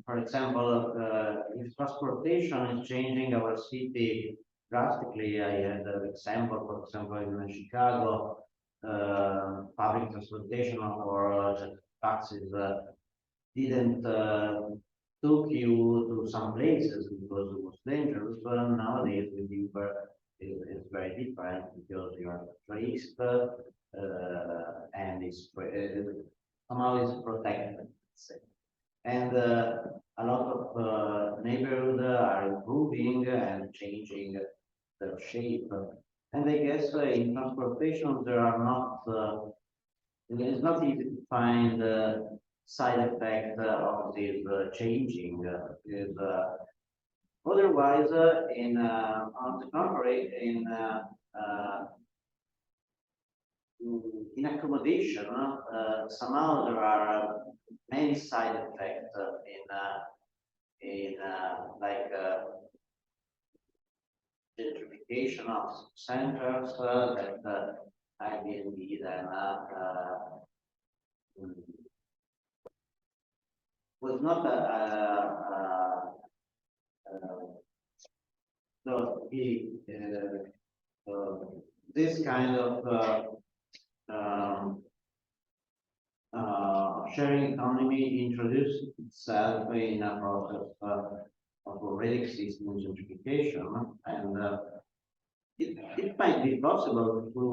for example, if transportation is changing our city drastically. I had an example, for example, in Chicago, public transportation or taxis didn't took you to some places because it was dangerous, but nowadays with Uber it's very different because you are traced and it's somehow is protected. Let's say. And a lot of neighborhoods are improving and changing their shape. And I guess in transportation there are not. It's not easy to find side effect of this changing. Because, otherwise, on the contrary, in accommodation, somehow there are many side effects in like gentrification of centers that Airbnb then was not so this kind of sharing economy introduced itself in a process of already existing gentrification, and it might be possible to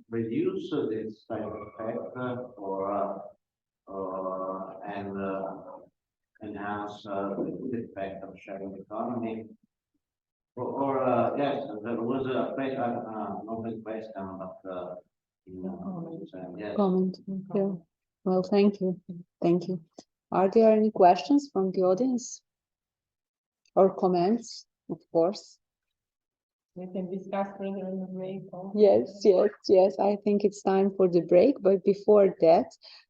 reduce this type of effect and enhance the good effect of sharing economy. Yes, there was a open question, but yes. Comment. Yeah. Well, thank you. Thank you. Are there any questions from the audience? Or comments, of course? We can discuss further in the break. Yes. I think it's time for the break. But before that,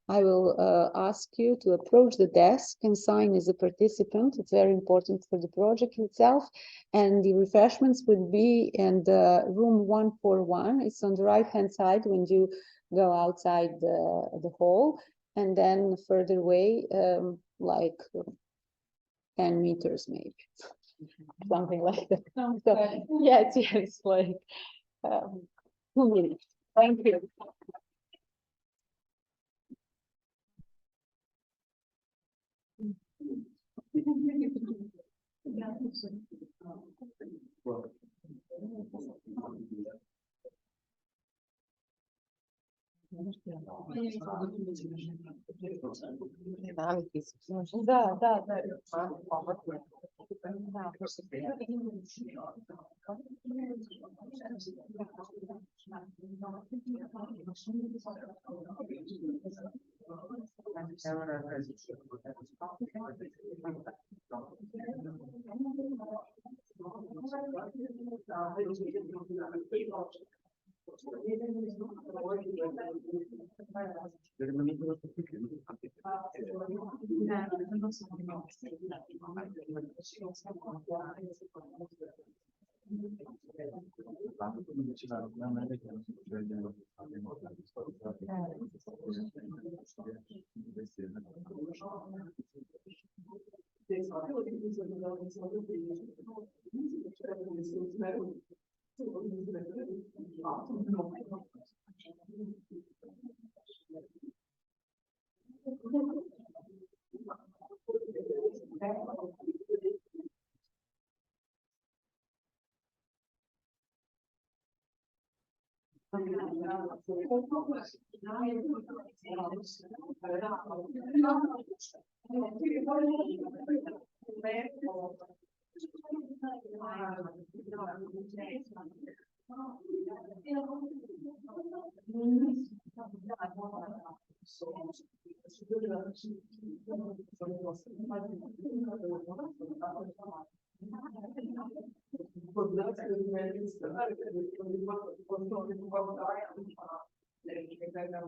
I will ask you to approach the desk and sign as a participant. It's very important for the project itself. And the refreshments would be in the room 141. It's on the right-hand side when you go outside the hall. And then further away, like 10 meters maybe. Something like that. So, yes, like 2 minutes. Thank you.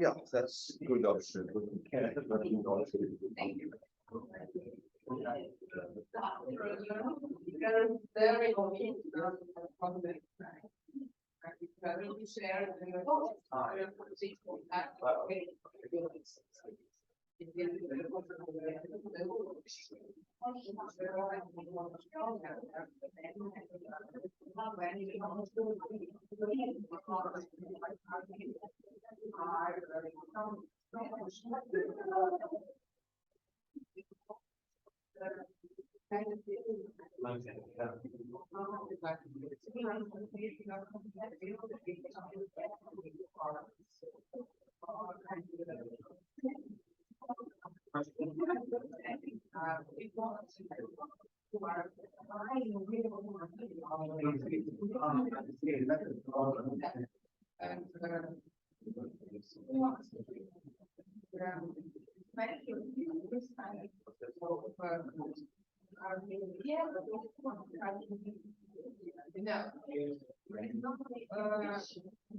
Yeah, that's a good option. Thank you.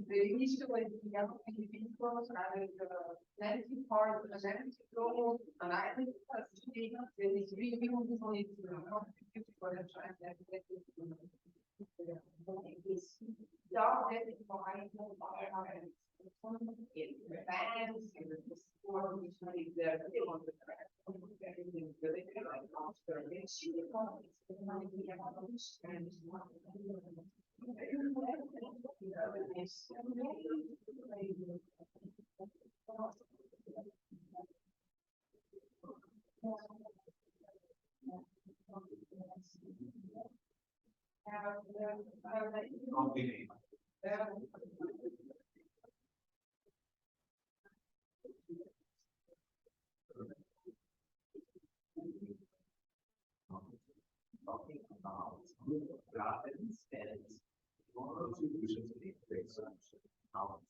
The initial idea of the people and the part of the goal, and I think that's really only not for the trend that is dark behind in advance and the sport which is there on the track. Talking about gardens and contributions to the solution. How